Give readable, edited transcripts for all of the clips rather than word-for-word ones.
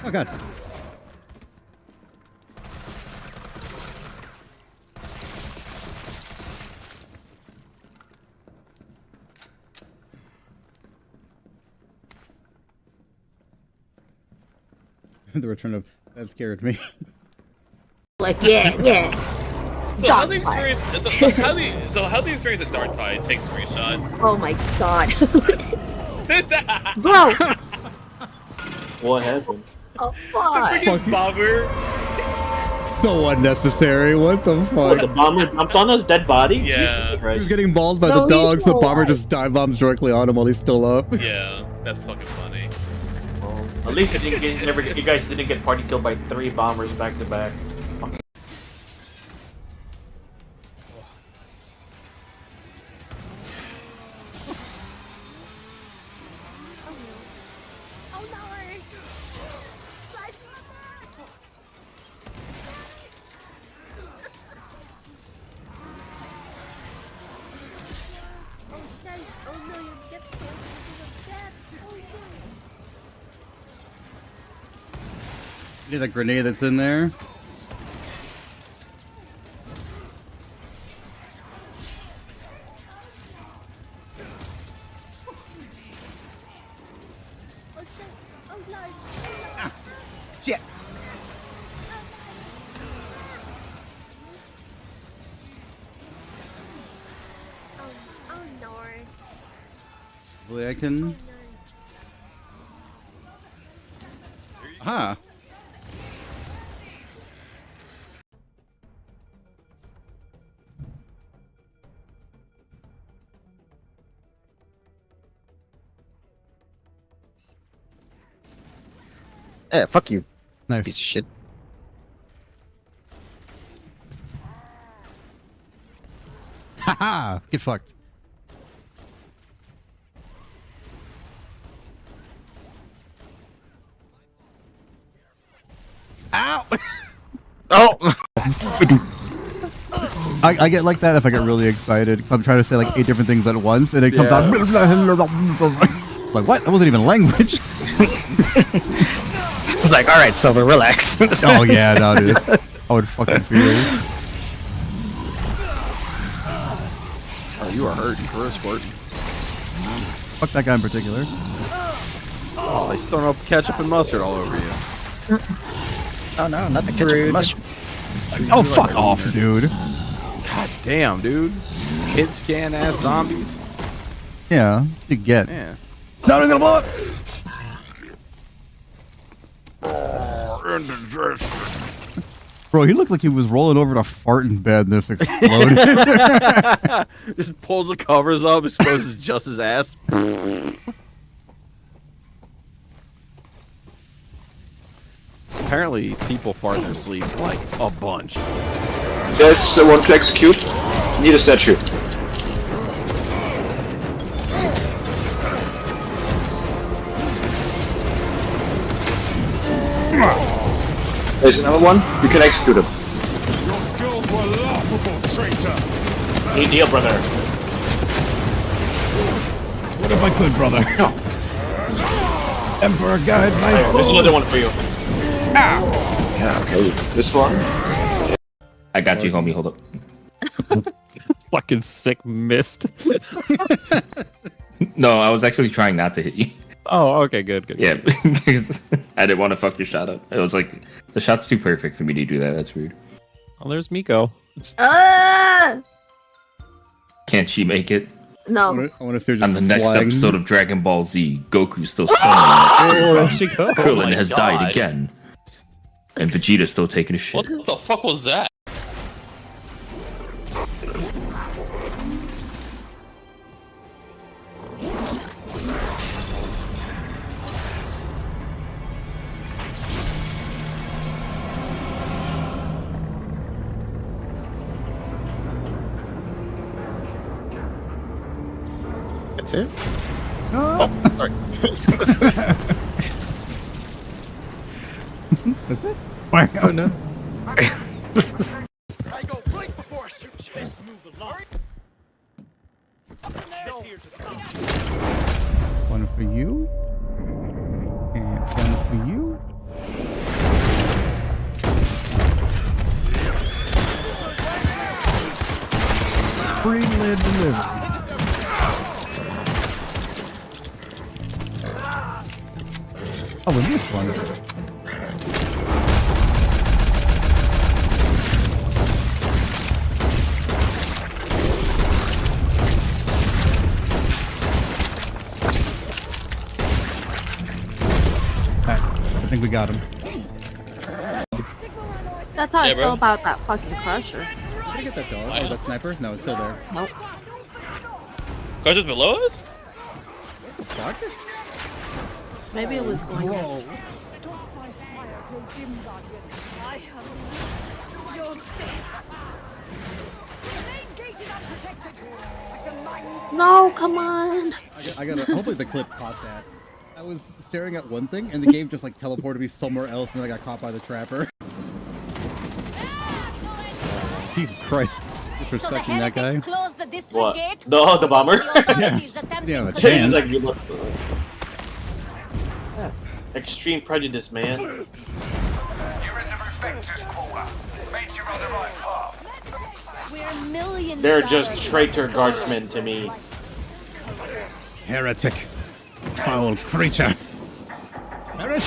Oh god. The return of that scared me. Like, yeah. So how's the experience? So how the experience at Dark Tide? Take screenshot. Oh my god. Bro! What happened? Oh fuck. Freaking bomber. So unnecessary. What the fuck? The bomber jumped on his dead body? Yeah. Jesus He was Christ. getting mauled by No, the dogs. he's The still bomber alive. just dive bombs directly on him while he's still up. Yeah, that's fucking funny. Well, at least you guys didn't get party killed by 3 bombers back to back. Oh no! Oh no, you get See that grenade that's in there? Shit! Oh no. Hopefully I can... Aha! Eh, fuck you, Nice. piece of shit. Haha! Get fucked. Ow! Oh! I get like that if I get really excited because I'm trying to say like 8 different things at once and it comes out like what? That wasn't even language. It's like, alright, Silver, relax. Oh yeah, no, dude. I would fucking feel. Oh, you are hurting for a squirt. Fuck that guy in particular. Oh, he's throwing up ketchup and mustard all over you. Oh no, not the ketchup and mustard. Oh fuck off, dude. God damn, dude. Hit scan ass zombies. Yeah, you get. Yeah. No, he's gonna blow up. Bro, he looked like he was rolling over to fart in bed and this exploded. Just pulls the covers up, exposes just his ass. Apparently, people fart in their sleep like a bunch. There's one to execute. Need a statue. There's another one. You can execute him. Your skills were laughable, traitor. Hey, deal, brother. What if I could, brother? Emperor guide my There's another one for you. Yeah, okay. This one. I got you, homie. Hold up. Fucking sick mist. No, I was actually trying not to hit you. Oh, okay, good. Yeah, because I didn't want to fuck your shot up. It was like, the shot's too perfect for me to do that. That's weird. Well, there's Miko. Can't she make it? No. I want to see her just On the next flying. episode of Dragon Ball Z, Goku's still summoning. Oh, there she goes. Krillin has died God. again. And Vegeta's still taking a shit. What the fuck was that? That's it? Oh, Sorry. oh no. I go blink before I shoot you. Just move along. One for you. And one for you. Free lid delivery. Oh, we missed one. I think we got him. That's how I bro. feel about that fucking crusher. Did I get that dog? Oh, that sniper? No, it's still there. Nope. Crushers below us? Fuck? Maybe it was going. Whoa. No, come on. I gotta. Hopefully the clip caught that. I was staring at one thing, and the game just like teleported me somewhere else, and then I got caught by the trapper. Jesus Christ! Disrespecting that guy. What? No, the bomber. Yeah, a He's chance. like, you look. Extreme prejudice, man. You're in the respecters quarter. Made you on the right path. We're millions. They're just traitor guardsmen to me. Heretic, foul creature. Perish.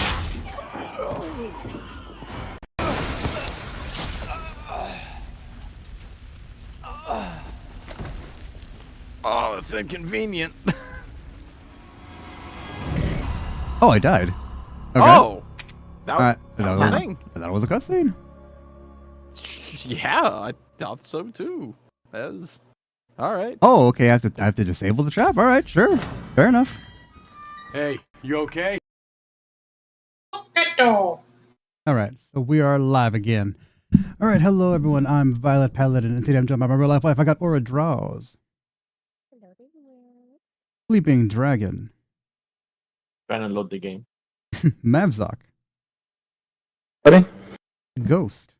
Oh, that's inconvenient. Oh, I died. Okay. Oh, that, Alright, that was a thing. That was a cutscene. Yeah, I thought so too. That's all right. Oh, okay. I have to disable the trap. All right, sure, fair enough. Hey, you okay? All right, so we are live again. All right, hello everyone. I'm Violet Paladin, and today I'm joined by my real life wife. I got Aura Draws, Sleeping Dragon, Trying to load the game. Mavzok, Ready? Ghost,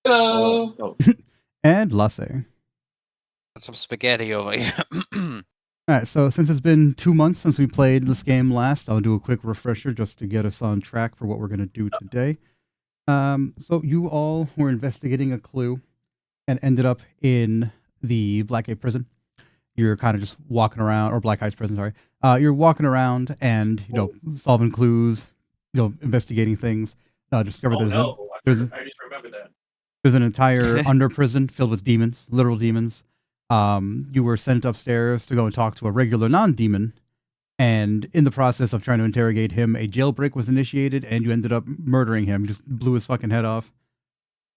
Hello. Oh, and Lasse. Some spaghetti over here. Alright, so since it's been 2 months since we played this game last, I'll do a quick refresher just to get us on track for what we're going to do today. So you all were investigating a clue and ended up in the Black Gate prison. You're kind of just walking around, or Black Ice prison, sorry. You're walking around and, solving clues, investigating things. Discovered there's I just remember that. there's an entire under prison filled with demons, literal demons. You were sent upstairs to go and talk to a regular non-demon, and in the process of trying to interrogate him, a jailbreak was initiated, and you ended up murdering him. You just blew his fucking head off.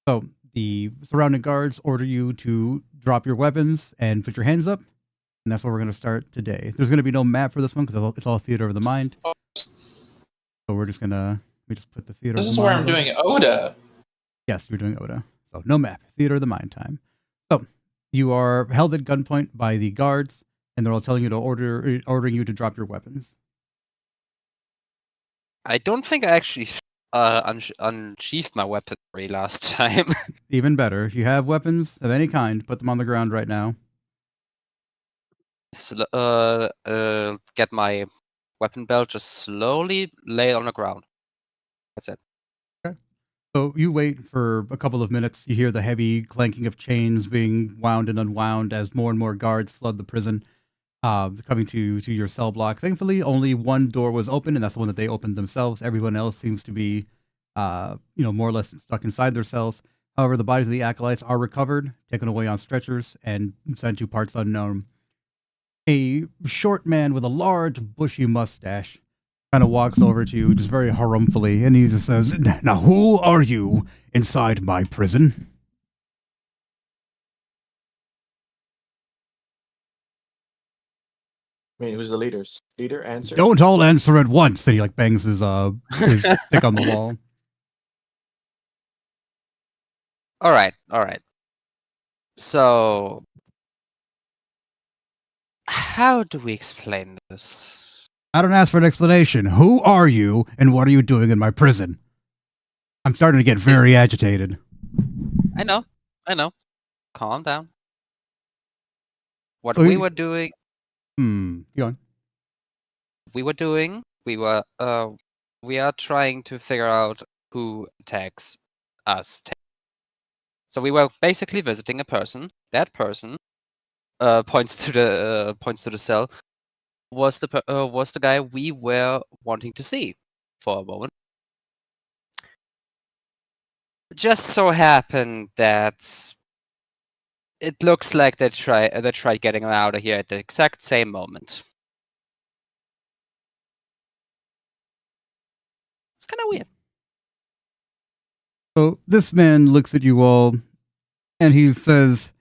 So the surrounding guards order you to drop your weapons and put your hands up, and that's where we're going to start today. There's going to be no map for this one because it's all theater of the mind. So we're just gonna put the theater. This of is the where mind I'm doing Oda. Yes, you're doing Oda. So no map, theater of the mind time. So you are held at gunpoint by the guards, and they're all telling you to ordering you to drop your weapons. I don't think I actually unsheathed my weaponry last time. Even better, if you have weapons of any kind, put them on the ground right now. Get my weapon belt, just slowly lay it on the ground. That's it. So you wait for a couple of minutes. You hear the heavy clanking of chains being wound and unwound as more and more guards flood the prison, coming to your cell block. Thankfully, only one door was open, and that's the one that they opened themselves. Everyone else seems to be, more or less stuck inside their cells. However, the bodies of the acolytes are recovered, taken away on stretchers, and sent to parts unknown. A short man with a large, bushy mustache kind of walks over to you just very harumphily, and he just says, "Now, who are you inside my prison?" Wait, who's the leader? Leader, answer. Don't all answer at once. And he bangs his stick on the wall. All right. So, how do we explain this? I don't ask for an explanation. Who are you, and what are you doing in my prison? I'm starting to get very agitated. I know. Calm down. What So we were doing, Go on. we were doing we are trying to figure out who attacks us. So we were basically visiting a person. That person points to the cell. Was the guy we were wanting to see for a moment. Just so happened that it looks like they tried getting him out of here at the exact same moment. It's kind of weird. So this man looks at you all, and he says,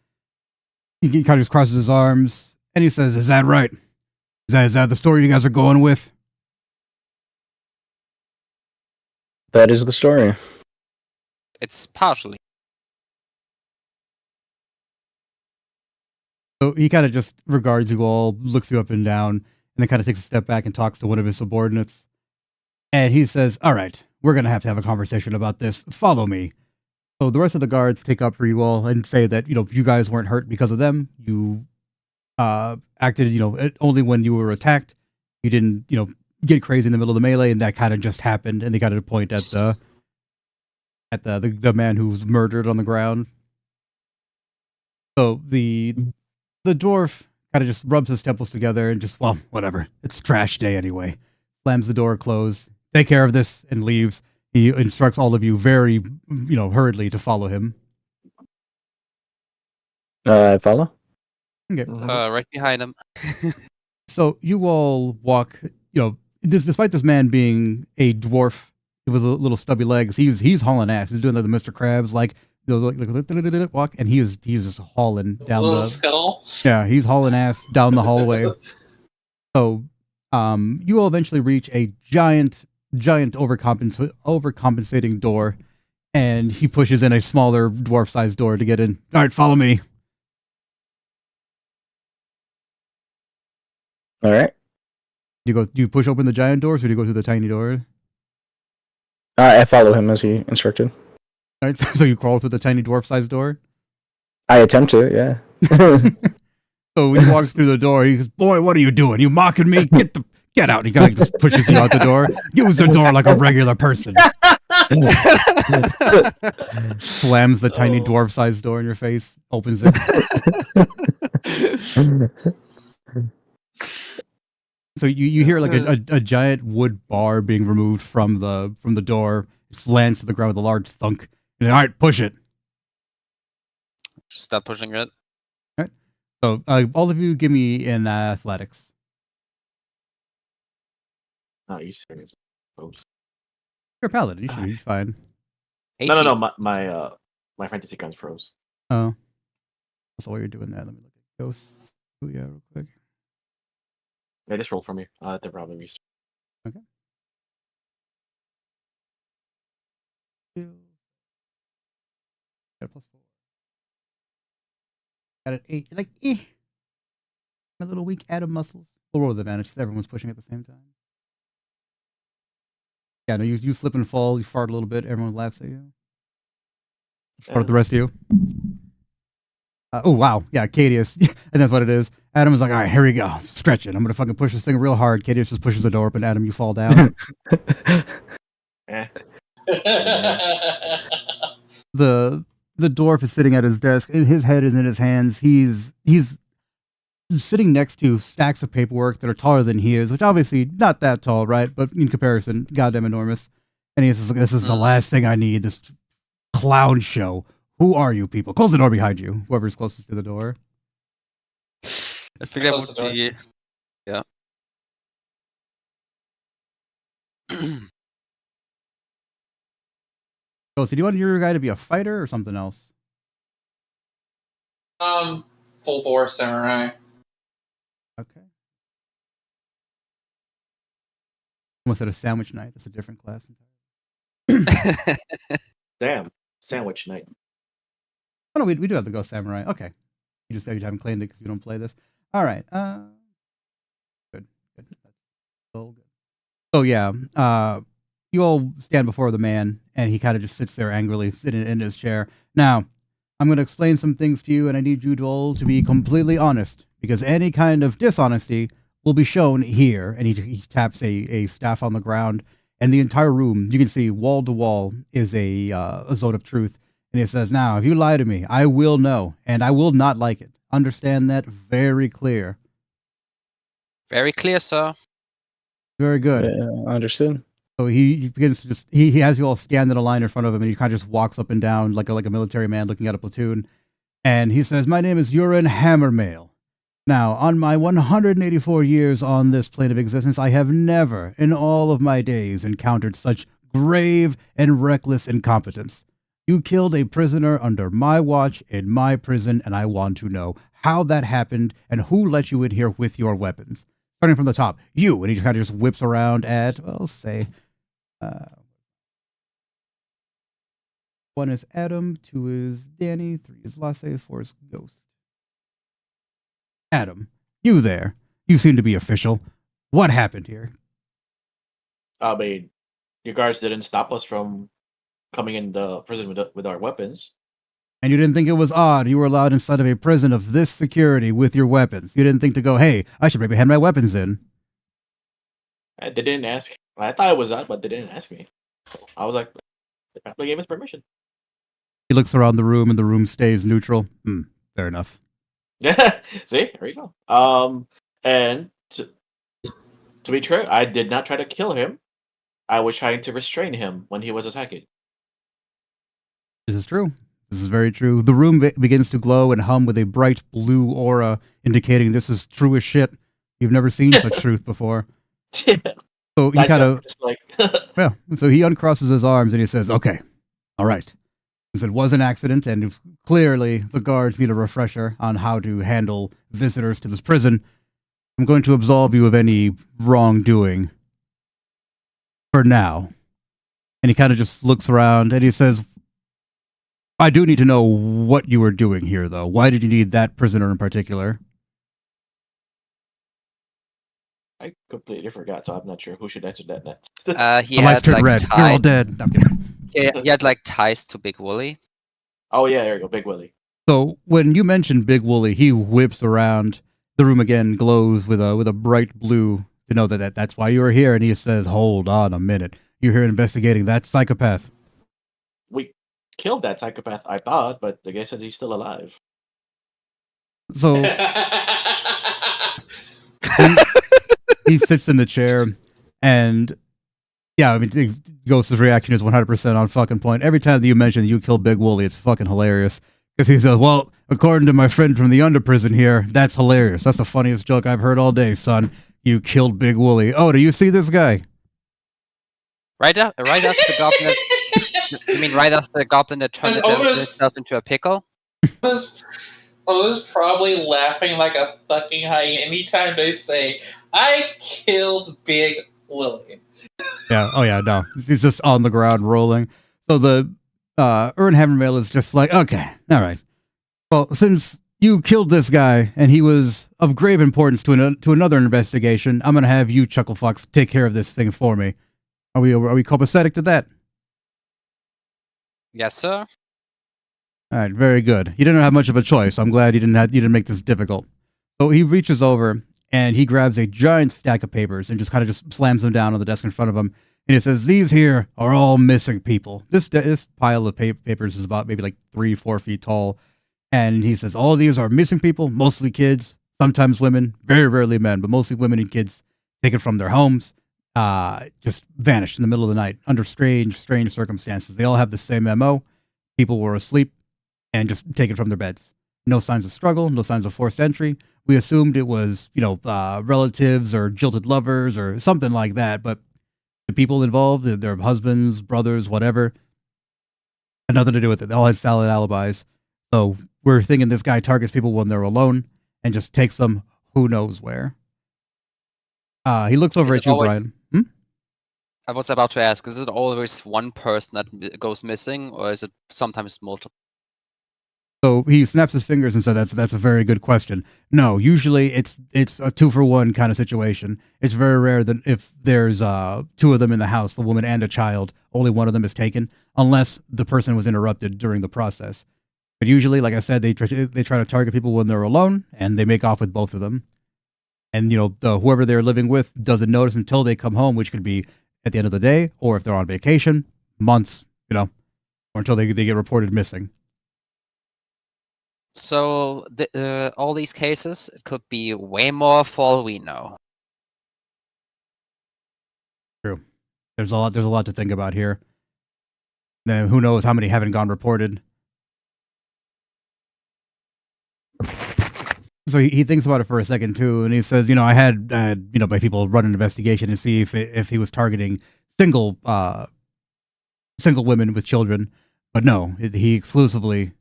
he kind of just crosses his arms, and he says, "Is that right? Is that the story you guys are going with?" That is the story. It's partially. So he kind of just regards you all, looks you up and down, and then kind of takes a step back and talks to one of his subordinates. And he says, "All right, we're going to have a conversation about this. Follow me." So the rest of the guards take up for you all and say that, you guys weren't hurt because of them. You acted, only when you were attacked. You didn't, get crazy in the middle of the melee, and that kind of just happened. And they kind of point at the man who was murdered on the ground. So the dwarf kind of just rubs his temples together and just, well, whatever. It's trash day anyway. Slams the door closed. Take care of this, and leaves. He instructs all of you very, hurriedly to follow him. I follow. Okay. Right behind him. So you all walk, despite this man being a dwarf with little stubby legs, he's hauling ass. He's doing like the Mr. Krabs, like walk, and he's just hauling down the scuttle. Yeah, he's hauling ass down the hallway. So, you all eventually reach a giant overcompensating door, and he pushes in a smaller dwarf-sized door to get in. All right, follow me. All right. Do you push open the giant doors, or do you go through the tiny door? I follow him as he instructed. All right, so you crawl through the tiny dwarf-sized door? I attempt to, yeah. So when he walks through the door, he goes, "Boy, what are you doing? You mocking me? Get out." He kind of just pushes you out the door. Use the door like a regular person. Slams the tiny dwarf-sized door in your face. Opens it. So you hear like a giant wood bar being removed from the door. It slams to the ground with a large thunk. And then, all right, push it. Stop pushing it. All right. So all of you, give me an athletics. Oh, you serious? Oops. You're a paladin. You should be fine. No. My fantasy guns froze. Oh. So while you're doing that, let me look at ghosts. Oh yeah, real quick. Yeah, just roll for me. They're probably restart. Okay. Got a +4. Got an 8. You're like, my little weak atom muscles. We'll roll with advantage because everyone's pushing at the same time. Yeah, no, you slip and fall, you fart a little bit, everyone laughs at you. Fart at the rest of you. Oh, wow. Yeah, Cadius. And that's what it is. Adam is like, all right, here we go. Stretch it. I'm going to fucking push this thing real hard. Cadius just pushes the door open. Adam, you fall down. The dwarf is sitting at his desk. His head is in his hands. He's sitting next to stacks of paperwork that are taller than he is, which obviously not that tall, right? But in comparison, goddamn enormous. And he says, "This is the last thing I need. This clown show. Who are you people?" Close the door behind you. Whoever's closest to the door. I think that would be. Yeah. So do you want your guy to be a fighter or something else? Full bore samurai. Okay. Almost said a sandwich knight. That's a different class. Damn, sandwich night. Oh no, we do have the Ghost Samurai. Okay. You just haven't claimed it because you don't play this. All right. Good. That's so good. So yeah, you all stand before the man, and he kind of just sits there angrily, sitting in his chair. Now, I'm going to explain some things to you, and I need you all to be completely honest, because any kind of dishonesty will be shown here. And he taps a staff on the ground, and the entire room, you can see wall to wall, is a zone of truth. And it says, now, if you lie to me, I will know, and I will not like it. Understand that very clear. Very clear, sir. Very good. Understood. So he begins to just he has you all stand in a line in front of him, and he kind of just walks up and down like a military man looking at a platoon. And he says, "My name is Urin Hammermail. Now, on my 184 years on this plane of existence, I have never, in all of my days, encountered such grave and reckless incompetence. You killed a prisoner under my watch in my prison, and I want to know how that happened and who let you in here with your weapons. Starting from the top, you," and he kind of just whips around at, well, say, 1 is Adam, 2 is Danny, 3 is Lasse, 4 is Ghost. Adam, you there. You seem to be official. What happened here? I mean, your guards didn't stop us from coming in the prison with our weapons. And you didn't think it was odd you were allowed inside of a prison of this security with your weapons. You didn't think to go, hey, I should maybe hand my weapons in. They didn't ask. I thought it was that, but they didn't ask me. So I was like, they gave us permission. He looks around the room, and the room stays neutral. Fair enough. See, there you go. And to be true, I did not try to kill him. I was trying to restrain him when he was attacking. This is true. This is very true. The room begins to glow and hum with a bright blue aura, indicating this is true as shit. You've never seen such truth before. So he kind of, like, yeah. So he uncrosses his arms and he says, "Okay, all right. Since it was an accident, and clearly the guards need a refresher on how to handle visitors to this prison, I'm going to absolve you of any wrongdoing for now." And he kind of just looks around and he says, "I do need to know what you were doing here, though. Why did you need that prisoner in particular?" I completely forgot, so I'm not sure who should answer that next. He The lights had turned red. You're all dead. No, I'm kidding. he had like ties to Big Wooly. Oh yeah, there you go, Big Willie. So when you mentioned Big Wooly, he whips around. The room again glows with a bright blue to know that's why you were here. And he says, "Hold on a minute. You're here investigating that psychopath." We killed that psychopath, I thought, but the guy said he's still alive. So he sits in the chair, and yeah, I mean, Ghost's reaction is 100% on fucking point. Every time that you mention that you killed Big Wooly, it's fucking hilarious. Because he says, "Well, according to my friend from the under prison here, that's hilarious. That's the funniest joke I've heard all day, son. You killed Big Wooly. Oh, do you see this guy?" Right after the goblin. You mean right after the goblin that turned itself into a pickle? I was probably laughing like a fucking hyena anytime they say, "I killed Big Willie." Yeah. Oh yeah. No, he's just on the ground rolling. So the Ern Hammermail is just like, "Okay, all right. Well, since you killed this guy and he was of grave importance to another investigation, I'm gonna have you, Chucklefox, take care of this thing for me. Are we copacetic to that?" Yes, sir. All right, very good. You didn't have much of a choice. I'm glad you didn't make this difficult. So he reaches over and he grabs a giant stack of papers and just kind of just slams them down on the desk in front of him. And he says, "These here are all missing people." This pile of papers is about maybe like 3-4 feet tall. And he says, "All of these are missing people, mostly kids, sometimes women, very rarely men, but mostly women and kids taken from their homes, just vanished in the middle of the night under strange circumstances. They all have the same MO. People were asleep and just taken from their beds. No signs of struggle, no signs of forced entry. We assumed it was, relatives or jilted lovers or something like that, but the people involved, their husbands, brothers, whatever, had nothing to do with it. They all had solid alibis. So we're thinking this guy targets people when they're alone and just takes them who knows where." He looks over at you, Brian. I was about to ask, is it always one person that goes missing, or is it sometimes multiple? So he snaps his fingers and said, "That's a very good question. No, usually it's a 2-for-1 kind of situation. It's very rare that if there's 2 of them in the house, the woman and a child, only one of them is taken, unless the person was interrupted during the process. But usually, like I said, they try to target people when they're alone, and they make off with both of them." And whoever they're living with doesn't notice until they come home, which could be at the end of the day, or if they're on vacation, months, or until they get reported missing. So all these cases, it could be way more for all we know. True. There's a lot to think about here. Then who knows how many haven't gone reported. So he thinks about it for a second too, and he says, I had my people run an investigation to see if he was targeting single women with children, but no, he exclusively,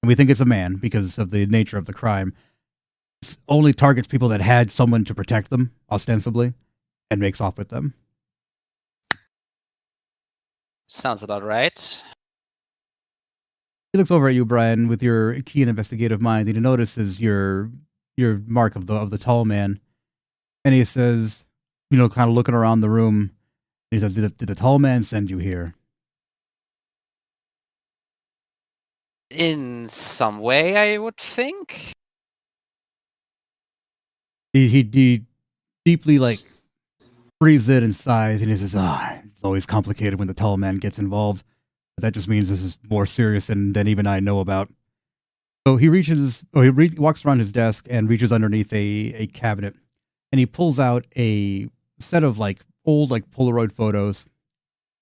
and we think it's a man because of the nature of the crime, only targets people that had someone to protect them, ostensibly, and makes off with them. Sounds about right. He looks over at you, Brian, with your keen investigative mind, and he notices your mark of the tall man, and he says, kind of looking around the room, and he says, did the tall man send you here? In some way, I would think. He deeply breathes in and sighs, and he says, it's always complicated when the tall man gets involved, but that just means this is more serious than even I know about. So he walks around his desk and reaches underneath a cabinet, and he pulls out a set of old Polaroid photos,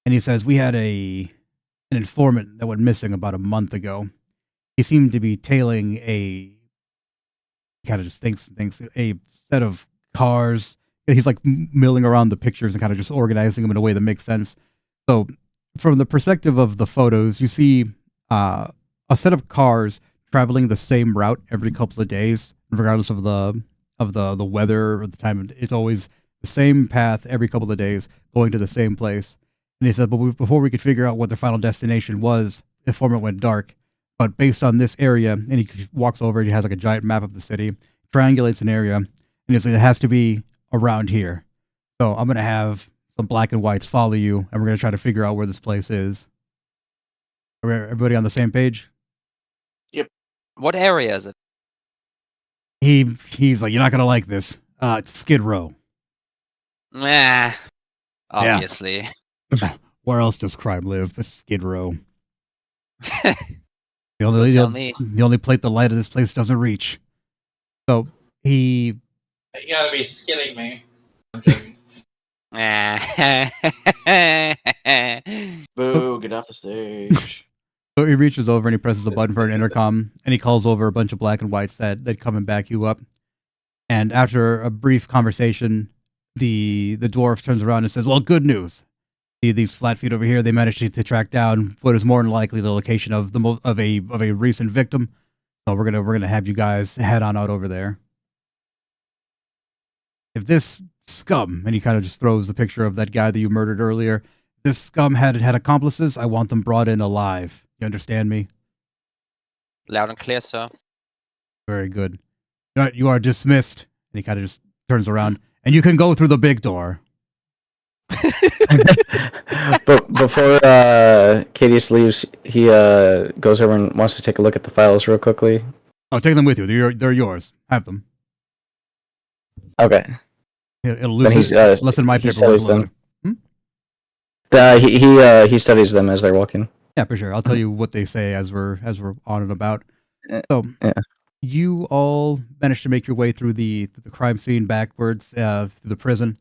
and he says, we had an informant that went missing about a month ago. He seemed to be tailing kind of just thinks a set of cars. He's milling around the pictures and kind of just organizing them in a way that makes sense. So from the perspective of the photos, you see a set of cars traveling the same route every couple of days, regardless of the weather or the time. It's always the same path every couple of days, going to the same place. And he said, but before we could figure out what their final destination was, the informant went dark. But based on this area, and he walks over, and he has a giant map of the city, triangulates an area, and he says, it has to be around here. So I'm going to have some black and whites follow you, and we're going to try to figure out where this place is. Are everybody on the same page? Yep. What area is it? He's like, you're not going to like this. It's Skid Row. Nah. Obviously. Yeah. Where else does crime live? It's Skid Row. The only plate the light of this place doesn't reach. So You gotta be skidding me. I'm joking. Boo, get off the stage. So he reaches over and he presses a button for an intercom, and he calls over a bunch of black and whites that come and back you up. And after a brief conversation, the dwarf turns around and says, well, good news. These flat feet over here, they managed to track down what is more than likely the location of a recent victim. So we're gonna have you guys head on out over there. If this scum, and he kind of just throws the picture of that guy that you murdered earlier, this scum had accomplices, I want them brought in alive. You understand me? Loud and clear, sir. Very good. You are dismissed. And he kind of just turns around, and you can go through the big door. But before Cadius leaves, he goes over and wants to take a look at the files real quickly. Oh, take them with you. They're yours. Have them. Okay. It'll lessen my paperwork load. He studies them as they're walking. Yeah, for sure. I'll tell you what they say as we're on and about. So, yeah. You all managed to make your way through the crime scene backwards through the prison.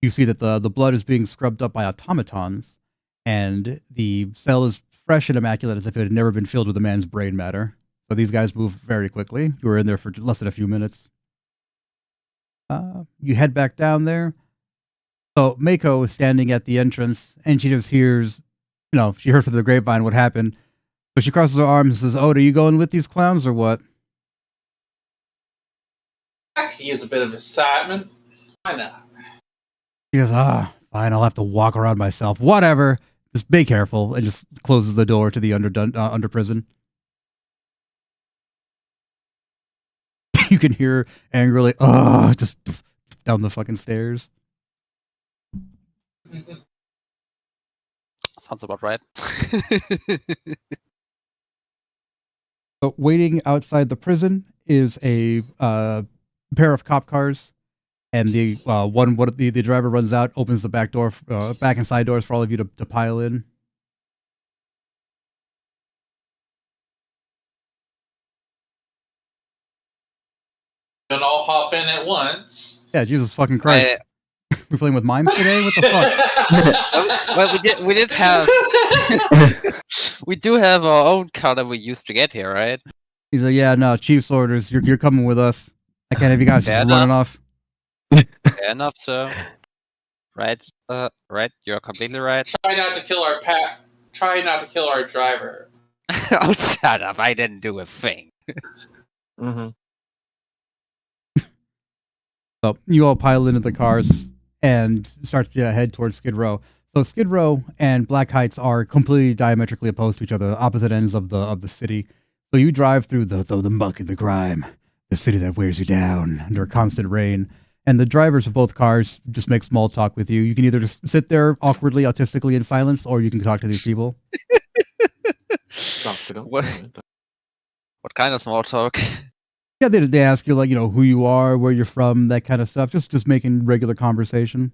You see that the blood is being scrubbed up by automatons, and the cell is fresh and immaculate as if it had never been filled with a man's brain matter. So these guys move very quickly. You were in there for less than a few minutes. You head back down there. So Mako is standing at the entrance, and she just hears, she heard through the grapevine what happened. So she crosses her arms and says, "Oh, are you going with these clowns or what?" I could use a bit of excitement. Why not? He goes, fine, I'll have to walk around myself. Whatever. Just be careful. And just closes the door to the under prison. You can hear angrily, just down the fucking stairs. Sounds about right. But waiting outside the prison is a pair of cop cars. and the the driver runs out, opens the back door, back and side doors for all of you to pile in. Don't all hop in at once. Yeah, Jesus fucking Christ. We're playing with mimes today? What the fuck? Well, we did have we do have our own car that we used to get here, right? He's like, yeah, no, Chief's orders. You're coming with us. I can't have you guys just running off. Fair enough, so. Right, right, you're completely right. Try not to kill our Try not to kill our driver. Oh, shut up! I didn't do a thing. Mm-hmm. So you all pile into the cars and start to head towards Skid Row. So Skid Row and Black Heights are completely diametrically opposed to each other, opposite ends of the city. So you drive through the muck and the grime, the city that wears you down under constant rain. And the drivers of both cars just make small talk with you. You can either just sit there awkwardly, autistically in silence, or you can talk to these people. What kind of small talk? Yeah, they ask you, like, who you are, where you're from, that kind of stuff. Just making regular conversation.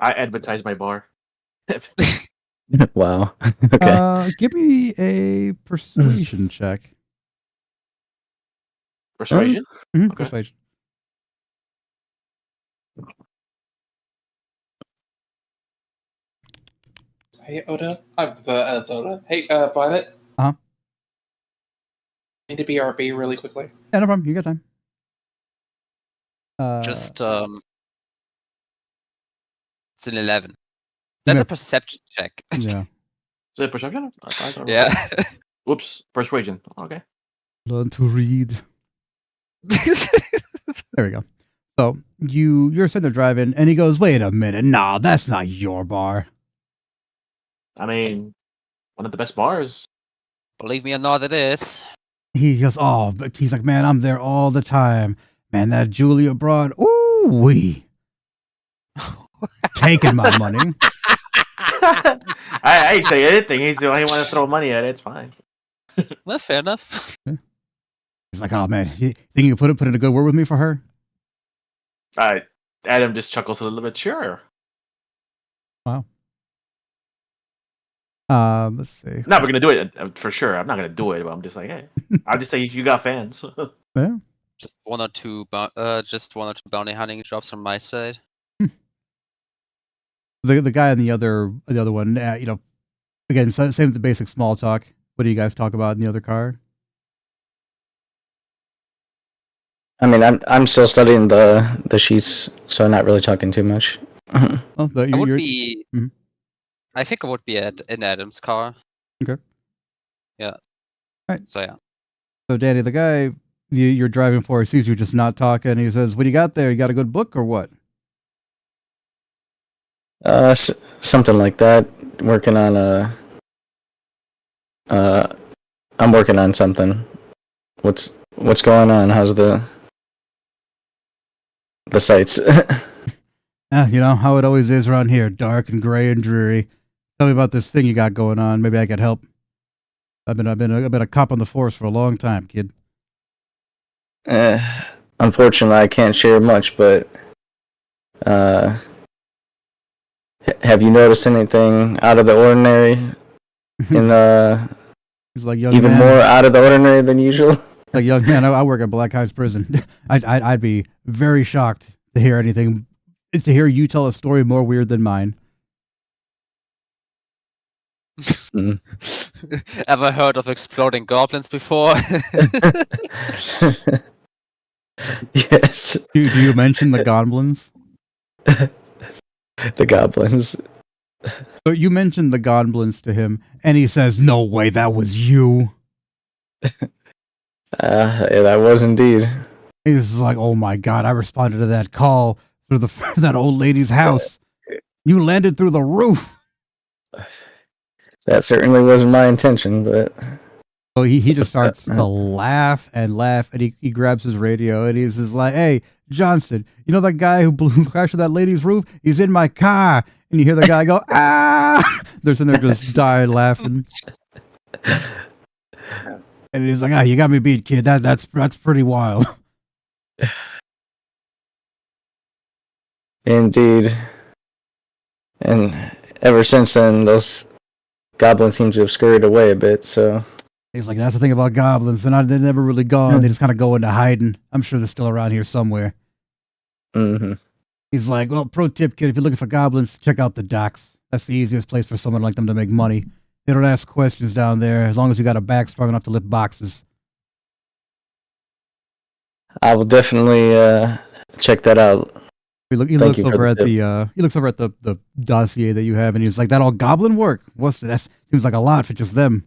I advertise my bar. Wow. Okay. Give me a persuasion check. Persuasion? Mm-hmm, Okay. Persuasion. Hey, Oda. Oda. Hey, Violet. Uh-huh. I need to BRB really quickly. Yeah, no problem. You got time. Just it's an 11. That's Yeah. a perception check. Yeah. Is it perception? I don't know. Yeah. Whoops. Persuasion. Okay. Learn to read. There we go. So you're sitting there driving, and he goes, "Wait a minute, nah, that's not your bar." I mean, one of the best bars. Believe me or not, it is. He goes, "Oh," but he's like, "Man, I'm there all the time. Man, that Julia broad, ooh wee, taking my money." I ain't say anything. He's the one who want to throw money at it. It's fine. Well, fair enough. He's like, "Oh man, you think you can put in a good word with me for her?" Adam just chuckles a little bit. Sure. Wow. Let's see. No, we're gonna do it for sure. I'm not gonna do it, but I'm just like, hey, I'll just say you got fans. Yeah. Just one or two bounty hunting jobs from my side. The guy on the other one, again, same with the basic small talk. What do you guys talk about in the other car? I mean, I'm still studying the sheets, so I'm not really talking too much. Oh, I would be. Mm-hmm. I think I would be in Adam's car. Okay. Yeah. All right. So yeah. So Danny, the guy you're driving for, sees you just not talking. He says, "What do you got there? You got a good book or what?" Something like that. Working on I'm working on something. What's going on? How's the sights? You know how it always is around here, dark and gray and dreary. Tell me about this thing you got going on. Maybe I could help. I've been a cop on the force for a long time, kid. Unfortunately, I can't share much, but have you noticed anything out of the ordinary? He's like, young even man, more out of the ordinary than usual. Like, young man, I work at Black Heights Prison. I'd be very shocked to hear you tell a story more weird than mine. Ever heard of exploding goblins before? Yes. Do you mention the goblins? The goblins. So you mentioned the goblins to him, and he says, "No way, that was you." Yeah, that was indeed. He's like, "Oh my god, I responded to that call through that old lady's house. You landed through the roof." That certainly wasn't my intention, but... So he just starts to laugh, and he grabs his radio, and he's just like, "Hey, Johnson, you know that guy who crashed with that lady's roof? He's in my car." And you hear the guy go, "Ah!" They're sitting there just dying laughing. And he's like, "Ah, you got me beat, kid. That's pretty wild." Indeed. And ever since then, those goblins seem to have scurried away a bit, so... He's like, that's the thing about goblins. They're never really gone. They just kind of go into hiding. I'm sure they're still around here somewhere. Mm-hmm. He's like, well, pro tip, kid, if you're looking for goblins, check out the docks. That's the easiest place for someone like them to make money. They don't ask questions down there, as long as you got a back strong enough to lift boxes. I will definitely check that out. He looks over at the dossier that you have, and he's like, that all goblin work? That seems like a lot for just them.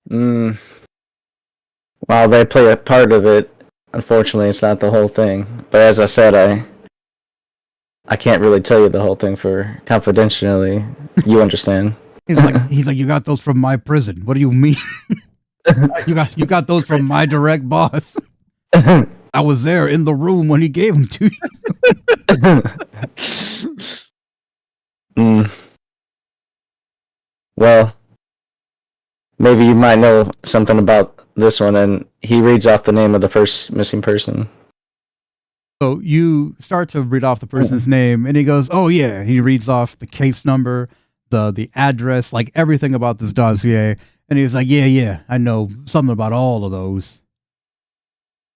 Well, they play a part of it. Unfortunately, it's not the whole thing. But as I said, I can't really tell you the whole thing for confidentially. You understand? He's like, you got those from my prison. What do you mean? you got those from my direct boss. I was there in the room when he gave them to you. Well, maybe you might know something about this one, and he reads off the name of the first missing person. So you start to read off the person's name, and he goes, oh yeah. He reads off the case number, the address, like everything about this dossier. And he's like, yeah, I know something about all of those.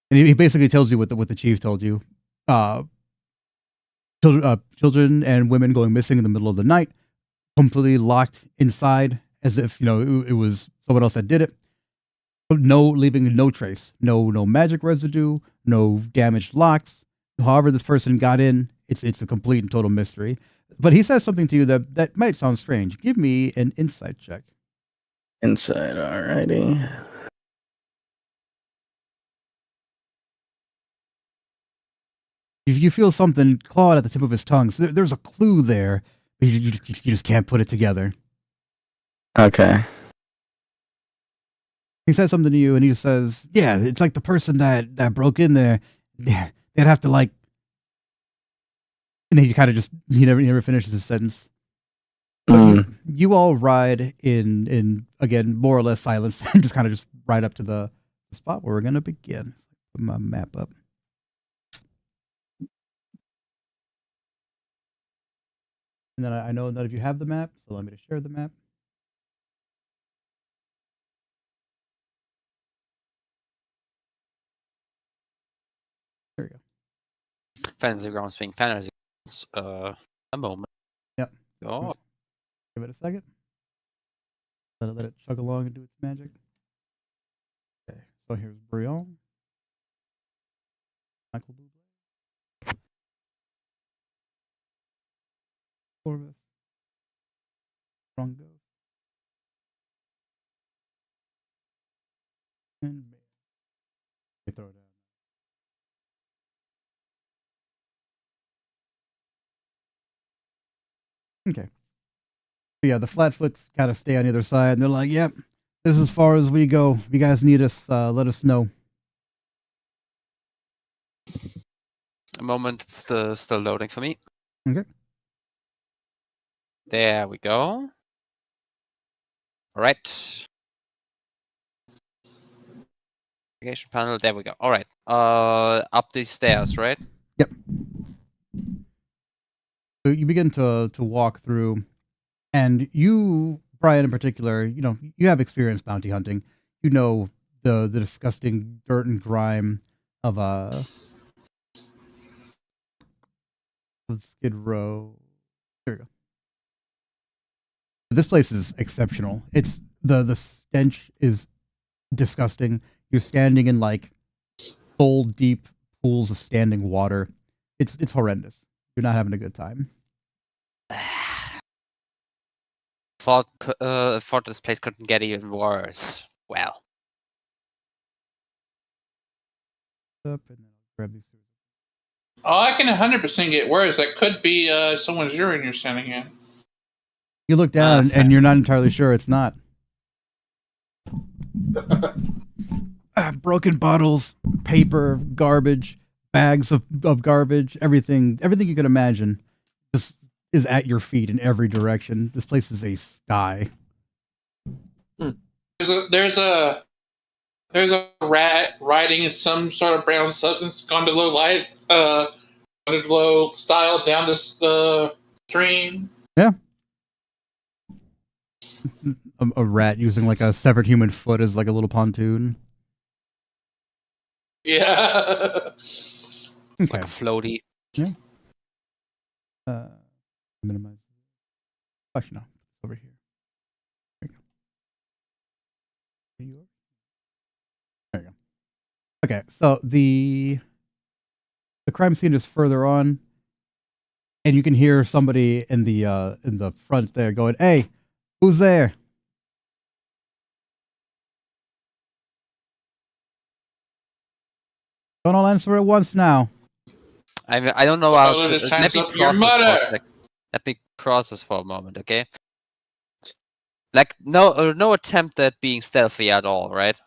And he basically tells you what the chief told you. Children and women going missing in the middle of the night, completely locked inside as if, it was someone else that did it. Leaving no trace, no magic residue, no damaged locks. However this person got in, it's a complete and total mystery. But he says something to you that might sound strange. Give me an insight check. Insight, alrighty. You feel something clawed at the tip of his tongue. So there's a clue there, but you just can't put it together. Okay. He says something to you, and he says, yeah, it's like the person that broke in there. Yeah, they'd have to like... And then he never finishes his sentence. You all ride in again, more or less silence, and just ride up to the spot where we're going to begin. Put my map up. And then I know that if you have the map, so allow me to share the map. There we go. Fantasy grounds being fantasy grounds. A moment. Yep. Oh. Give it a second. Let it chug along and do its magic. Okay. So here's Brion. Michael Bublé. Corvus. Rongo. And throw it down. Okay. But yeah, the Flatfoots kind of stay on either side, and they're like, yep, this is as far as we go. If you guys need us, let us know. A moment, it's still loading for me. Okay. There we go. All right. Navigation panel, there we go. All right. Up these stairs, right? Yep. So you begin to walk through, and you, Brian in particular, you have experience bounty hunting. You know the disgusting dirt and grime of Skid Row. There we go. This place is exceptional. It's the stench is disgusting. You're standing in like soul deep pools of standing water. It's horrendous. You're not having a good time. Thought this place couldn't get even worse. Well. Up and then I'll grab these. Oh, I can 100% get worse. That could be someone's urine you're standing in. You look down and you're not entirely sure it's not. Broken bottles, paper, garbage, bags of garbage, everything you can imagine just is at your feet in every direction. This place is a sty. There's a rat riding some sort of brown substance gone to low light Wutdaelf style down this stream. Yeah. A rat using like a severed human foot as like a little pontoon. Yeah. It's Okay. like a floaty. Yeah. Minimize. Actually, no. Over here. There you go. There you go. Okay, so the crime scene is further on, and you can hear somebody in the front there going, "Hey, who's there?" Don't all answer at once now. I don't know how Oh, to. just Let chimes me up your process for a mother. sec. Let me process for a moment, okay? Like no attempt at being stealthy at all, right?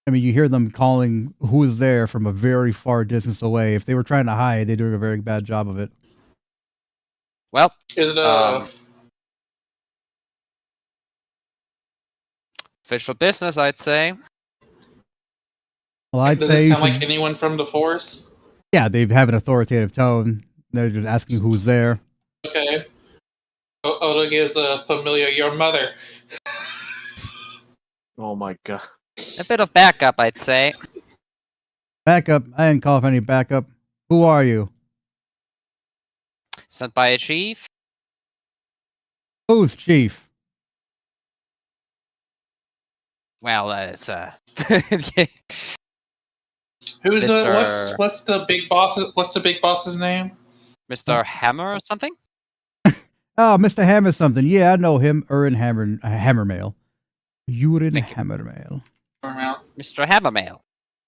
I mean, you hear them calling who is there from a very far distance away. If they were trying to hide, they're doing a very bad job of it. Well, Is it official business, I'd say. Well, I'd does say it you sound like should- anyone from the force? yeah, they have an authoritative tone. They're just asking who's there. Okay. Oda gives a familiar your mother. Oh my god. A bit of backup, I'd say. Backup. I didn't call for any backup. Who are you? Sent by a chief. Who's chief? Well, it's Who's Mr. what's the big boss? What's the big boss's name? Mr. Hammer or something. Oh, Mr. Hammer something. Yeah, I know him. Hammermail. Urin Hammermail. Mr. Hammermail,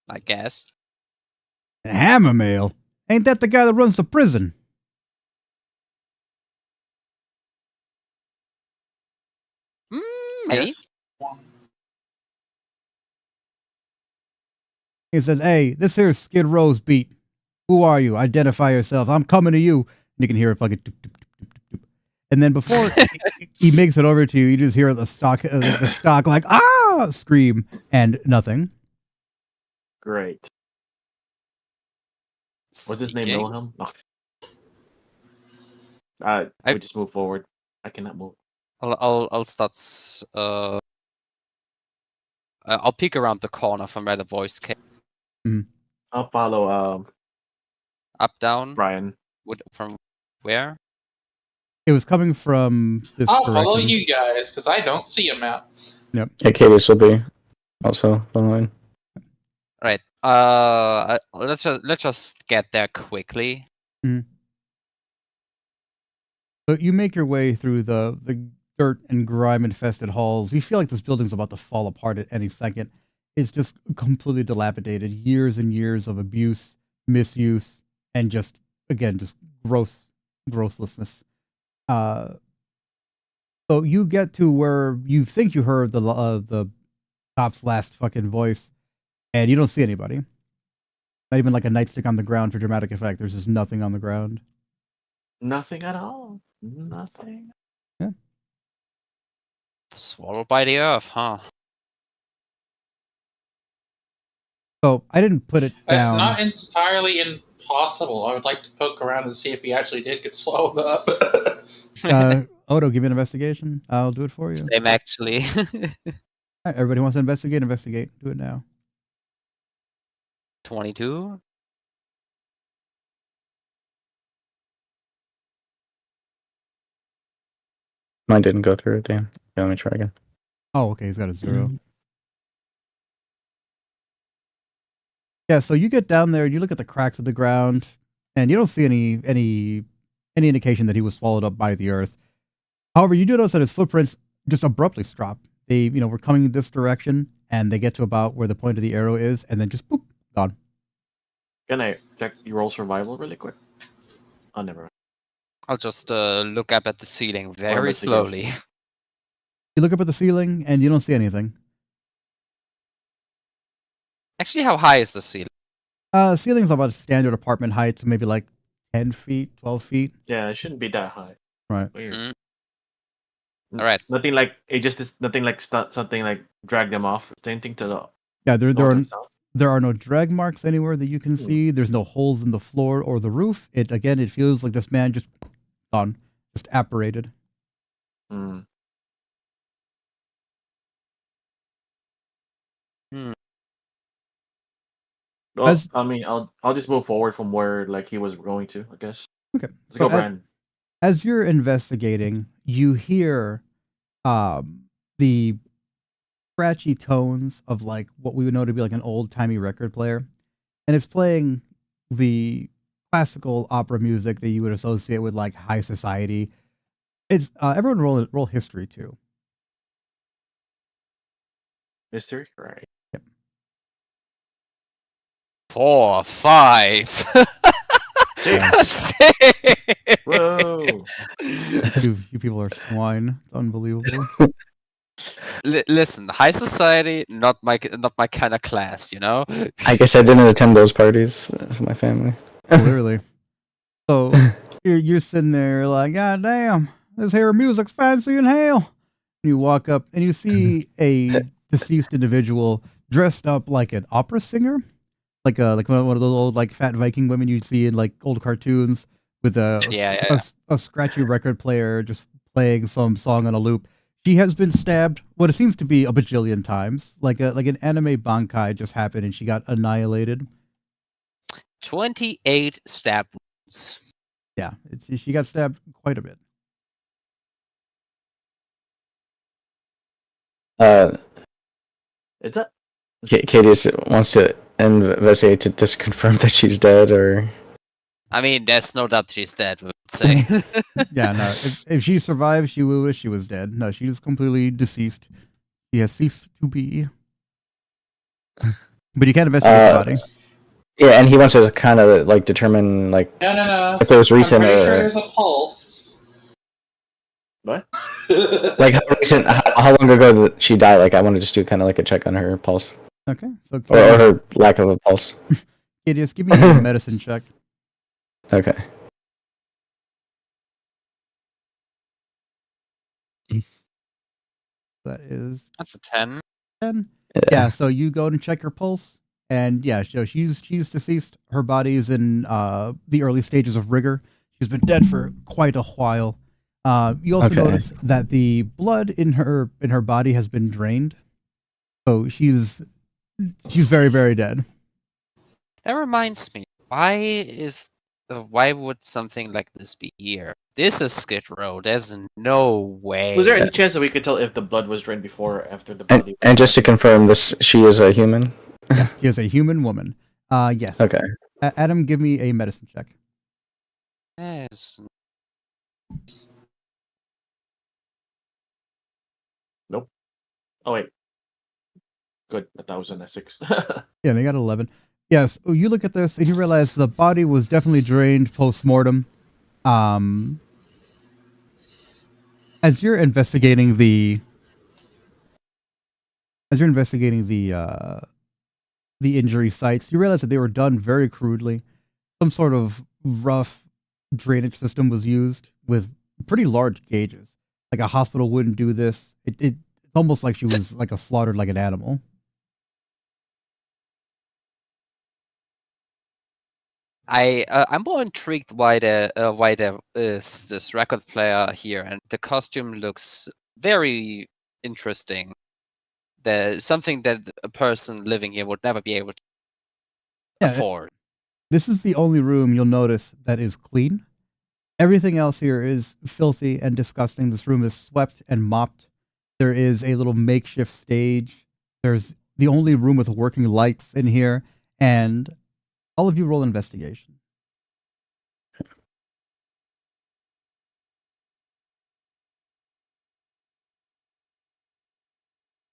I guess. Hammermail? Ain't that the guy that runs the prison? Maybe. He says, "Hey, this here's Skid Row's beat. Who are you? Identify yourself. I'm coming to you." And you can hear it fucking. And then before he makes it over to you, you just hear the stock like scream and nothing. Great. What's his name? Seeking. Wilhelm? We just move forward. I cannot move. I'll start. I'll peek around the corner from where the voice came. I'll follow. Up, down. Brian. From where? It was coming from this I'll direction. follow you guys because I don't see a map. Yep. Yeah, Cadis will be also following. Right. Let's just get there quickly. So you make your way through the dirt and grime infested halls. You feel like this building's about to fall apart at any second. It's just completely dilapidated. Years and years of abuse, misuse, and just grosslessness. So you get to where you think you heard the cop's last fucking voice, and you don't see anybody. Not even like a nightstick on the ground for dramatic effect. There's just nothing on the ground. Nothing at all. Nothing. Yeah. Swallowed by the earth, huh? So I didn't put it That's down. not entirely impossible. I would like to poke around and see if he actually did get swallowed up. Odo, give me an investigation. I'll do it for you. Same, actually. All right, everybody wants to investigate. Investigate. Do it now. 22. Mine didn't go through. Damn. Yeah, let me try again. Oh, okay. He's got a 0. Yeah. So you get down there and you look at the cracks of the ground, and you don't see any indication that he was swallowed up by the earth. However, you do notice that his footprints just abruptly stop. They, were coming this direction, and they get to about where the point of the arrow is, and then just boop, gone. Can I check your roll survival really quick? Oh, never. I'll just look up at the ceiling very slowly. You look up at the ceiling, and you don't see anything. Actually, how high is the ceiling? The ceiling's about standard apartment height, so maybe like 10 feet, 12 feet. Yeah, it shouldn't be that high. Right. Weird. All right. Nothing like it just is. Nothing like something like drag them off. Anything to the. Yeah, there There are no drag marks anywhere that you can see. There's no holes in the floor or the roof. It feels like this man just gone, just apparated. Hmm. Well, As- I mean, I'll just move forward from where like he was going to, I guess. Okay. Let's go, So Brian. as you're investigating, you hear the scratchy tones of like what we would know to be like an old timey record player, and it's playing the classical opera music that you would associate with like high society. It's everyone roll history too. History, right? 4, 5. Whoa! You people are swine. It's unbelievable. Listen, high society, not my kind of class, you know. I guess I didn't attend those parties for my family. Clearly. So you're sitting there like, God damn, this here music's fancy in hell. And you walk up and you see a deceased individual dressed up like an opera singer, like one of those old like fat Viking women you'd see in like old cartoons with a scratchy record player just playing some song on a loop. She has been stabbed what it seems to be a bajillion times, like an anime bankai just happened and she got annihilated. 28 stab wounds. Yeah, she got stabbed quite a bit. It's a Katie wants to investigate to just confirm that she's dead, or I mean, there's no doubt she's dead, we would say. Yeah, no. If she survived, she would wish she was dead. No, she is completely deceased. She has ceased to be. But you can't investigate the body. Yeah, and he wants to kind of like determine like No. if it was recent I'm pretty or sure there's a pulse. what? like how recent, how long ago did she die? Like I want to just do kind of like a check on her pulse. Okay, so Or her lack of a pulse. Katie, just give me a medicine check. Okay. That's a 10. 10. Yeah, so you go and check her pulse, and yeah, so she's deceased. Her body is in the early stages of rigor. She's been dead for quite a while. You also notice that the blood in her body has been drained, so she's very, very dead. That reminds me, why would something like this be here? This is Skid Row. There's no way. Was there any chance that we could tell if the blood was drained before or after the body? And just to confirm, she is a human. Yes, she is a human woman. Yes. Okay. Adam, give me a medicine check. Yes. Nope. Oh wait. Good. I thought it was in a 6. Yeah, they got 11. Yes, you look at this and you realize the body was definitely drained post-mortem. As you're investigating the injury sites, you realize that they were done very crudely. Some sort of rough drainage system was used with pretty large gauges. Like a hospital wouldn't do this. It's almost like she was like slaughtered like an animal. I'm more intrigued why there is this record player here, and the costume looks very interesting. There's something that a person living here would never be able to afford. This is the only room you'll notice that is clean. Everything else here is filthy and disgusting. This room is swept and mopped. There is a little makeshift stage. There's the only room with working lights in here, and all of you roll investigation.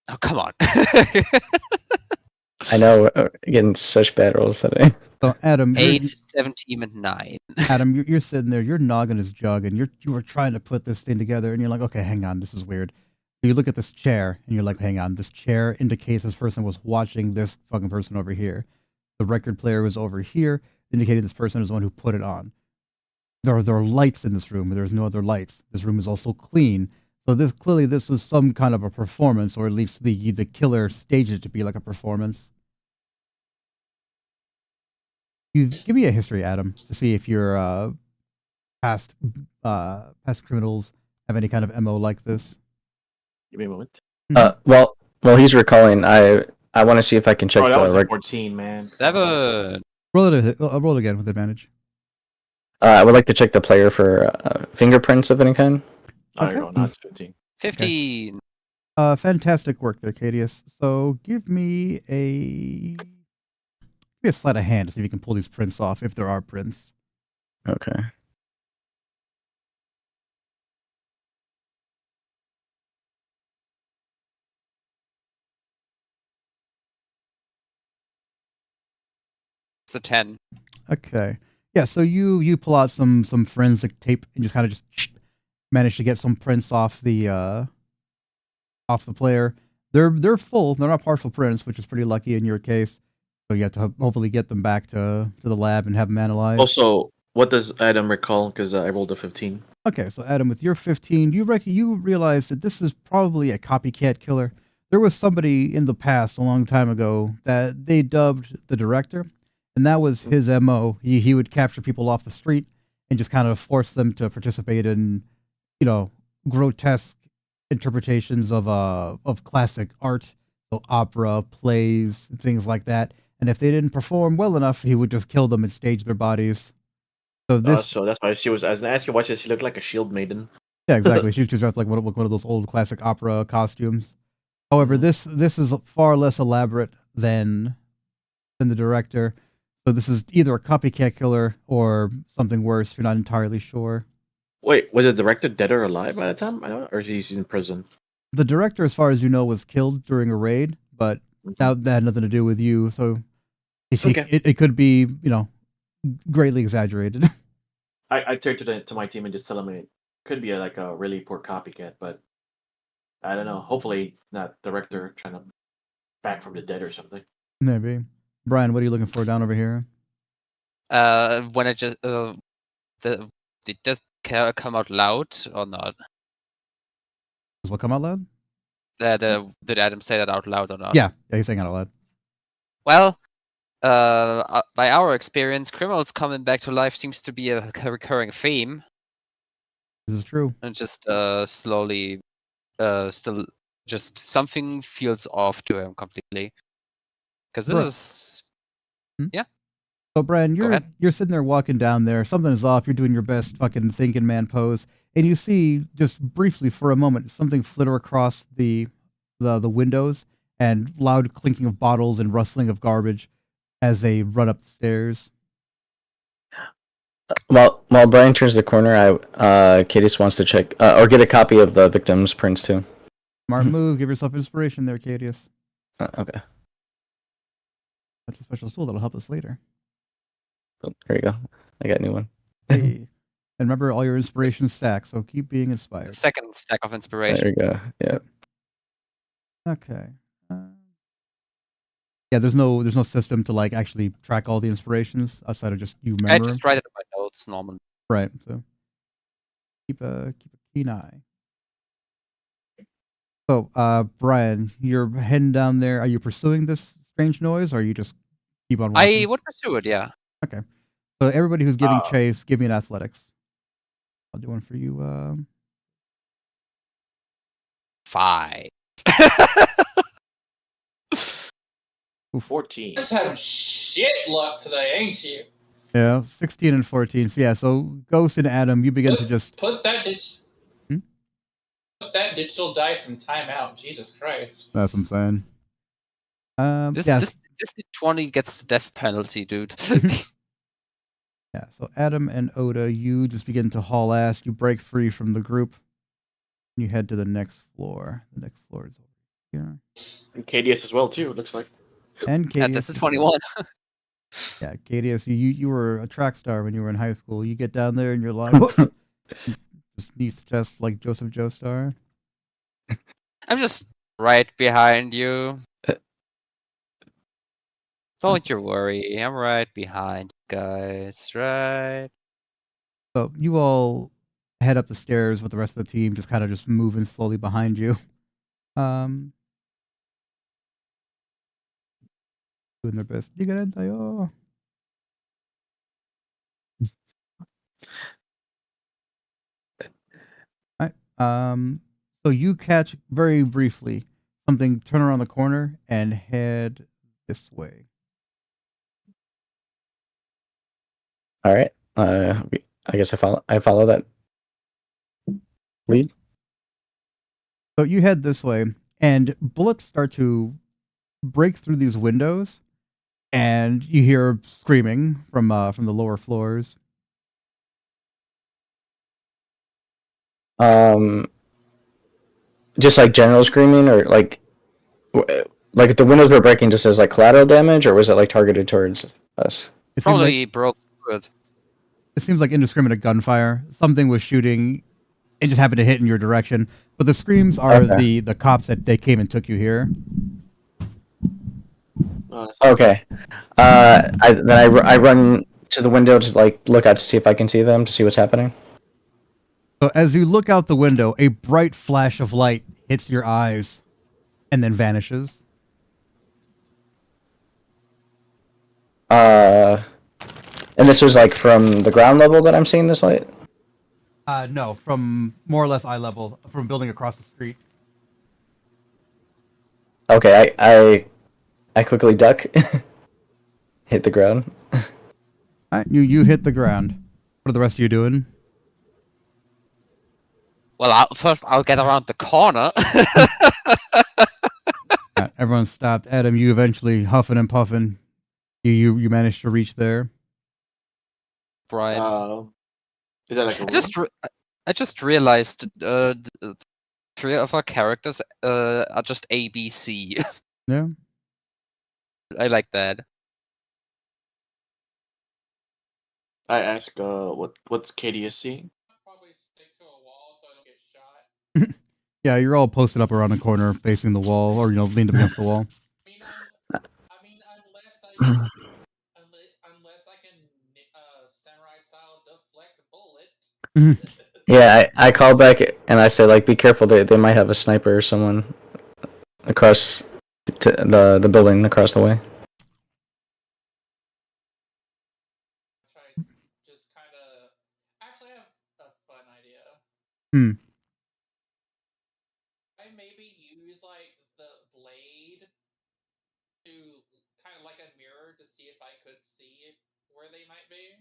Oh, come on. I know, getting such bad rolls today. So, Adam, 8, 17, and 9. Adam, you're sitting there, your noggin is jug, and you were trying to put this thing together, and you're like, okay, hang on, this is weird. So you look at this chair, and you're like, hang on, this chair indicates this person was watching this fucking person over here. The record player was over here, indicating this person is the one who put it on. There are lights in this room, but there's no other lights. This room is also clean. So this was some kind of a performance, or at least the killer staged it to be like a performance. You give me a history, Adam, to see if your past past criminals have any kind of MO like this. Give me a moment. Well, he's recalling. I want to see if I can check Oh, that was the. a 14, man. 7. Roll again with advantage. I would like to check the player for fingerprints of any kind. Oh, Okay. you're going. No, it's 15. 15. Fantastic work there, Cadius. So give me a sleight of hand to see if you can pull these prints off, if there are prints. Okay. It's a 10. Okay. Yeah, so you pull out some forensic tape and just kind of just manage to get some prints off the player. They're full. They're not partial prints, which is pretty lucky in your case. So you have to hopefully get them back to the lab and have them analyzed. Also, what does Adam recall? Because I rolled a 15. Okay, so Adam, with your 15, you realize that this is probably a copycat killer. There was somebody in the past, a long time ago, that they dubbed the director, and that was his MO. He would capture people off the street and just kind of force them to participate in, grotesque interpretations of classic art, so opera, plays, things like that. And if they didn't perform well enough, he would just kill them and stage their bodies. So this, So that's why she was. As I asked you, watch this. She looked like a shield maiden. yeah, exactly. She's dressed like one of those old classic opera costumes. However, this is far less elaborate than the director. So this is either a copycat killer or something worse. You're not entirely sure. Wait, was the director dead or alive by the time? I don't know, or he's in prison. The director, as far as you know, was killed during a raid, but that had nothing to do with you. So it could be, greatly exaggerated. I turned to my team and just tell them it could be like a really poor copycat, but I don't know. Hopefully, it's not director trying to back from the dead or something. Maybe. Brian, what are you looking for down over here? When it just did this come out loud or not? Does what come out loud? Did Adam say that out loud or not? Yeah, he's saying it out loud. Well, by our experience, criminals coming back to life seems to be a recurring theme. This is true. And just slowly, still, just something feels off to him completely. Because this is, yeah. So Brian, you're sitting there walking down there. Something is off. You're doing your best fucking thinking man pose, and you see just briefly for a moment something flitter across the windows, and loud clinking of bottles and rustling of garbage as they run up the stairs. While Brian turns the corner, Cadius wants to check or get a copy of the victim's prints too. Smart move. Give yourself inspiration there, Cadius. Okay. That's a special tool that'll help us later. Oh, there you go. I got a new one. Hey. And remember, all your inspiration stack, so keep being inspired. Second stack of inspiration. There you go. Yeah. Okay. Yeah, there's no system to like actually track all the inspirations outside of just you remember. I just write it in my notes normally. Right. So keep a keen eye. So, Brian, you're heading down there. Are you pursuing this strange noise, or are you just keep on walking? I would pursue it, yeah. Okay. So everybody who's giving chase, give me an athletics. I'll do one for you. 5. 14. Just having shit luck today, ain't you? Yeah, 16 and 14. So yeah, so Ghost and Adam, you begin to just Put that digital dice in timeout. Jesus Christ. That's what I'm saying. This yeah. this 20 gets the death penalty, dude. Yeah, so Adam and Oda, you just begin to haul ass. You break free from the group. You head to the next floor. The next floor is over here. And KDS as well too. It looks like. And Yeah, Cadius. that's a 21. Yeah, Cadius, you were a track star when you were in high school. You get down there and you're like, just needs to test like Joseph Joestar. I'm just right behind you. Don't you worry, I'm right behind you guys, right? So you all head up the stairs with the rest of the team, just kind of just moving slowly behind you. Doing their best. So you catch very briefly something turn around the corner and head this way. All right. I guess I follow that lead. So you head this way, and bullets start to break through these windows, and you hear screaming from the lower floors. Just like general screaming, or like if the windows were breaking just as like collateral damage, or was it like targeted towards us? It seems Probably like broke through it. it seems like indiscriminate gunfire. Something was shooting. It just happened to hit in your direction. But the screams are Okay. the cops that they came and took you here. Okay. I run to the window to like look out to see if I can see them, to see what's happening. So as you look out the window, a bright flash of light hits your eyes and then vanishes. And this was like from the ground level that I'm seeing this light? No, from more or less eye level, from a building across the street. Okay, I quickly duck. Hit the ground. Alright, you hit the ground. What are the rest of you doing? Well, first I'll get around the corner. Everyone stopped. Adam, you eventually huffing and puffing. You managed to reach there. Brian. Is that like I just realized three of our characters are just ABC. Yeah. I like that. I ask, what's Katie seeing? Yeah, you're all posted up around the corner, facing the wall, or leaned up against the wall. Unless I can samurai style deflect bullet. Yeah, I call back and I say like, be careful. They might have a sniper or someone across to the building across the way. Just kind of. Actually, I have a fun idea. I maybe use like the blade to kind of like a mirror to see if I could see where they might be.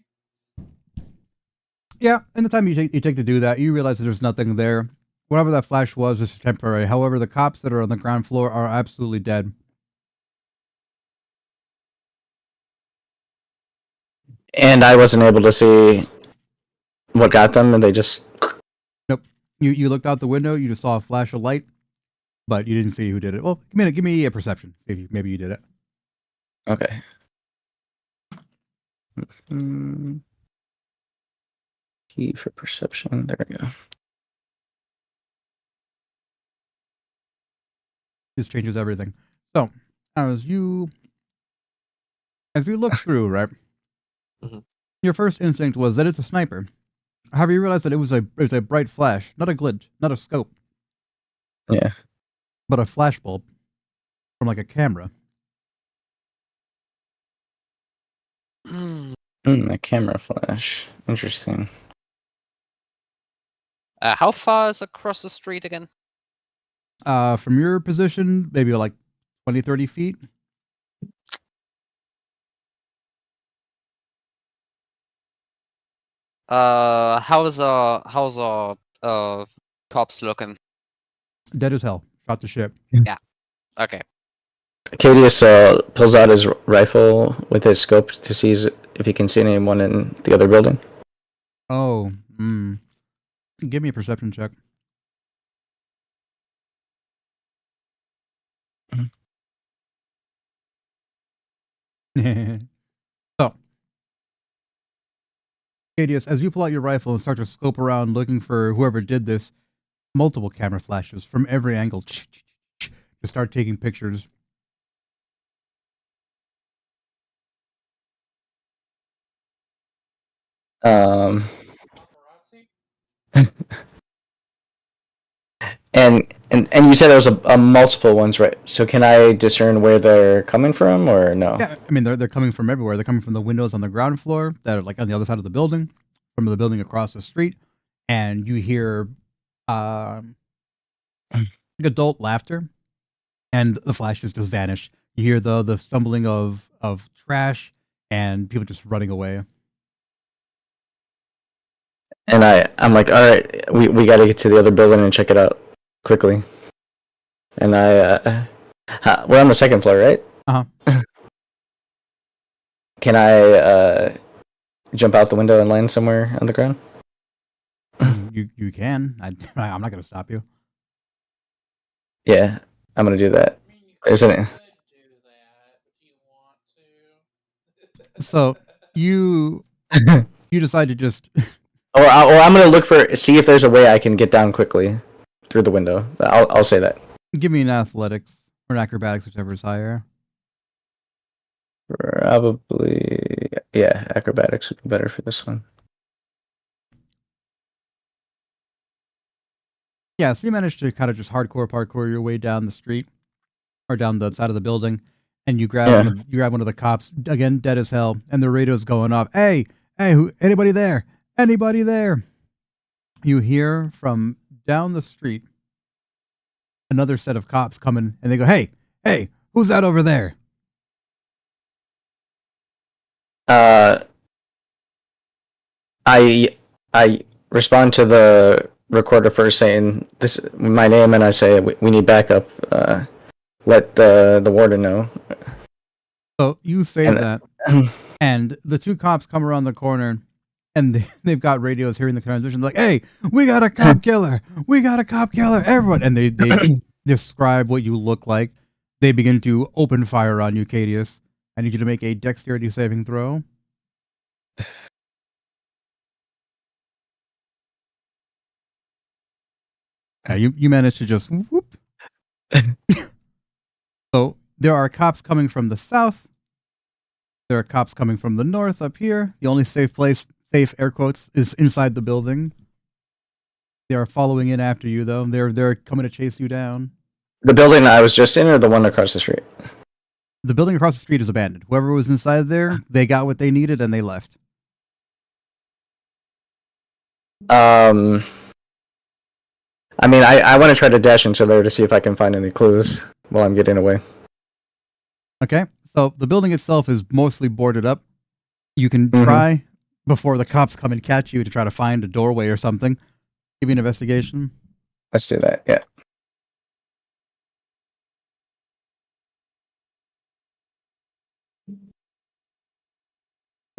Yeah, and the time you take to do that, you realize that there's nothing there. Whatever that flash was is temporary. However, the cops that are on the ground floor are absolutely dead. And I wasn't able to see what got them, and they just... Nope. You looked out the window, you just saw a flash of light, but you didn't see who did it. Well, give me a perception. See if maybe you did it. Okay. Key for perception. There we go. This changes everything. So, as you look through, right? Mm-hmm. Your first instinct was that it's a sniper. However, you realize that it was a bright flash, not a glitch, not a scope. Yeah. But a flash bulb from like a camera. A camera flash. Interesting. How far is across the street again? From your position, maybe like 20, 30 feet. How's our cops looking? Dead as hell. Shot the ship. Yeah. Okay. Cadius pulls out his rifle with his scope to see if he can see anyone in the other building. Oh, give me a perception check. So, Cadius, as you pull out your rifle and start to scope around looking for whoever did this, multiple camera flashes from every angle to start taking pictures. And you said there was a multiple ones, right? So can I discern where they're coming from, or no? Yeah, I mean they're coming from everywhere. They're coming from the windows on the ground floor that are like on the other side of the building, from the building across the street, and you hear like adult laughter, and the flashes just vanish. You hear the stumbling of trash and people just running away. And I'm like, all right, we got to get to the other building and check it out quickly. And we're on the second floor, right? Uh-huh. Can I jump out the window and land somewhere on the ground? You can. I'm not gonna stop you. Yeah, I'm gonna do that. There's an. So you decide to just Or I'm gonna see if there's a way I can get down quickly through the window. I'll say that. give me an athletics or an acrobatics, whichever is higher. Probably, yeah, acrobatics would be better for this one. Yeah, so you managed to kind of just hardcore parkour your way down the street or down the side of the building, and you grab one of the cops, again dead as hell, and the radio's going off. Hey, anybody there? Anybody there? You hear from down the street another set of cops coming, and they go, "Hey, who's that over there?" I respond to the recorder first, saying this my name, and I say we need backup. Let the warden know. So you say that, and the two cops come around the corner, and they've got radios hearing the transmission. They're like, "Hey, we got a cop killer! We got a cop killer! Everyone!" And they describe what you look like. They begin to open fire on you, Cadius. I need you to make a dexterity saving throw. You managed to just whoop. So there are cops coming from the south. There are cops coming from the north up here. The only safe air quotes, is inside the building. They are following in after you, though. They're coming to chase you down. The building I was just in, or the one across the street? The building across the street is abandoned. Whoever was inside there, they got what they needed and they left. I mean, I want to try to dash into there to see if I can find any clues while I'm getting away. Okay, so the building itself is mostly boarded up. You can try, before the cops come and catch you, to try to find a doorway or something. Give me an investigation. Let's do that, yeah.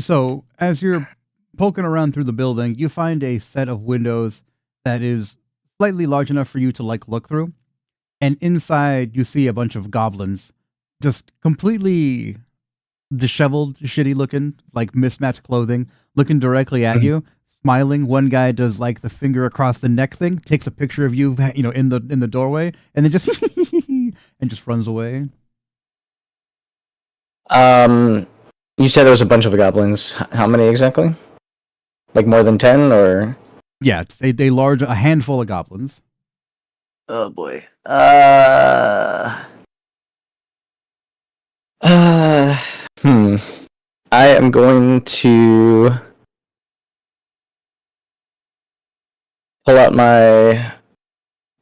So, as you're poking around through the building, you find a set of windows that is slightly large enough for you to look through. And inside, you see a bunch of goblins, just completely disheveled, shitty looking, like mismatched clothing, looking directly at you, smiling. One guy does like the finger across the neck thing, takes a picture of you, in the doorway, and then just and just runs away. You said there was a bunch of goblins. How many exactly? Like more than 10, or? Yeah, it's a handful of goblins. Oh boy. I am going to pull out my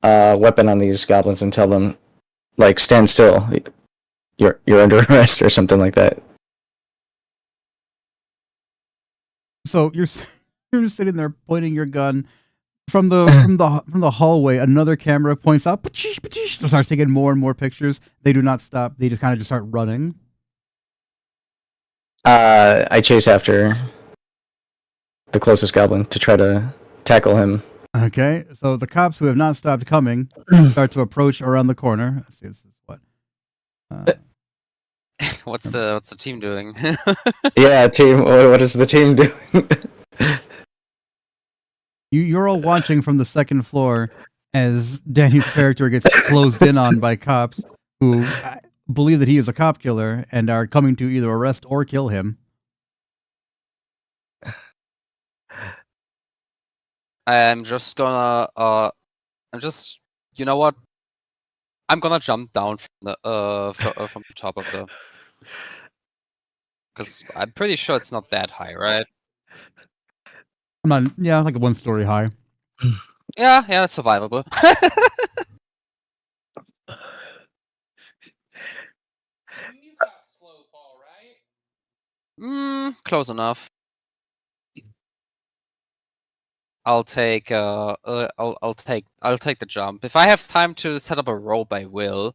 weapon on these goblins and tell them, like, stand still. You're under arrest or something like that. So you're sitting there pointing your gun from the hallway. Another camera points out, starts taking more and more pictures. They do not stop. They just kind of just start running. I chase after the closest goblin to try to tackle him. Okay, so the cops who have not stopped coming start to approach around the corner. Let's see, this is what. What's the team doing? Yeah, team. What is the team doing? You're all watching from the second floor as Daniel's character gets closed in on by cops who believe that he is a cop killer and are coming to either arrest or kill him. I'm just gonna you know what? I'm gonna jump down from the top of the, because I'm pretty sure it's not that high, right? Yeah, like a 1-story high. Yeah, it's survivable. You got slow fall, right? Close enough. I'll take I'll take the jump. If I have time to set up a rope, I will.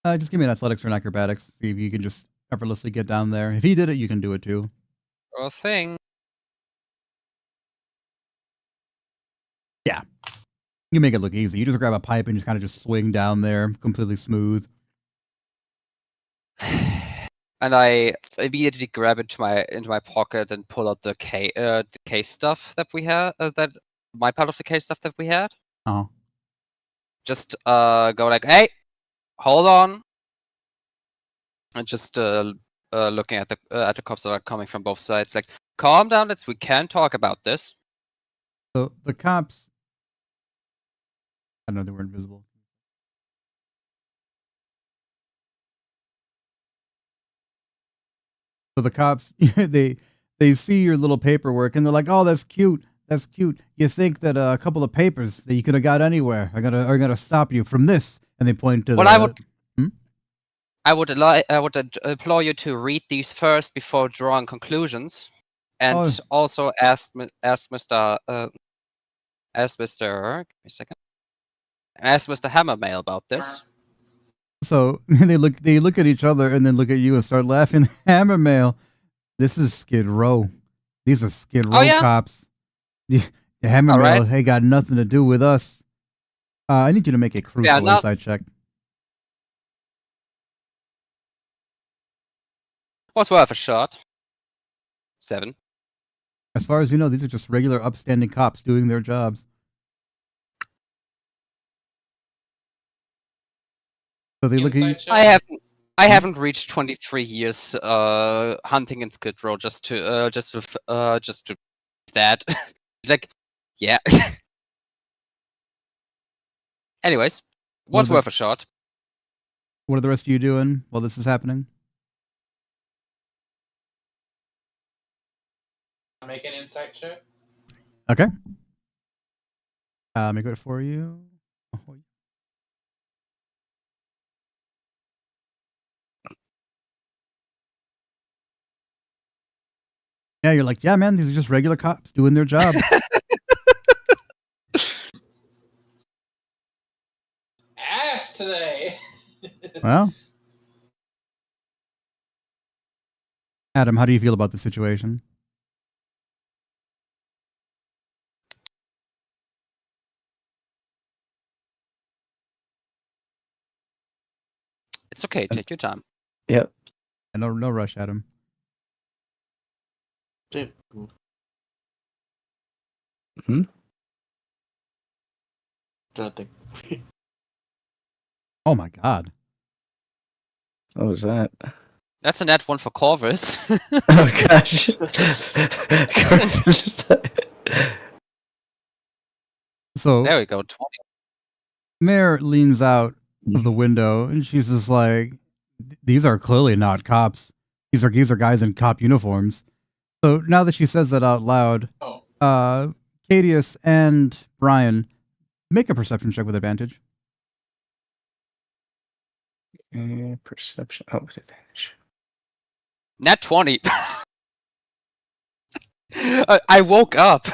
Just give me an athletics or an acrobatics. See if you can just effortlessly get down there. If he did it, you can do it too. Sure thing. Yeah. You make it look easy. You just grab a pipe and just kind of just swing down there, completely smooth. And I immediately grab into my pocket and pull out the case stuff that we had. That my part of the case stuff that we had. Oh. Just go like, hey, hold on, and just looking at the cops that are coming from both sides. Like, calm down. We can talk about this. So the cops. I know they were invisible. So the cops, they see your little paperwork and they're like, "Oh, that's cute. That's cute. You think that a couple of papers that you could have got anywhere are gonna stop you from this?" And they point to Well, the. I would implore you to read these first before drawing conclusions, and also ask Mr. Give me a second. Ask Mr. Hammermail about this. So they look at each other and then look at you and start laughing. Hammermail, this is Skid Row. These are Skid Row cops. The Hammermail ain't got nothing to do with us. I need you to make a crucial insight check. What's worth a shot? 7. As far as you know, these are just regular upstanding cops doing their jobs. So they look at you. I haven't reached 23 years hunting in Skid Row just to that. Like, yeah. Anyways, what's worth a shot? What are the rest of you doing while this is happening? Make an insight check. Okay. Make it for you. Yeah, you're like, yeah, man, these are just regular cops doing their job. Ass today. Well, Adam, how do you feel about the situation? It's okay. Take your time. Yep. And no rush, Adam. Hmm? Nothing. Oh my god. What was that? That's a net 1 for Corvus. Oh gosh. So there we go. 20. Mare leans out of the window and she's just like, these are clearly not cops. These are guys in cop uniforms. So now that she says that out loud, Cadius and Brian, make a perception check with advantage. Perception. Oh, with advantage. Nat 20. I woke up.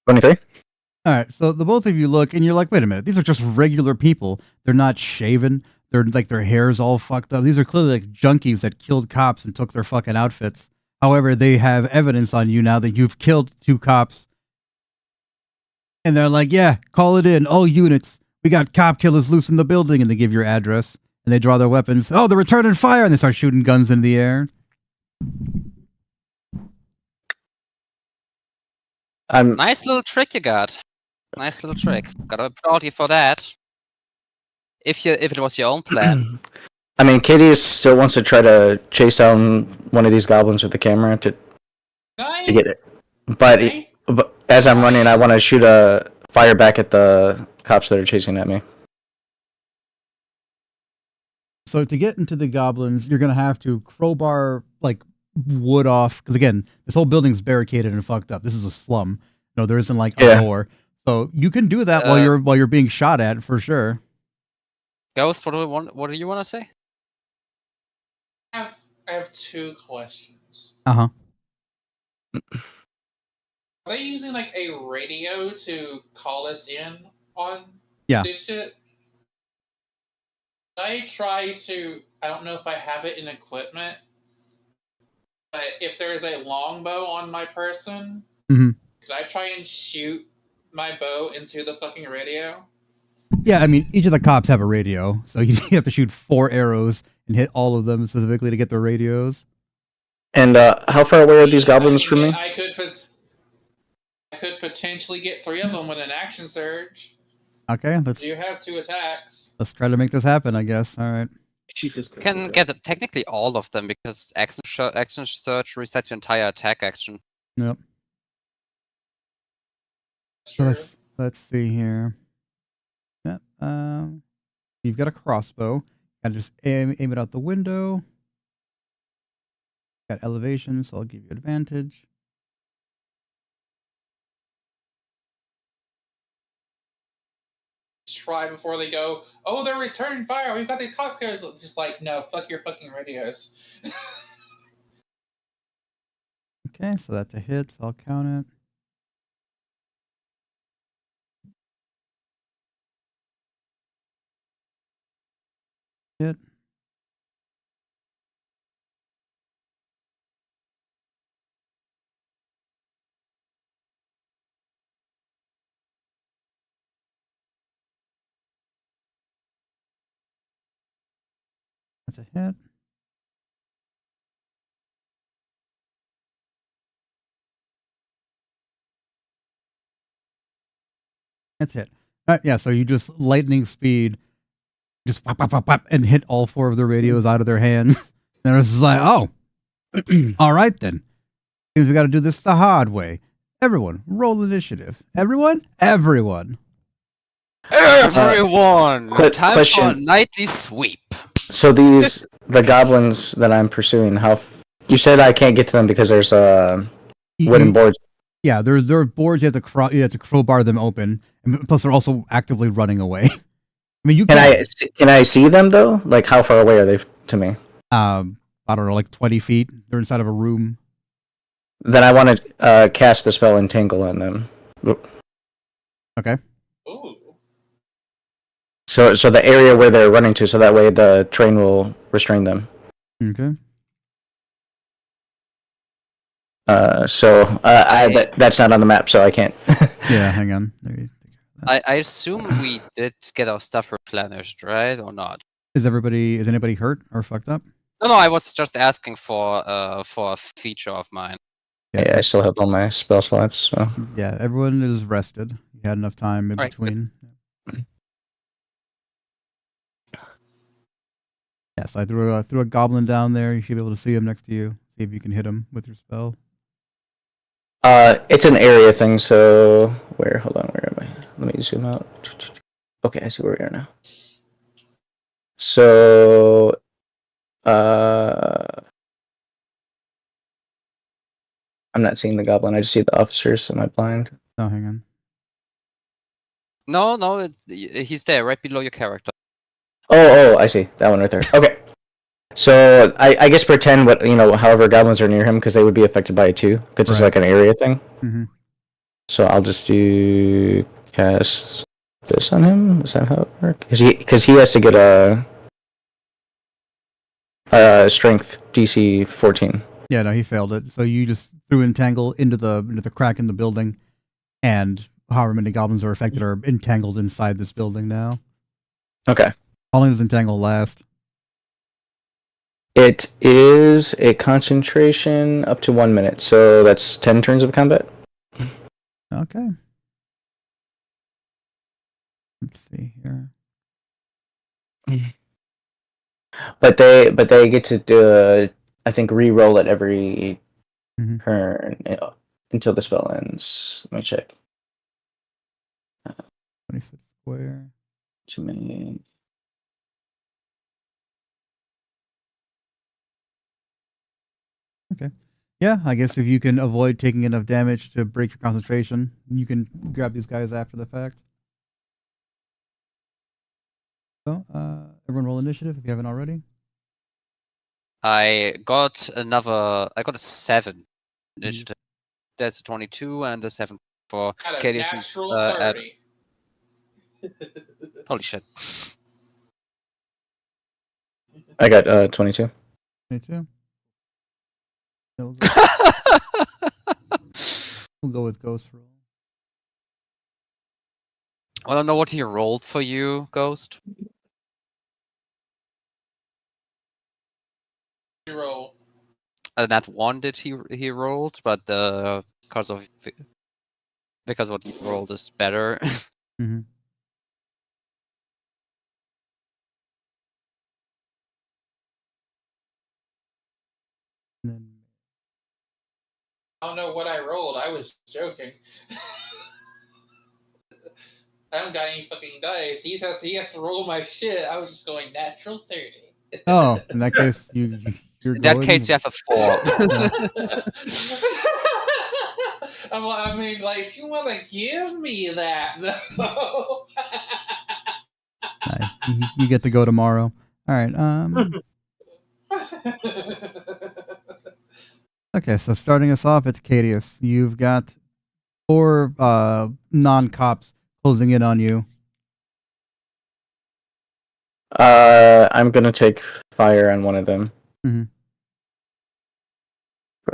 23. All right, so the both of you look and you're like, wait a minute, these are just regular people. They're not shaven. They're like, their hair's all fucked up. These are clearly like junkies that killed cops and took their fucking outfits. However, they have evidence on you now that you've killed 2 cops. And they're like, yeah, call it in. All units. We got cop killers loose in the building. And they give your address. And they draw their weapons. Oh, they're returning fire. And they start shooting guns in the air. Nice little trick you got. Nice little trick. Gotta applaud you for that. If it was your own plan. I mean, Katie still wants to try to chase down one of these goblins with the camera to get it. But as I'm running, I want to shoot a fire back at the cops that are chasing at me. So to get into the goblins, you're going to have to crowbar, like, wood off because again, this whole building's barricaded and fucked up. This is a slum. No, there isn't like a Yeah. door, so you can do that while you're being shot at for sure. Ghost, what do you want to say? I have two questions. Uh-huh. Are they using like a radio to call us in on Yeah. this shit? I try to. I don't know if I have it in equipment, but if there's a longbow on my person, Mhm. could I try and shoot my bow into the fucking radio? Yeah, I mean, each of the cops have a radio, so you have to shoot 4 arrows and hit all of them specifically to get the radios. And how far away are these goblins from me? I could potentially get 3 of them with an action surge. Okay, let's You have 2 attacks. try to make this happen, I guess. All right. Jesus. You can get technically all of them because action search resets your entire attack action. Yep. Sure. So let's see here. Yep. You've got a crossbow. Gotta just aim it out the window. Got elevation, so I'll give you advantage. Try before they go, oh, they're returning fire. We've got the cocktails. It's just like, no, fuck your fucking radios. Okay, so that's a hit, so I'll count it. Hit. That's a hit. That's it. Yeah, so you just lightning speed, just pop, pop, pop, pop, and hit all 4 of the radios out of their hands. And it's just like, oh, all right then. Seems we got to do this the hard way. Everyone, roll initiative. Everyone? Everyone. Everyone! quick Time question. for nightly sweep. So the goblins that I'm pursuing, you said I can't get to them because there's wooden boards. Yeah, there are boards you have to crowbar them open, and plus they're also actively running away. I mean, you Can I see them though? Like how far away are they to me? I don't know, like 20 feet. They're inside of a room. Then I want to cast the spell Entangle on them. Okay. Ooh. So the area where they're running to, so that way the train will restrain them. Okay. That's not on the map, so I can't. Yeah, hang on. I assume we did get our stuff replenished, right, or not? Is anybody hurt or fucked up? No, I was just asking for a feature of mine. Yeah, I still have all my spell slots. So. Yeah, everyone is rested. You had enough time in between. Yeah, so I threw a goblin down there. You should be able to see him next to you. See if you can hit him with your spell. It's an area thing. So hold on, where am I? Let me zoom out. Okay, I see where we are now. So, I'm not seeing the goblin. I just see the officers. Am I blind? Oh, hang on. No, he's there, right below your character. Oh, I see that one right there. Okay, so I guess pretend however goblins are near him because they would be affected by it too. Because it's like an area thing. Mm-hmm. So I'll just do cast this on him. Is that how it works? Because he has to get a strength DC 14. Yeah, no, he failed it. So you just threw Entangle into the crack in the building, and however many goblins are affected are entangled inside this building now. Okay. How long does Entangle last? It is a concentration up to 1 minute, so that's 10 turns of combat. Okay. Let's see here. But they get to do I think re-roll it every turn until the spell ends. Let me check. 20-foot square. Too many. Okay. Yeah, I guess if you can avoid taking enough damage to break your concentration, you can grab these guys after the fact. So, everyone roll initiative if you haven't already. I got a 7 initiative. That's a 22 and a 7 for Got a Cadius. natural 30. Holy shit. I got 22. 22. We'll go with Ghost roll. I don't know what he rolled for you, Ghost. Roll. That one that he rolled, but because what you rolled is better. Mm-hmm. Then I don't know what I rolled. I was joking. I haven't got any fucking dice. He has to roll my shit. I was just going natural 30. oh, in that case, you're In that going. case, you have a 4. I mean, like, if you want to give me that, no. You get to go tomorrow. All right. Okay, so starting us off, it's Cadius. You've got 4 non-cops closing in on you. I'm gonna take fire on one of them. Mm-hmm.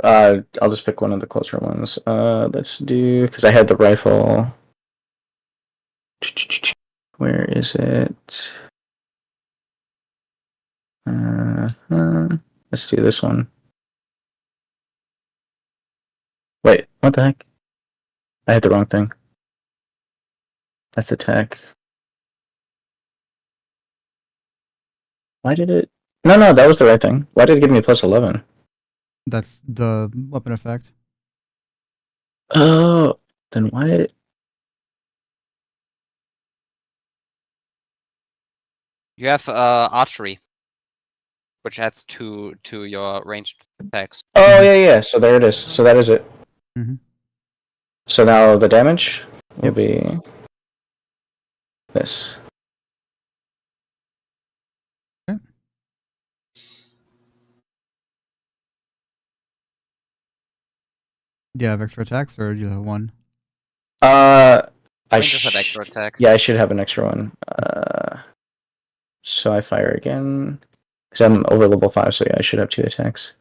I'll just pick one of the closer ones. Let's do, because I had the rifle. Where is it? Let's do this one. Wait, what the heck? I had the wrong thing. That's attack. Why did it? No, that was the right thing. Why did it give me plus 11? That's the weapon effect. Oh, then why? You have archery, which adds to your ranged attacks. Oh yeah. So there it is. So that is it. Mm-hmm. So now the damage will be this. Okay. Do you have extra attacks, or do you have one? I Rangers have extra attack. Yeah, I should have an extra one. So I fire again because I'm over level 5. So yeah, I should have 2 attacks.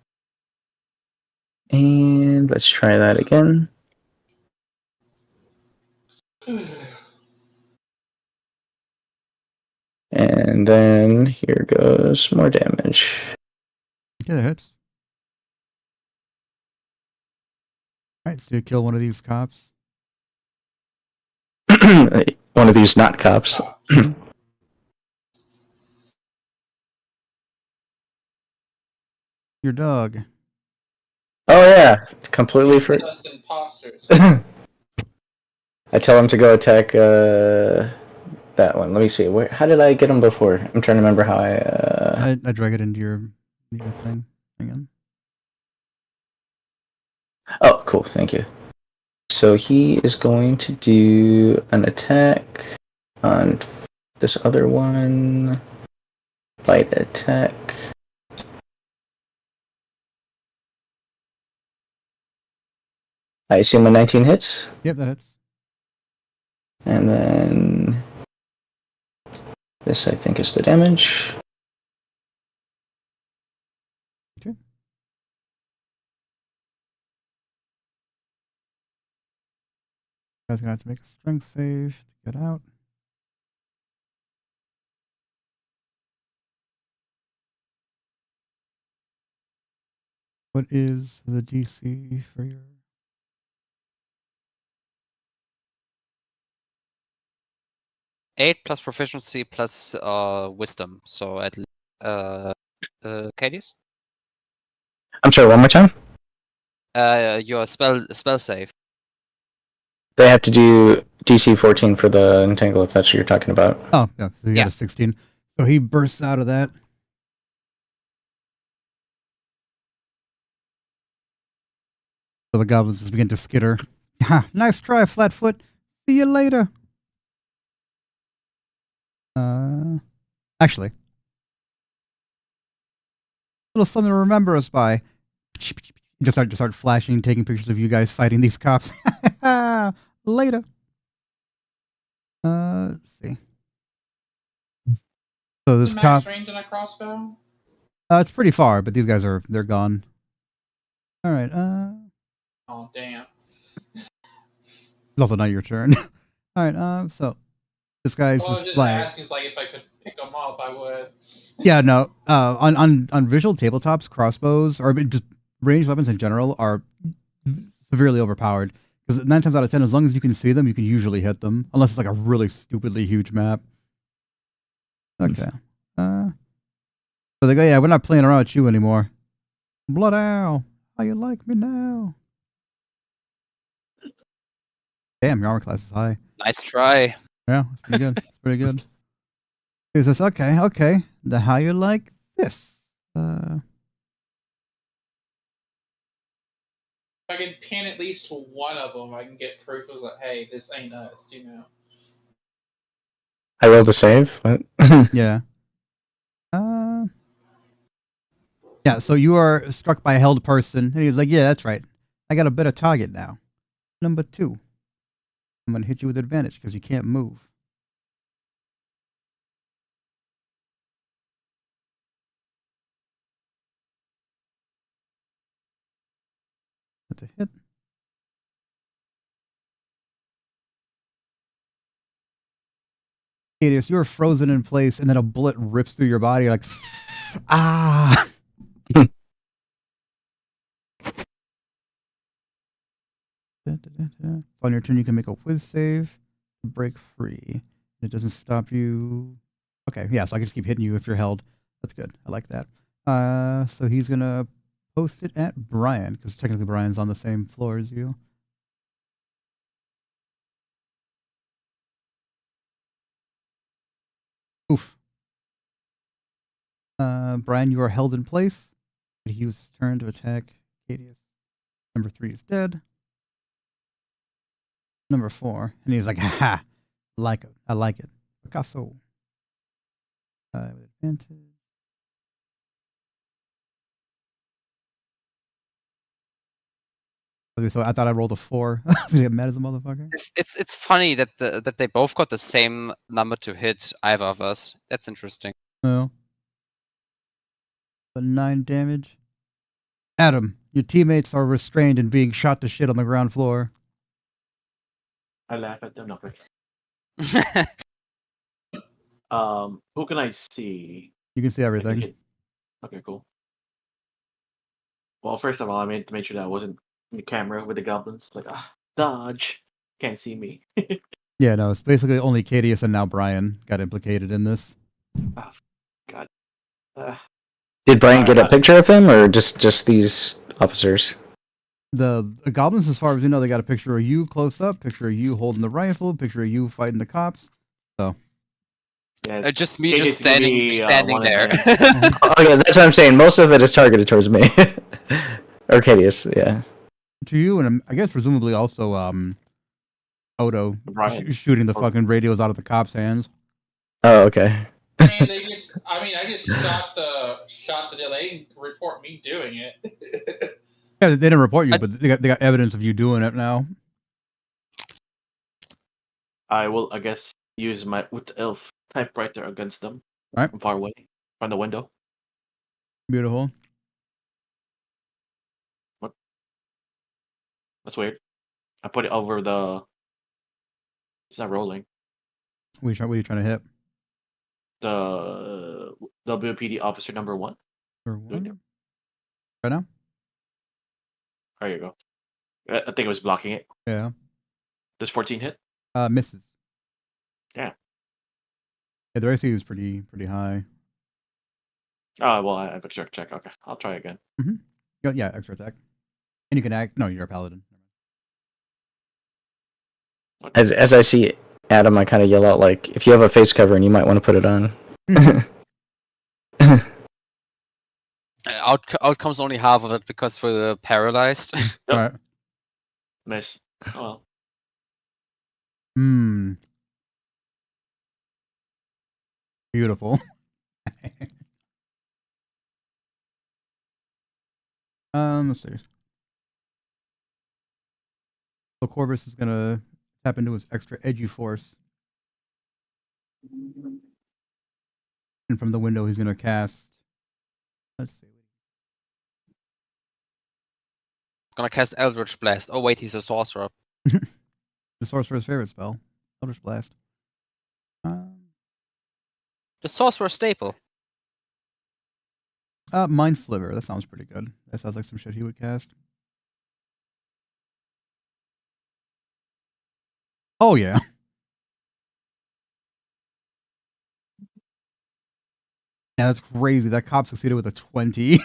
And let's try that again. And then here goes more damage. Yeah, that hits. Alright, so you kill one of these cops. One of these not cops. Your dog. Oh yeah, completely free. Us imposters. I tell him to go attack that one. Let me see. How did I get him before? I'm trying to remember how I drag it into your thing. Hang on. Oh, cool. Thank you. So he is going to do an attack on this other one. Fight attack. I assume a 19 hits. Yep, that hits. And then this, I think, is the damage. Okay. Guys gonna have to make a strength save to get out. What is the DC for your? 8 plus proficiency plus wisdom. So at Cadius? I'm sorry, one more time? Your spell save. They have to do DC 14 for the entangle, if that's what you're talking about. Oh, yeah. So you got a 16. So he bursts out of that. So the goblins just begin to skitter. Ha! Nice try, Flatfoot. See you later. Actually, little something to remember us by. Just start flashing, taking pictures of you guys fighting these cops. Later. Let's see. So Is this the cop. max range in a crossbow? It's pretty far, but these guys they're gone. All right. Oh damn. It's also not your turn. All right. So this guy's Well, I was just just like. asking, like if I could pick them off, I would. Yeah, no. On visual tabletops, crossbows or just ranged weapons in general are severely overpowered. Because 9 times out of 10, as long as you can see them, you can usually hit them, unless it's like a really stupidly huge map. Okay. So they go, yeah, we're not playing around with you anymore. Blood Owl, how you like me now? Damn, your armor class is high. Nice try. Yeah, it's pretty good. It's pretty good. He says, okay. The how you like this? If I can pin at least one of them, I can get proof of like, hey, this ain't us, you know. I rolled a save. What? Yeah. Yeah, so you are struck by a held person, and he's like, yeah, that's right. I got a better target now. Number 2. I'm going to hit you with advantage because you can't move. That's a hit. Adius, you're frozen in place, and then a bullet rips through your body. You're like, ah! On your turn, you can make a whiz save to break free. It doesn't stop you. Okay, yeah, so I can just keep hitting you if you're held. That's good. I like that. So he's going to post it at Brian, because technically Brian's on the same floor as you. Oof. Brian, you are held in place. He uses his turn to attack Cadius. Number 3 is dead. Number 4. And he's like, haha, I like it. Picasso. With advantage. Okay, so I thought I rolled a 4. I was gonna get mad as a motherfucker. It's funny that that they both got the same number to hit either of us. That's interesting. No. But 9 damage. Adam, your teammates are restrained and being shot to shit on the ground floor. I laugh at them. No, who can I see? You can see everything. Okay, cool. Well, first of all, I made to make sure that I wasn't in the camera with the goblins. Like, dodge. Can't see me. Yeah, no, it's basically only Cadius and now Brian got implicated in this. Oh, God. Did Brian get a picture of him, or just these officers? The goblins, as far as you know, they got a picture of you close up, picture of you holding the rifle, picture of you fighting the cops. So, yeah, just me just standing there. Okay, that's what I'm saying. Most of it is targeted towards me. Arcadius, yeah. To you, and I guess presumably also Odo shooting the fucking radios out of the cops' hands. Oh, okay. And I just shot the deal. They didn't report me doing it. Yeah, they didn't report you, but they got evidence of you doing it now. I will, I guess, use my Wutdaelf typewriter against them. Right. From far away, from the window. Beautiful. What? That's weird. I put it over the. It's not rolling. What are you trying to hit? The WPD officer number 1. Or one? Right now? There you go. I think it was blocking it. Yeah. Does 14 hit? Misses. Yeah. Yeah, the AC is pretty high. Oh, well, I have extra check. Okay, I'll try again. Mm-hmm. Yeah, extra attack. And you can act. No, you're a paladin. Okay. As I see Adam, I kind of yell out, like, if you have a face covering, you might want to put it on. Out comes only half of it because we're paralyzed. Right. Miss. Oh well. Beautiful. Let's see. So Corvus is gonna tap into his extra edgy force, and from the window he's gonna cast. Let's see. Gonna cast Eldritch Blast. Oh wait, he's a sorcerer. The sorcerer's favorite spell, Eldritch Blast. The sorcerer staple. Mind Sliver. That sounds pretty good. That sounds like some shit he would cast. Oh yeah. Yeah, that's crazy. That cop succeeded with a 20.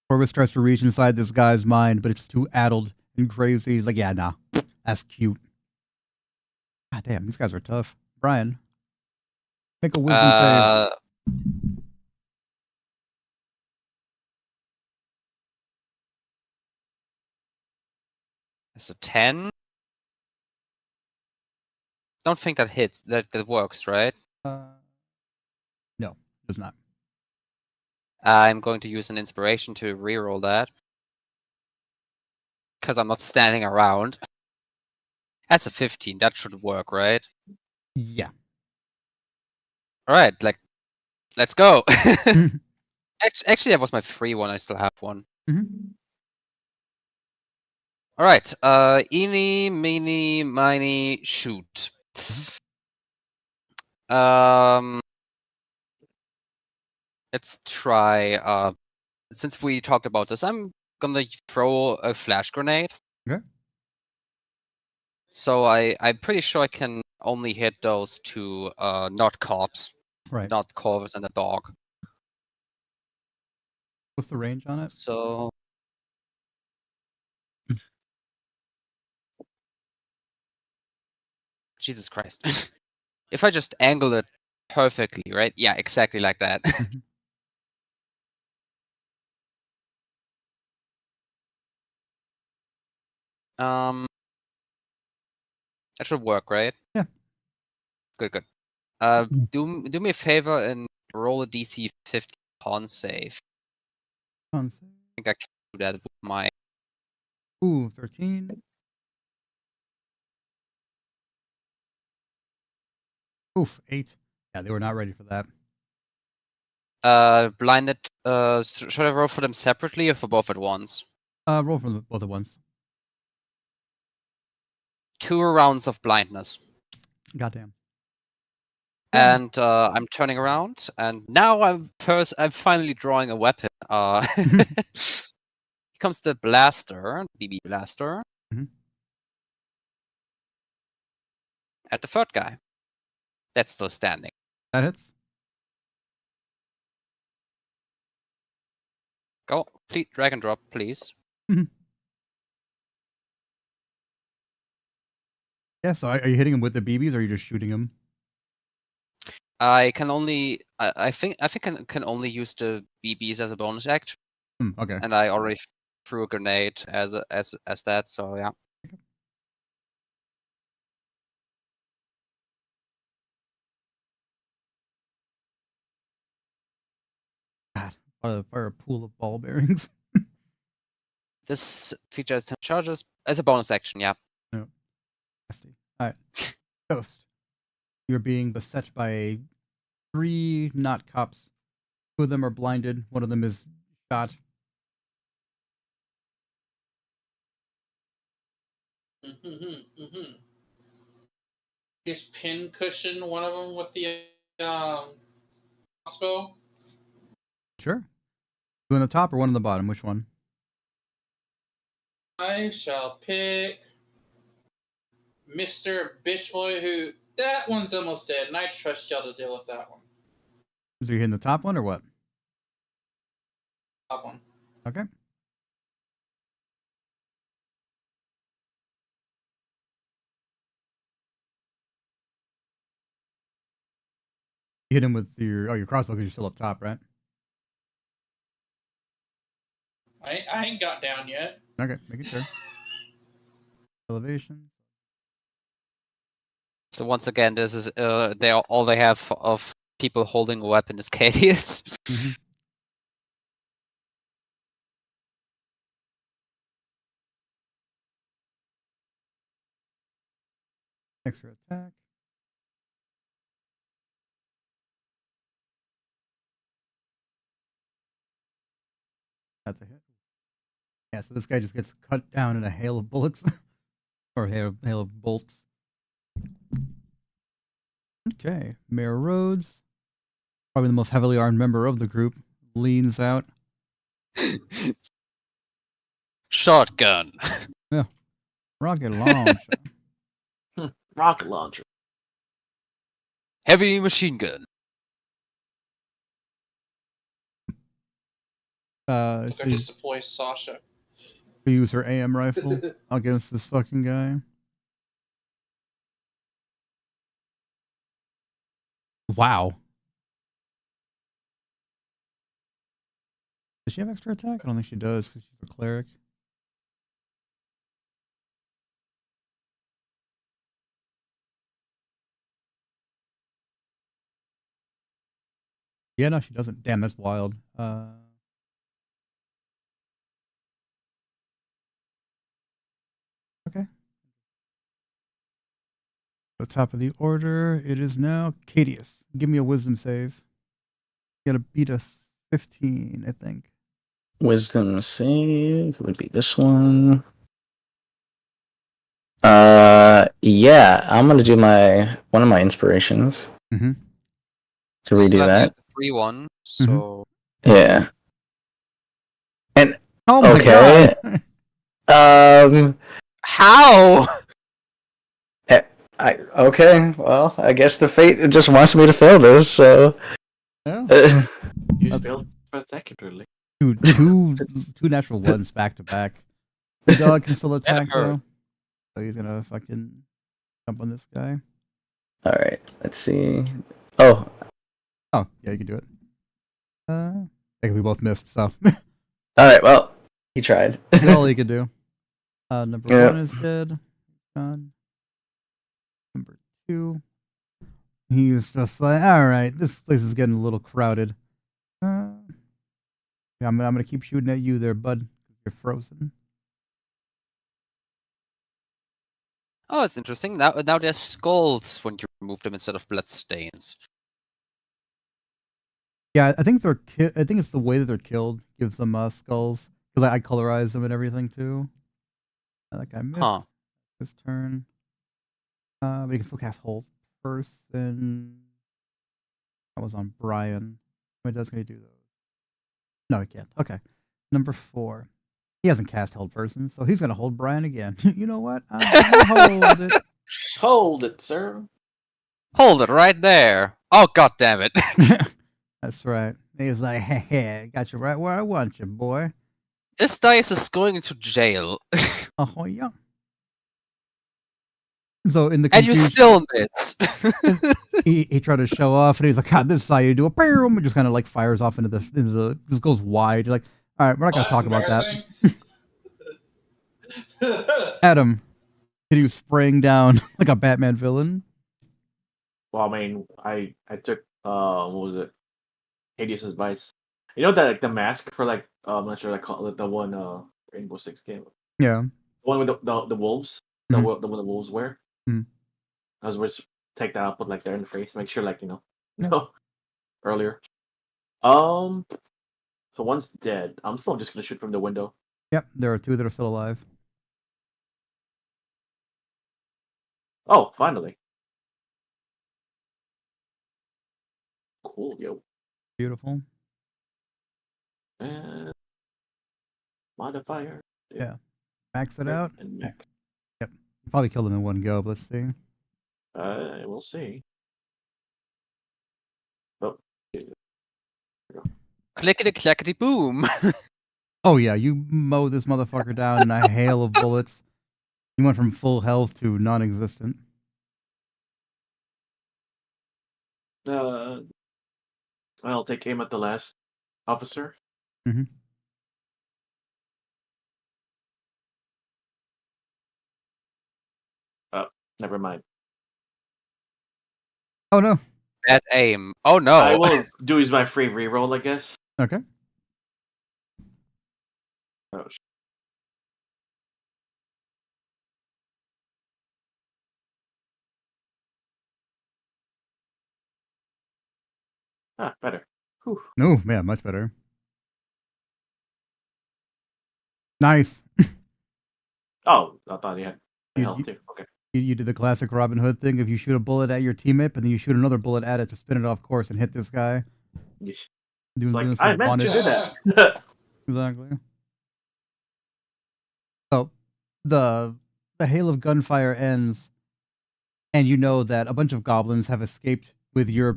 Corvus tries to reach inside this guy's mind, but it's too addled and crazy. He's like, yeah, nah. That's cute. God damn, these guys are tough. Brian, make a wisdom save. It's a 10. Don't think that hits. That works, right? No, does not. I'm going to use an inspiration to reroll that. Because I'm not standing around. That's a 15. That should work, right? Yeah. Alright, like, let's go. Actually, that was my free one. I still have one. Alright, eeny, meeny, miny, shoot. Let's try, since we talked about this, I'm gonna throw a flash grenade. Okay. So I'm pretty sure I can only hit those two, not cops. Right. Not Corvus and the dog. What's the range on it? So... Jesus Christ. If I just angle it perfectly, right? Yeah, exactly like that. That should work, right? Yeah. Good. Do me a favor and roll a DC 50 con save. I think I can do that with my... Ooh, 13. Oof, 8. Yeah, they were not ready for that. Blinded, should I roll for them separately or for both at once? Roll for both at once. 2 rounds of blindness. Goddamn. And I'm turning around, and now I'm finally drawing a weapon. Here comes the blaster, BB blaster. At the third guy. That's still standing. That hits. Go, please, drag and drop, please. Yeah, so are you hitting him with the BBs or are you just shooting him? I can only, I think I can only use the BBs as a bonus action. Okay. And I already threw a grenade as that, so yeah. God, fire a pool of ball bearings. This feature has 10 charges as a bonus action, yeah. No. Alright. Ghost. You're being beset by 3 not cops. 2 of them are blinded. 1 of them is shot. Just pin cushion one of them with the crossbow. Sure. 2 on the top or 1 on the bottom? Which one? I shall pick Mr. Bitchboy, who that one's almost dead, and I trust y'all to deal with that one. Is you hitting the top one or what? Top one. Okay. You hit him with your crossbow because you're still up top, right? I ain't got down yet. Okay, making sure. elevation. So once again, this is all they have of people holding a weapon is Cadius. Mm-hmm. Extra attack. That's a hit. Yeah, so this guy just gets cut down in a hail of bullets. Or hail of bolts. Okay. Mayor Rhodes, probably the most heavily armed member of the group, leans out. Shotgun. Yeah. Rocket launcher. Rocket launcher. Heavy machine gun. I She just deploy Sasha. use her AM rifle against this fucking guy. Wow. Does she have extra attack? I don't think she does because she's a cleric. Yeah, no, she doesn't. Damn, that's wild. Okay. The top of the order, it is now Cadius. Give me a wisdom save. You gotta beat a 15, I think. Wisdom save would be this one. Yeah, I'm gonna do one of my inspirations. Mm-hmm. To redo that. The 3-1, so yeah. And oh my okay. God. How? Okay, well, I guess the fate just wants me to fail this, so. Yeah. You failed spectacularly. Two natural ones back to back. The dog can still attack though, so he's gonna fucking jump on this guy. All right, let's see. Oh, yeah, you can do it. I think we both missed, so. All right, well, he tried. That's all he could do. Number 1 is dead. Gone. Number 2. He's just like, all right, this place is getting a little crowded. Yeah, I'm gonna keep shooting at you there, bud. You're frozen. Oh, it's interesting. Now there's skulls when you remove them instead of blood stains. Yeah, I think I think it's the way that they're killed gives them skulls because I colorize them and everything too. That guy missed his turn. But he can still cast Hold Person. That was on Brian. Wait, doesn't he do those? No, he can't. Okay. Number 4. He hasn't cast Hold Person, so he's gonna hold Brian again. You know what? I'm gonna hold it. Hold it, sir. Hold it right there. Oh, god damn it. That's right. He's like, hey, got you right where I want you, boy. This dice is going into jail. Oh, yeah. So in the and you still miss. he tried to show off, and he's like, God, this is how you do a boom, and just kind of like fires off into the this goes wide. You're like, all right, we're not gonna talk about that. Adam, can you spraying down like a Batman villain? Well, I mean, I took what was it? Hades' advice. You know that like the mask for like I'm not sure I call it the one Rainbow Six game. Yeah. The one with the wolves. The one the wolves wear. Mm. I was just take that out, put like there in the face, make sure like no earlier. So one's dead. I'm still just gonna shoot from the window. Yep, there are 2 that are still alive. Oh, finally. Cool, yo. Beautiful. And modifier. Yeah. Max it out. And max. Yep. Probably killed him in one go, but let's see. We'll see. Oh. Clickety clackety boom. Oh yeah, you mow this motherfucker down in a hail of bullets. You went from full health to non-existent. I'll take aim at the last officer. Mm-hmm. Never mind. Oh no. Bad aim. Oh no. I will do is my free reroll, I guess. Okay. Oh, better. Whew. No, man, much better. Nice. Oh, I thought he had You- health you- too. Okay. You did the classic Robin Hood thing. If you shoot a bullet at your teammate, and then you shoot another bullet at it to spin it off course and hit this guy. Yeesh. Doing Like some I meant to wanted- do that. Exactly. So, the hail of gunfire ends, and you know that a bunch of goblins have escaped with your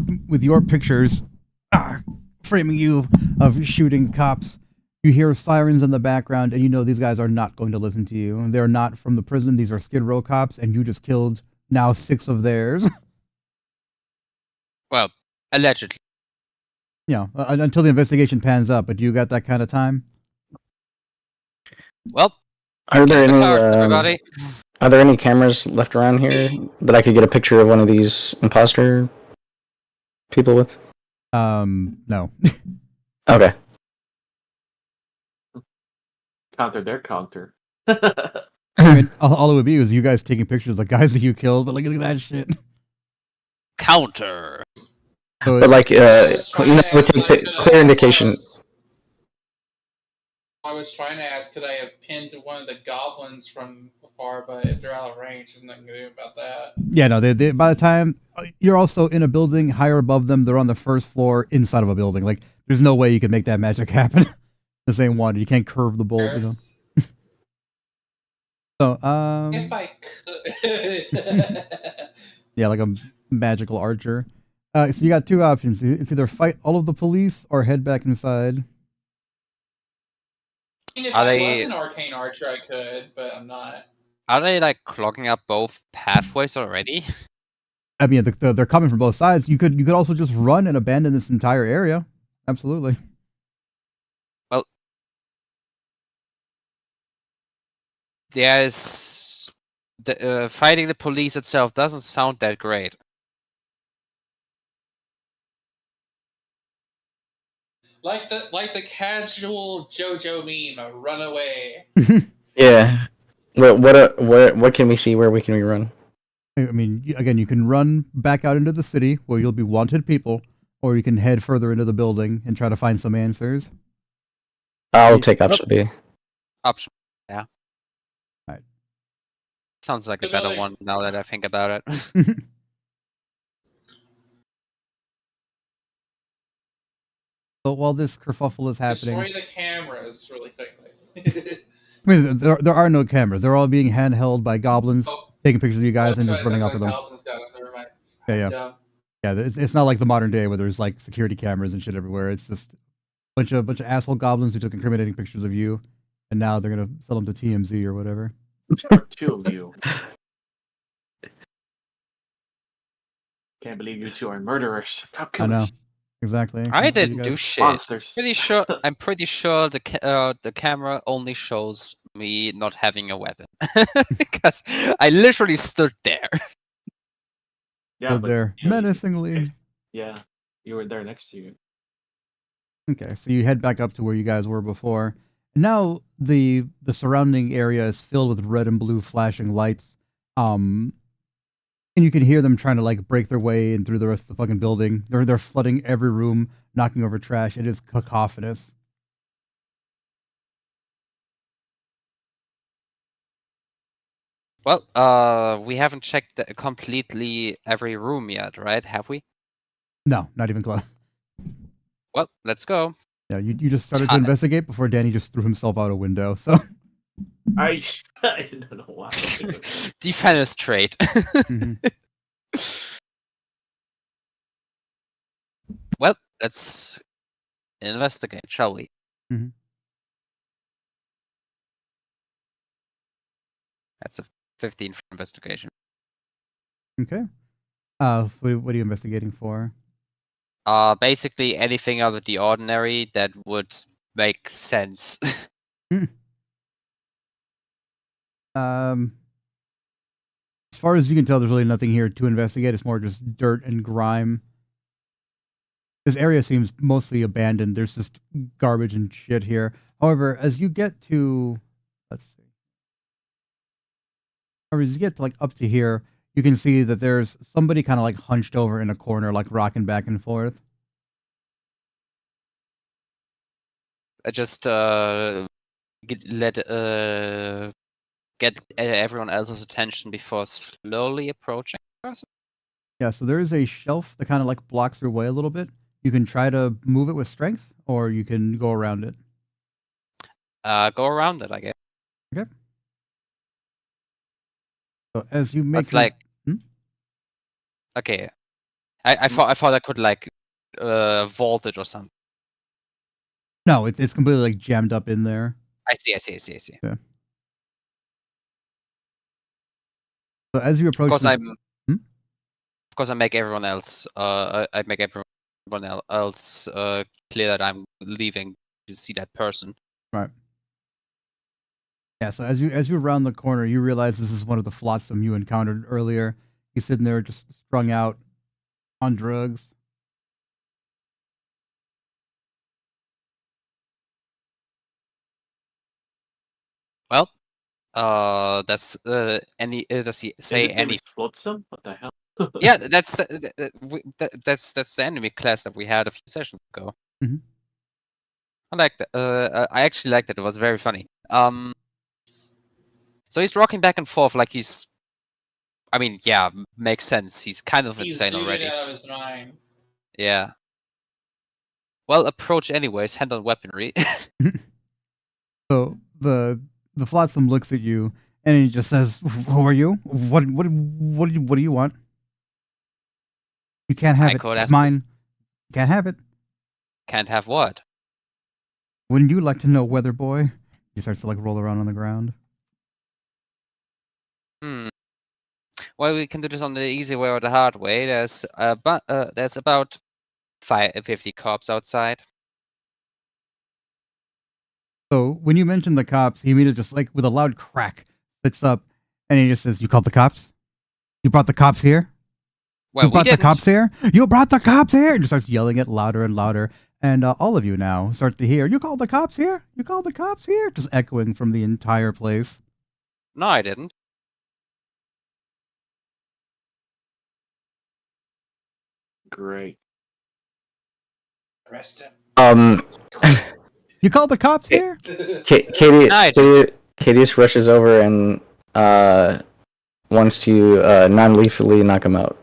pictures framing you of shooting cops. You hear sirens in the background, and you know these guys are not going to listen to you. They're not from the prison. These are Skid Row cops, and you just killed now 6 of theirs. Well, allegedly. Until the investigation pans up. But you got that kind of time? Well, Are there any everybody. are there any cameras left around here that I could get a picture of one of these imposter people with? No. Okay. Counter their counter. I mean, all it would be is you guys taking pictures of the guys that you killed, but look at that shit. Counter. So But like, we take clear indication. I was trying to ask, could I have pinned one of the goblins from afar, but if they're out of range, there's nothing to do about that. yeah, no, they by the time you're also in a building higher above them, they're on the first floor inside of a building. Like, there's no way you could make that magic happen. The same one, you can't curve the bolt, you know. So, If I could. yeah, like a magical archer. So you got 2 options. It's either fight all of the police or head back inside. I mean, if Are I they- was an arcane archer, I could, but I'm not. Are they like clogging up both pathways already? I mean, they're coming from both sides. You could also just run and abandon this entire area. Absolutely. Well, there's the fighting the police itself doesn't sound that great. Like the casual JoJo meme, run away. Yeah. What can we see? Where we can run? I mean, again, you can run back out into the city where you'll be wanted people, or you can head further into the building and try to find some answers. I'll take option B. Option, yeah. Alright. Sounds like a better one now that I think about it. So while this kerfuffle is happening, Destroy the cameras really quickly. I mean, there are no cameras. They're all being handheld by goblins, taking pictures of you guys and just running off with them. Goblins got it, never mind. Yeah. Dumb. Yeah, it's not like the modern day where there's like security cameras and shit everywhere. It's just a bunch of asshole goblins who took incriminating pictures of you, and now they're gonna sell them to TMZ or whatever. Or 2 of you. Can't believe you 2 are murderers. How I know, killers. exactly. I You didn't guys- do shit. Monsters. I'm pretty sure the camera only shows me not having a weapon because I literally stood there. Yeah, Stood there menacingly. Yeah, you were there next to you. Okay, so you head back up to where you guys were before. Now the surrounding area is filled with red and blue flashing lights. And you can hear them trying to like break their way in through the rest of the fucking building. They're flooding every room, knocking over trash. It is cacophonous. Well, we haven't checked completely every room yet, right? Have we? No, not even close. Well, let's go. Yeah, you just started to Time. investigate before Danny just threw himself out a window. So I don't know why. Defenestrate. Mhm. Well, let's investigate, shall we? Mhm. That's a 15 for investigation. Okay. What are you investigating for? Basically anything out of the ordinary that would make sense. far as you can tell, there's really nothing here to investigate. It's more just dirt and grime. This area seems mostly abandoned. There's just garbage and shit here. However, as you get to, let's see. However, as you get to, like up to here, you can see that there's somebody kind of like hunched over in a corner, like rocking back and forth. I just get everyone else's attention before slowly approaching the person. Yeah, so there is a shelf that kind of like blocks your way a little bit. You can try to move it with strength, or you can go around it. Go around it, I guess. Okay. So as you make It's like, okay. I thought I could like vault it or something. No, it's completely like jammed up in there. I see. Yeah. So as you approach, Of course, I make everyone else. I make everyone else clear that I'm leaving to see that person. Right. Yeah. So as you round the corner, you realize this is one of the flotsam you encountered earlier. He's sitting there just strung out on drugs. Well, that's any. Does he say any? Flotsam? What the hell? Yeah, that's the enemy class that we had a few sessions ago. Mm-hmm. I like that. I actually liked it. It was very funny. So he's rocking back and forth like he's. I mean, yeah, makes sense. He's kind of insane already. Out of his mind. Yeah. Well, approach anyways. Hand on weaponry. So the flotsam looks at you and he just says, "Who are you? What do you want? You can't have it. It's mine. Can't have it. Can't have what? Wouldn't you like to know, weather boy?" He starts to like roll around on the ground. Well, we can do this on the easy way or the hard way. There's about 50 cops outside. So when you mention the cops, he immediately just like with a loud crack sits up and he just says, "You called the cops? You brought the cops here? Well, you brought the cops here? You brought the cops here!" And just starts yelling it louder and louder. And all of you now start to hear, "You called the cops here? You called the cops here?" Just echoing from the entire place. No, I didn't. Great. Arrest him. You called the cops here? Katie just rushes over and wants to non-lethally knock him out.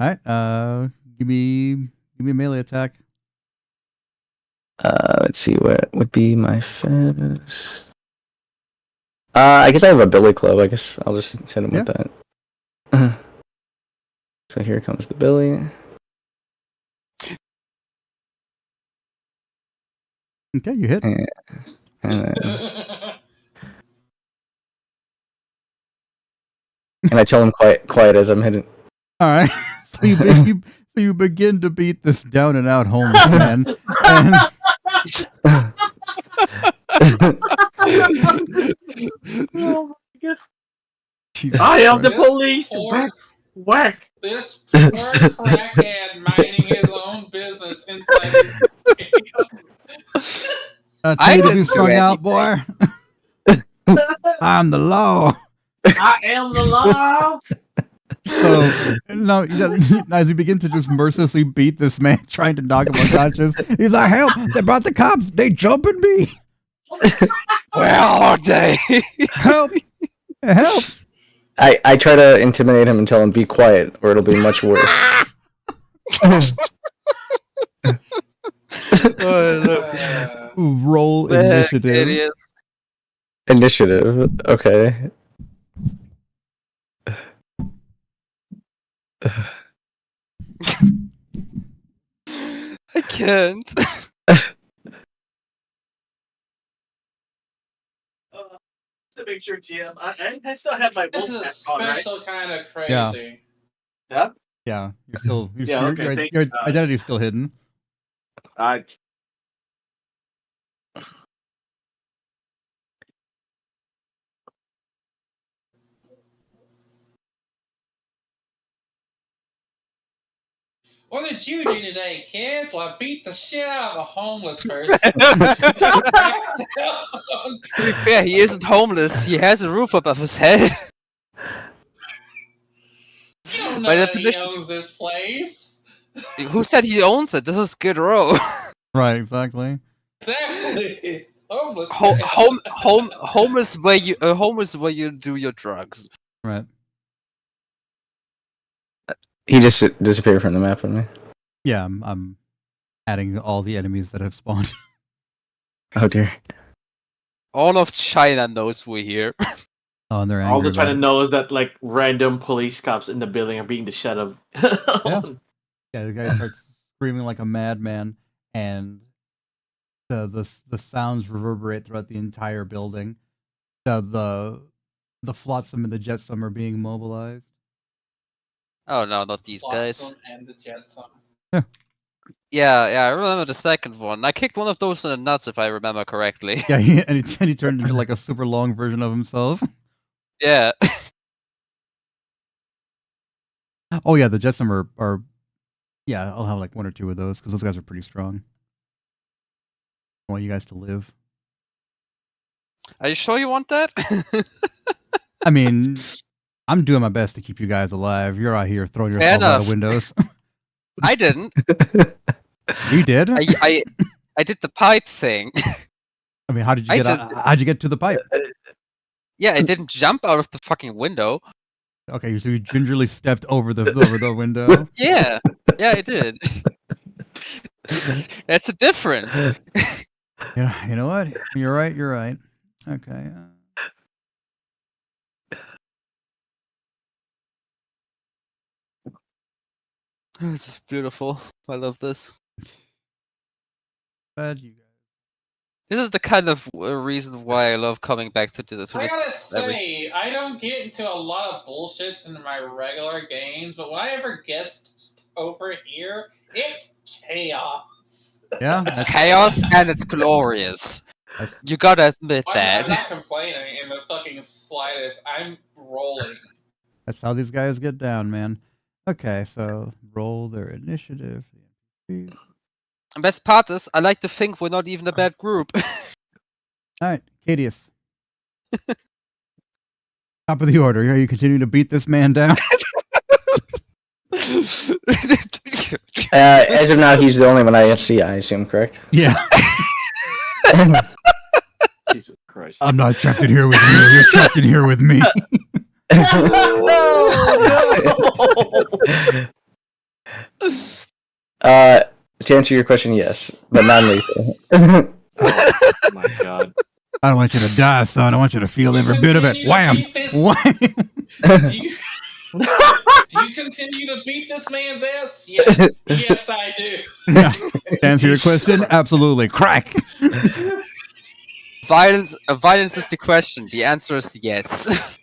Alright, give me a melee attack. Let's see what would be my fast. I guess I have a billy club. I guess I'll just hit him with that. So here comes the billy. Okay, you hit. And I tell him quiet as I'm hitting. All right. So you begin to beat this down and out homeless man. And Oh my God. I am the police. Whack. This poor crackhead minding his own business inside his tell you to be strung out, boy. I'm the law. I am the law. So now, as you begin to just mercilessly beat this man, trying to knock him unconscious, he's like, "Help! They brought the cops. They jumping me. Where are they? Help! Help!" I try to intimidate him and tell him be quiet, or it'll be much worse. Roll initiative. Initiative. Okay. I can't. To make sure, GM, I still have my This is a special kind of crazy. Yeah. Yeah. You're still. okay, your identity's still hidden. What did you do today, kids? Well, I beat the shit out of a homeless person. To be fair, he isn't homeless. He has a roof above his head. You don't know By that he definition, owns this place. who said he owns it? This is Skid Row. Right, exactly. Exactly. Homeless. Home is where you do your drugs. Right. He just disappeared from the map on me. Yeah, I'm adding all the enemies that have spawned. Oh dear. All of China knows we're here. Oh, and they're All angry they're trying to about it. know is that like random police cops in the building are beating the shit out of. Yeah, the guy starts screaming like a madman, and the sounds reverberate throughout the entire building. The flotsam and the jetsam are being mobilized. Oh no, not these guys. Flotsam and the Jetsam. Yeah, I remember the second one. I kicked one of those in the nuts, if I remember correctly. Yeah, and he turned into like a super long version of himself. Yeah. Oh yeah, the jetsam are yeah, I'll have like one or two of those because those guys are pretty strong. I want you guys to live. Are you sure you want that? I mean, I'm doing my best to keep you guys alive. You're out here throwing Fair yourself out enough. of windows. I didn't. You did? I did the pipe thing. I mean, how did you get how'd you get to the pipe? Yeah, I didn't jump out of the fucking window. Okay, so you gingerly stepped over the window. Yeah, I did. That's a difference. Yeah, you know what? You're right. Okay. This is beautiful. I love this. Glad you guys. This is the kind of reason why I love coming back to I this. gotta say, I don't get into a lot of bullshits in my regular games, but when I ever guest over here, it's chaos. Yeah, It's chaos and it's glorious. You gotta admit I'm that. not complaining in the fucking slightest. I'm rolling. That's how these guys get down, man. Okay, so roll their initiative. The best part is, I like to think we're not even a bad group. All right, Cadius. Top of the order. Are you continuing to beat this man down? As of now, he's the only one I see, I assume, correct? Yeah. Jesus Christ. I'm not trapped in here with you. You're trapped in here with me. To answer your question, yes, but non-lethal. Oh my god. I don't want you to die, son. I want you to feel every bit of it. Wham! Wham! Do you continue to beat this man's ass? Yes. Yes, I do. Yeah. To answer your question, absolutely. Crack! Violence is the question. The answer is yes.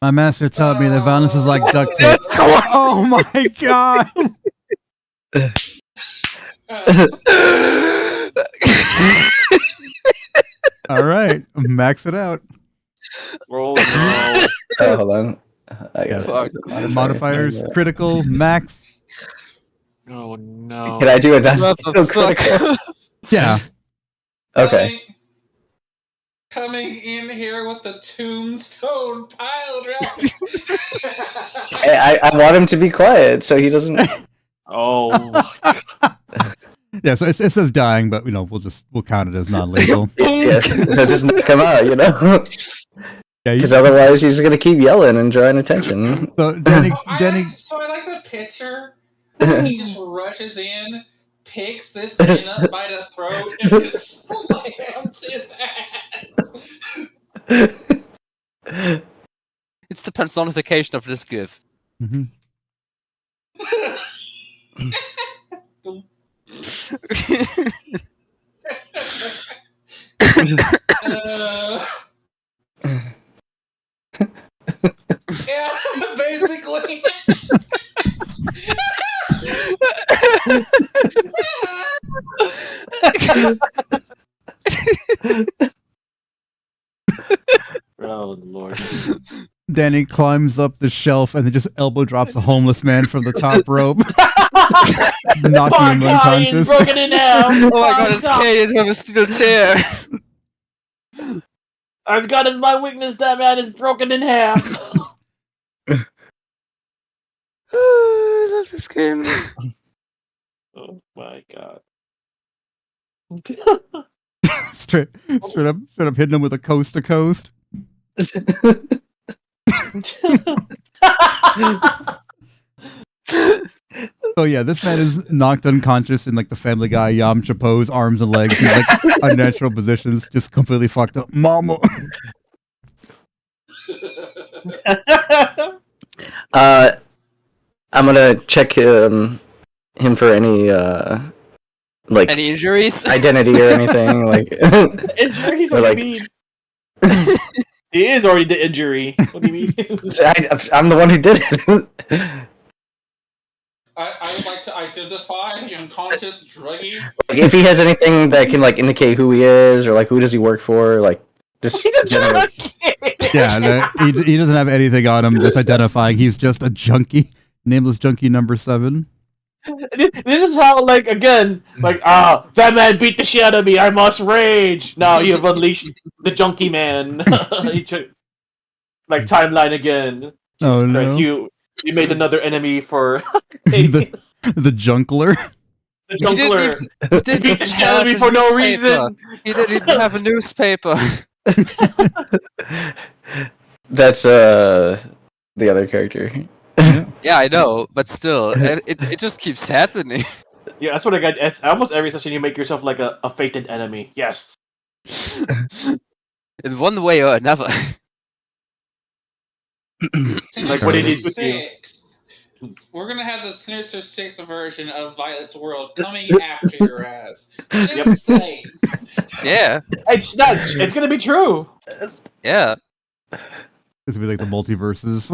My master taught me that violence is like duct tape. Oh my god! All right, max it out. Roll. No. Oh, hold on. I got Modifiers, critical, max. Oh no. Can I do a critical? Yeah. Okay. Coming in here with the tombstone pile drive. I want him to be quiet so he doesn't. Oh. My God. Yeah, so it says dying, but we'll count it as non-lethal. Yes, so it doesn't come out, Yeah, because otherwise he's gonna keep yelling and drawing attention. So Denny, So I like the picture. He just rushes in, picks this man up by the throat, and just slams his ass. It's the personification of this gift. Mm-hmm. Yeah, basically. Oh Lord. Danny climbs up the shelf and then just elbow drops a homeless man from the top rope, knocking him unconscious. broken in half. Oh my god, it's Kay with a steel chair. As God is my weakness, that man is broken in half. I love this game. Oh my god. straight up hitting him with a coast to coast. Oh yeah, this man is knocked unconscious in like the Family Guy Yamcha pose, arms and legs in like unnatural positions, just completely fucked up. Mama. I'm gonna check him for any like Any injuries? identity or anything like Injuries or, are like- mean. He is already the injury. What do you mean? I'm the one who did it. I would like to identify the unconscious druggie. Like, if he has anything that can like indicate who he is or like who does he work for, like just generally. Yeah, he doesn't have anything on him that's identifying. He's just a junkie, nameless junkie number 7. This is how, like, again, like, that man beat the shit out of me. I must rage. Now you have unleashed the junkie man. Like timeline again. Oh Jesus Christ, no! you made another enemy for the junkler. the junkler. He didn't Beat the shit out of me for no reason. He didn't even have a newspaper. That's the other character. Yeah, I know, but still, it just keeps happening. Yeah, that's what I got. It's almost every session you make yourself like a fated enemy. Yes. In one way or another. Like what did he with you? 6. We're gonna have the Sinister 6 version of Violet's World coming after your ass. Just saying. Yeah. It's not. It's gonna be true. Yeah. It's gonna be like the multiverses.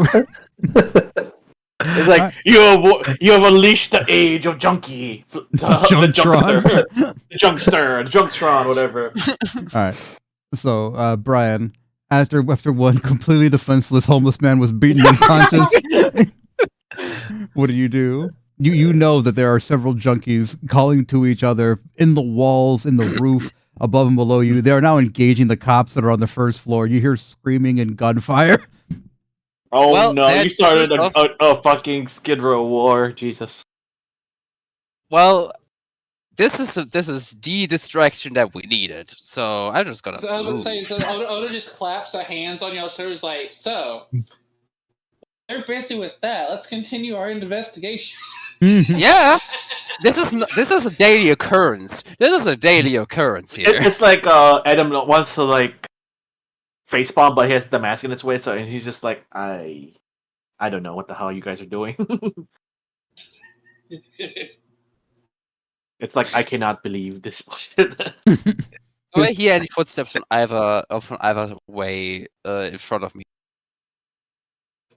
It's like you have unleashed the age of junkie, the Junktron. the Junktron, whatever. All right. So, Brian, after one completely defenseless homeless man was beaten unconscious, what do? You know that there are several junkies calling to each other in the walls, in the roof, above and below you. They are now engaging the cops that are on the first floor. You hear screaming and gunfire. Oh Well, no! You started first a fucking Skid Row war, Jesus. Well, this is the distraction that we needed. So I'm just gonna. So I was move. gonna say, so Oda just claps her hands on your shoulders, like, so they're busy with that. Let's continue our investigation. Yeah, this is a daily occurrence. This is a daily occurrence here. It's like Adam wants to like facepalm, but he has the mask in his way, so and he's just like, I don't know what the hell you guys are doing. It's like I cannot believe this bullshit. Do I hear any footsteps from either way in front of me?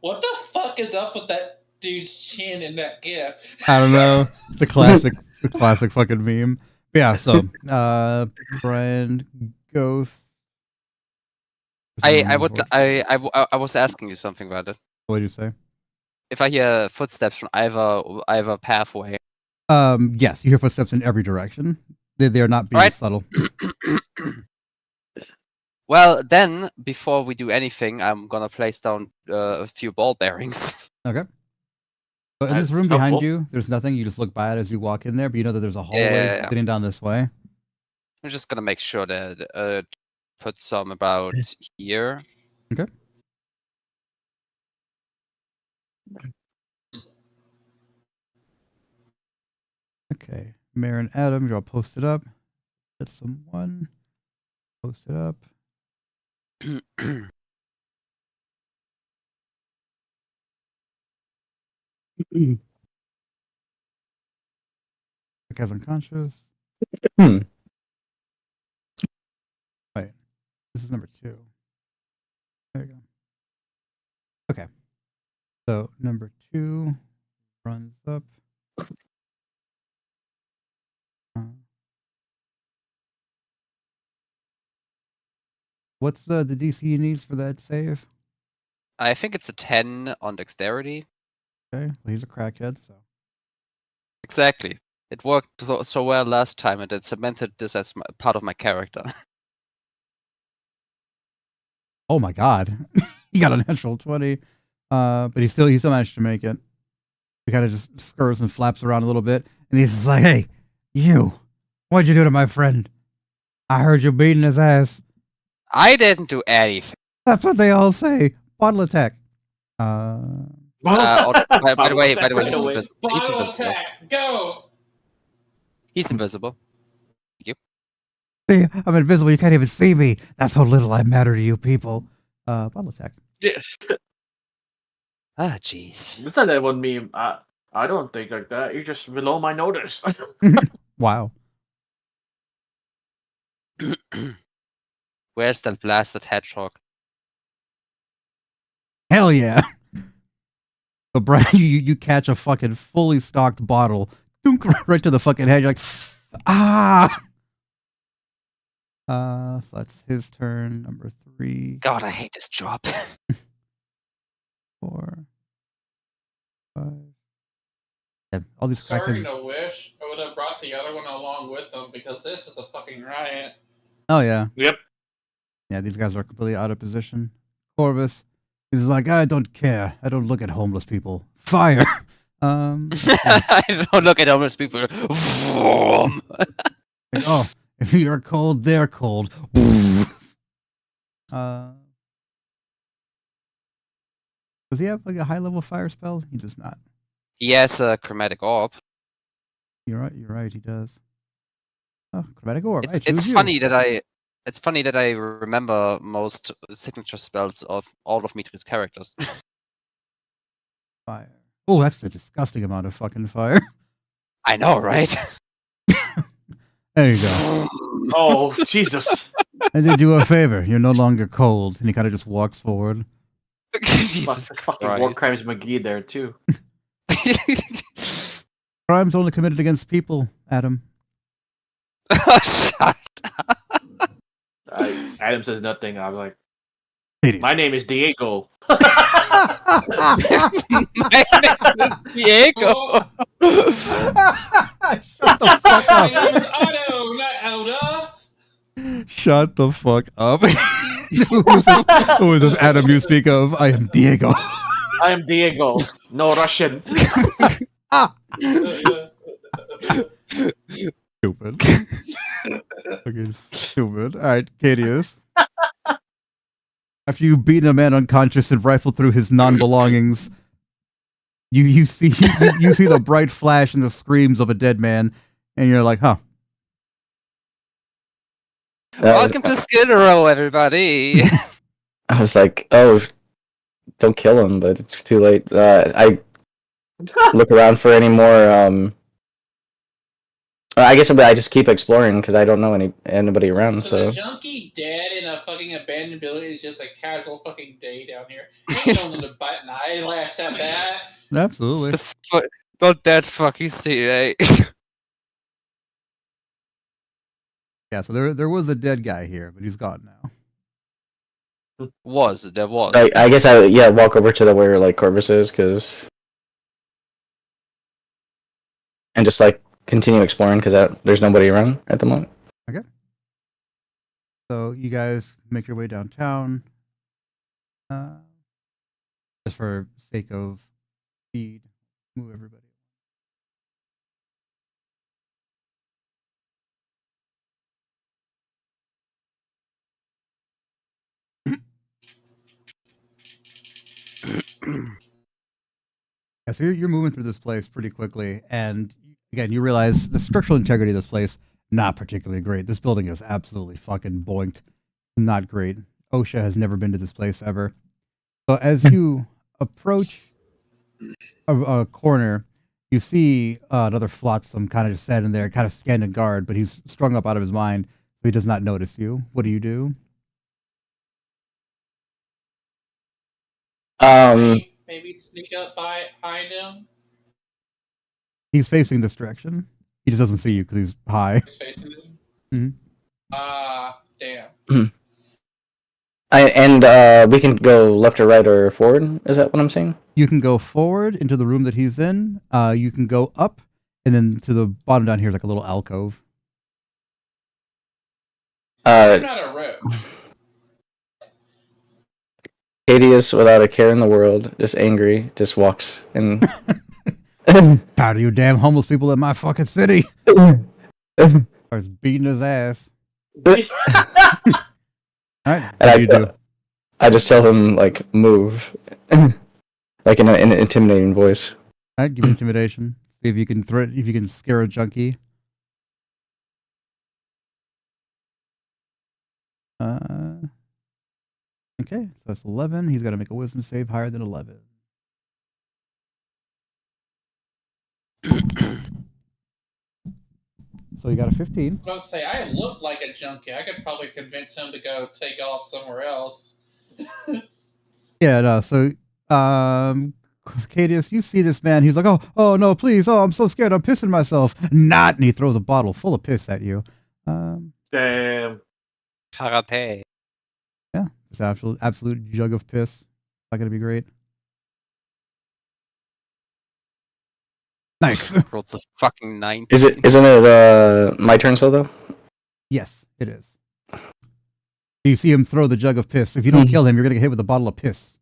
What the fuck is up with that dude's chin in that gif? I don't know. The classic fucking meme. But yeah. So, Brian, Ghost. I was asking you something about it. What did you say? If I hear footsteps from either pathway. Yes, you hear footsteps in every direction. They are not being Right. subtle. Well, then, before we do anything, I'm gonna place down a few ball bearings. Okay. So in this That's room behind helpful. you, there's nothing. You just look by it as you walk in there, but you know that there's a hallway Yeah. sitting down this way. I'm just gonna make sure that put some about here. Okay. Okay. Mayor and Adam, you're all posted up. Get someone. Post it up. Guy's unconscious. Hmm. Wait. This is number 2. There you go. Okay. So number 2 runs up. What's the DC he needs for that save? I think it's a 10 on dexterity. Okay, well, he's a crackhead, so. Exactly. It worked so well last time, and it cemented this as part of my character. Oh my god. He got a natural 20. But he still managed to make it. He kind of just scurs and flaps around a little bit, and he's just like, "Hey, you! What'd you do to my friend? I heard you beating his ass." I didn't do anything. That's what they all say. Bottle attack. By the way, he's invisible. Bottle attack, go! He's invisible. Thank you. See, I'm invisible. You can't even see me. That's how little I matter to you people. Bottle attack. Yes. Ah, jeez. It's not that one meme. I don't think like that. You're just below my notice. Wow. Where's that blasted hedgehog? Hell yeah. So, Brian, you catch a fucking fully stocked bottle, dunk, right to the fucking head. You're like, ah. So that's his turn. Number 3. God, I hate this job. 4, 5. Yeah, all these Starting crackers. to wish I would have brought the other one along with them because this is a fucking riot. Oh yeah. Yep. Yeah, these guys are completely out of position. Corvus, he's like, I don't care. I don't look at homeless people. Fire. I don't look at homeless people. Like, oh, if you're cold, they're cold. Does he have like a high level fire spell? He does not. He has a chromatic orb. You're right, he does. Oh, chromatic orb. It's funny that I remember most signature spells of all of Mitri's characters. Fire. Oh, that's a disgusting amount of fucking fire. I know, right? There you go. Oh, Jesus. I did you a favor. You're no longer cold. And he kind of just walks forward. Jesus fucking War Crimes McGee there, too. Crimes only committed against people, Adam. Shut up. Adam says nothing. I'm like, Idiot. my name is Diego. My name is Diego. Shut the fuck My name up. is Otto, not Oda. Shut the fuck up. Who is this Adam you speak of? I am Diego. I am Diego. No Russian. Stupid. Fucking stupid. Alright, Cadius. After you've beaten a man unconscious and rifled through his non-belongings, you see the bright flash and the screams of a dead man, and you're like, huh. Welcome to Skid Row, everybody. I was like, oh, don't kill him, but it's too late. I look around for any more. I guess I just keep exploring because I don't know anybody around. So the junkie dead in a fucking abandoned building is just a casual fucking day down here. Ain't no one to bite an eyelash at that. Absolutely. Not that fucking serious. Yeah, so there was a dead guy here, but he's gone now. There was. I guess I walk over to where like Corvus is, and just like continue exploring because there's nobody around at the moment. Okay. So you guys make your way downtown. Just for sake of speed, move everybody. Yeah, so you're moving through this place pretty quickly, and again, you realize the structural integrity of this place, not particularly great. This building is absolutely fucking boinked. Not great. OSHA has never been to this place ever. So as you approach a corner, you see another flotsam kind of just standing there, kind of standing guard, but he's strung up out of his mind, so he does not notice you. What do you do? Maybe sneak up behind him. He's facing this direction. He just doesn't see you because he's high. He's facing him. Mm-hmm. Damn. We can go left or right or forward. Is that what I'm saying? You can go forward into the room that he's in. You can go up, and then to the bottom down here is like a little alcove. I'm not a rope. Cadius, without a care in the world, just angry, just walks and. Tired of you damn homeless people in my fucking city. Starts beating his ass. Alright, And I just tell him, like, move. Like in an intimidating voice. Alright, give me intimidation. See if you can if you can scare a junkie. Okay, so that's 11. He's got to make a wisdom save higher than 11. So you got a 15. I was about to say, I look like a junkie. I could probably convince him to go take off somewhere else. Yeah, no, so, Cadius, you see this man, he's like, oh, no, please, I'm so scared, I'm pissing myself. Not, and he throws a bottle full of piss at you. Damn. Karate. Yeah, it's an absolute jug of piss. Not gonna be great. Nice. Rolls a fucking 9. Isn't it my turn still though? Yes, it is. You see him throw the jug of piss. If you don't kill him, you're gonna get hit with a bottle of piss.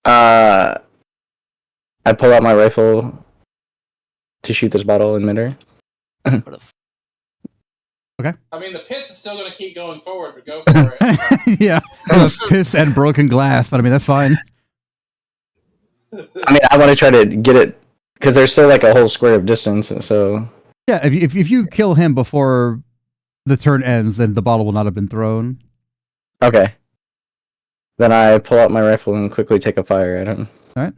I pull out my rifle to shoot this bottle in midair. Okay. I mean, the piss is still going to keep going forward, but go for it. Yeah, piss and broken glass, but I mean, that's fine. I mean, I want to try to get it because there's still like a whole square of distance. So yeah, if you kill him before the turn ends, then the bottle will not have been thrown. Okay. Then I pull out my rifle and quickly take a fire at him. All right.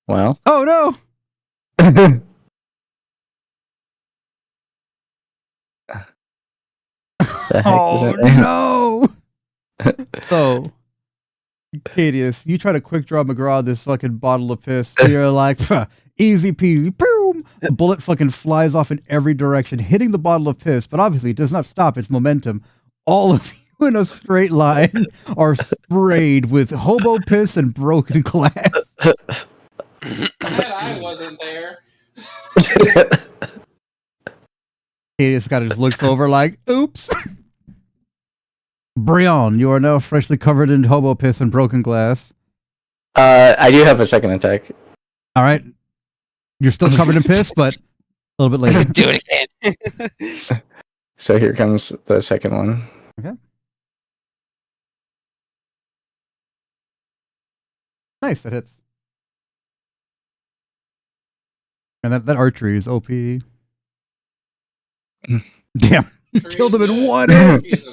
Well. Oh no! The heck Oh no! So, Cadius, you try to quick draw McGraw this fucking bottle of piss. You're like, easy peasy, boom! The bullet fucking flies off in every direction, hitting the bottle of piss, but obviously it does not stop its momentum. All of you in a straight line are sprayed with hobo piss and broken glass. Glad I wasn't there. Cadius kind of just looks over like, oops. Brion, you are now freshly covered in hobo piss and broken glass. I do have a second attack. All right. You're still covered in piss, but a little bit later. Do it again. So here comes the second one. Okay. Nice, that hits. And that archery is OP. Damn. You killed him in one hit.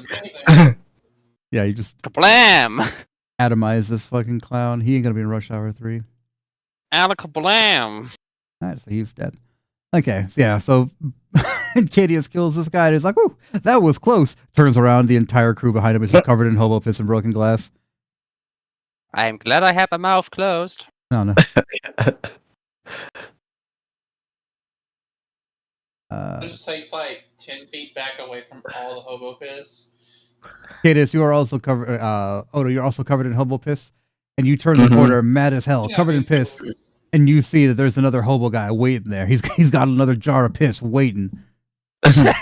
Yeah, you just Kablam! atomize this fucking clown. He ain't gonna be in Rush Hour 3. Alakablam! Alright, so he's dead. Okay, yeah, so Cadius kills this guy and he's like, whoo, that was close. Turns around, the entire crew behind him is just covered in hobo piss and broken glass. I'm glad I have my mouth closed. No. It just takes like 10 feet back away from all the hobo piss. Cadius, you are also covered. Odo, you're also covered in hobo piss, and you turn the corner, mad as hell, covered in piss, and you see that there's another hobo guy waiting there. He's got another jar of piss waiting. I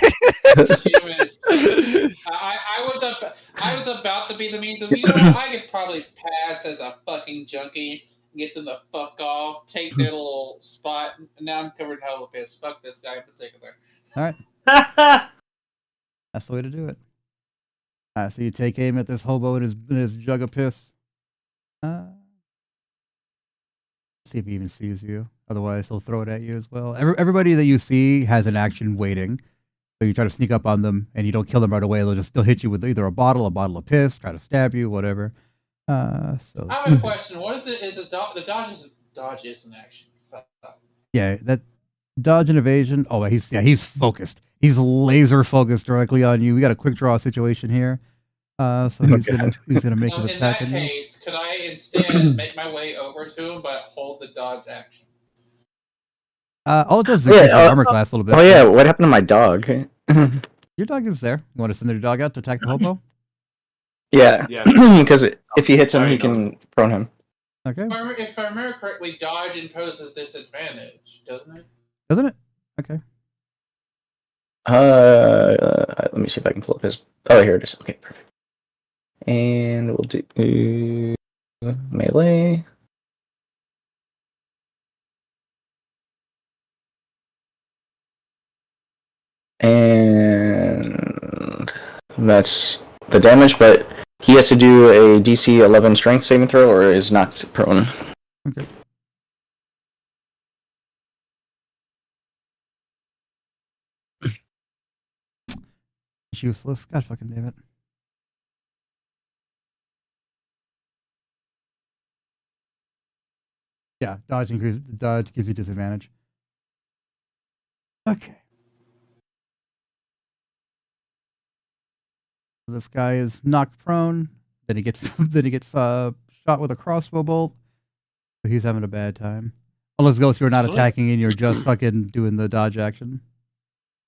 was about to be the means of, you know what, I could probably pass as a fucking junkie, get them the fuck off, take their little spot, and now I'm covered in hobo piss. Fuck this guy in particular. All right. That's the way to do it. So you take aim at this hobo in his jug of piss. See if he even sees you. Otherwise, he'll throw it at you as well. Everybody that you see has an action waiting. So you try to sneak up on them, and you don't kill them right away. They'll hit you with either a bottle of piss, try to stab you, whatever. So I have a question. What is it? Is it the dodge is an action? Fuck. Yeah, that dodge and evasion. Oh, he's focused. He's laser focused directly on you. We got a quick draw situation here. So he's gonna make his attack. In that case, could I instead make my way over to him, but hold the dodge action. All it does is increase your armor class a little bit. Oh yeah, what happened to my dog? Your dog is there. You want to send your dog out to attack the hobo? Yeah, because if he hits him, he can prone him. Okay. If I remember correctly, dodge imposes disadvantage, doesn't it? Doesn't it? Okay. Let me see if I can pull up his. Oh, here it is. Okay, perfect. And we'll do melee. And that's the damage, but he has to do a DC 11 strength saving throw or is knocked prone. Okay. It's useless. God fucking damn it. Yeah, dodge gives you disadvantage. Okay. This guy is knocked prone. Then he gets shot with a crossbow bolt. So he's having a bad time. Unless Ghost, you're not attacking and you're just fucking doing the dodge action.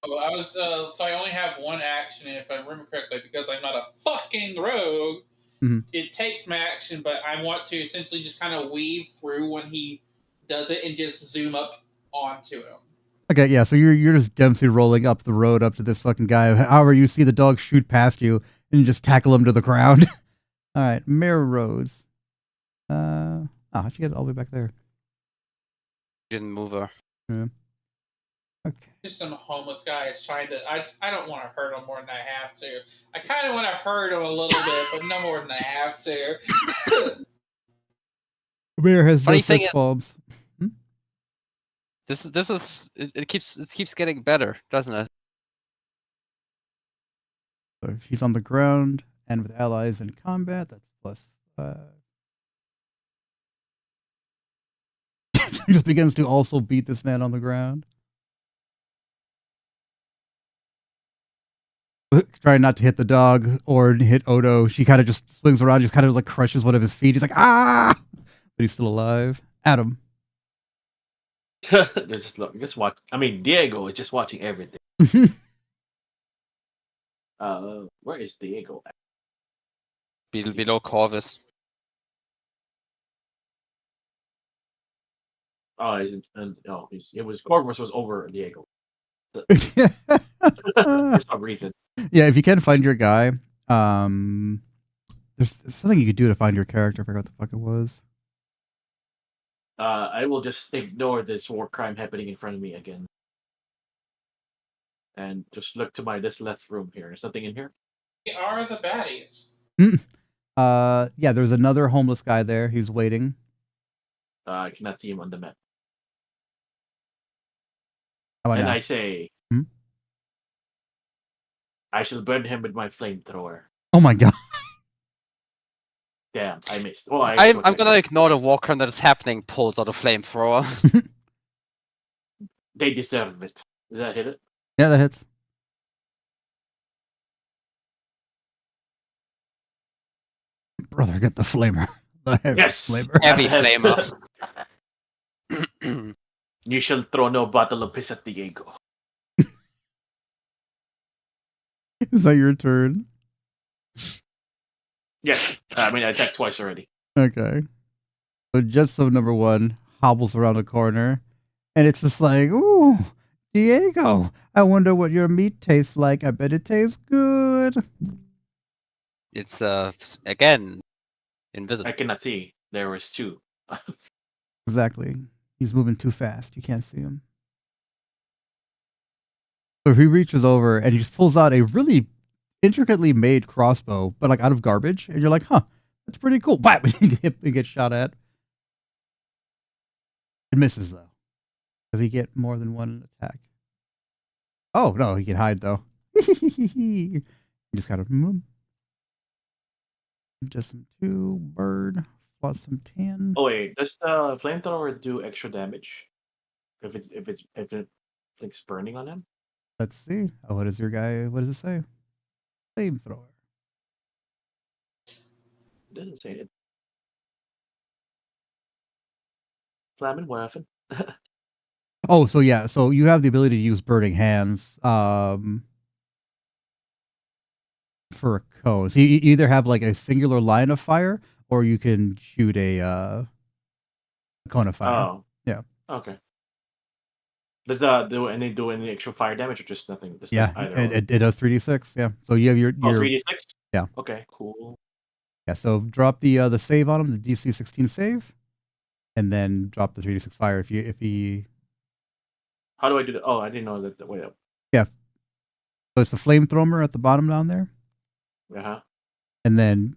Oh, I was so I only have one action, and if I remember correctly, because I'm not a fucking rogue, it takes my action, but I want to essentially just kind of weave through when he does it and just zoom up onto him. Okay, yeah, so you're just Dempsey rolling up the road up to this fucking guy. However, you see the dog shoot past you and just tackle him to the ground. All right, mirror roads. How'd you get all the way back there? Didn't move her. Yeah. Okay. Just some homeless guys trying to. I don't want to hurt him more than I have to. I kind of want to hurt him a little bit, but no more than I have to. Mirror has Funny no thing such is- bulbs. It keeps getting better, doesn't it? So if he's on the ground and with allies in combat, that's +5. He just begins to also beat this man on the ground. Trying not to hit the dog or hit Odo. She kind of just swings around, just kind of like crushes one of his feet. He's like, ah! But he's still alive. Adam. just watch. I mean, Diego is just watching everything. Where is Diego? Below Corvus. Oh, it was Corvus was over Diego. For some reason. Yeah, if you can find your guy, there's something you could do to find your character. I forgot what the fuck it was. I will just ignore this war crime happening in front of me again. And just look to this left room here. Is something in here? They are the baddies. Yeah, there's another homeless guy there. He's waiting. I cannot see him on the map. How about And now? I say, I shall burn him with my flamethrower. Oh my god. Damn, I missed. Oh, I'm gonna ignore the war crime that is happening. Pulls out a flamethrower. They deserve it. Does that hit it? Yeah, that hits. Brother, get the flamer. The heavy flamer. Heavy flamer. You shall throw no bottle of piss at Diego. Is that your turn? Yes. I mean, I attacked twice already. Okay. So Jetso number 1 hobbles around a corner, and it's just like, ooh, Diego, I wonder what your meat tastes like. I bet it tastes good. It's again invisible. I cannot see. There was 2. Exactly. He's moving too fast. You can't see him. So he reaches over and he just pulls out a really intricately made crossbow, but like out of garbage. And you're like, huh, that's pretty cool. But he gets shot at. It misses though. Does he get more than one attack? Oh, no, he can hide though. He just kind of just some 2 bird plus some 10. Oh wait, does the flamethrower do extra damage if it's burning on him? Let's see. Oh, what does your guy? What does it say? Flamethrower. It doesn't say it. Flamin' Waffen. Oh, so yeah, so you have the ability to use burning hands for a cone. So you either have like a singular line of fire, or you can shoot a cone of fire. Oh. Yeah. Okay. Does that do any extra fire damage or just nothing? Just Yeah, either it does 3d6. Yeah, so you have your 3d6. Yeah. Okay, cool. Yeah, so drop the save on him, the DC 16 save, and then drop the 3d6 fire if he. How do I do that? Oh, I didn't know that. Wait up. Yeah. So it's the flamethrower at the bottom down there. Uh-huh. And then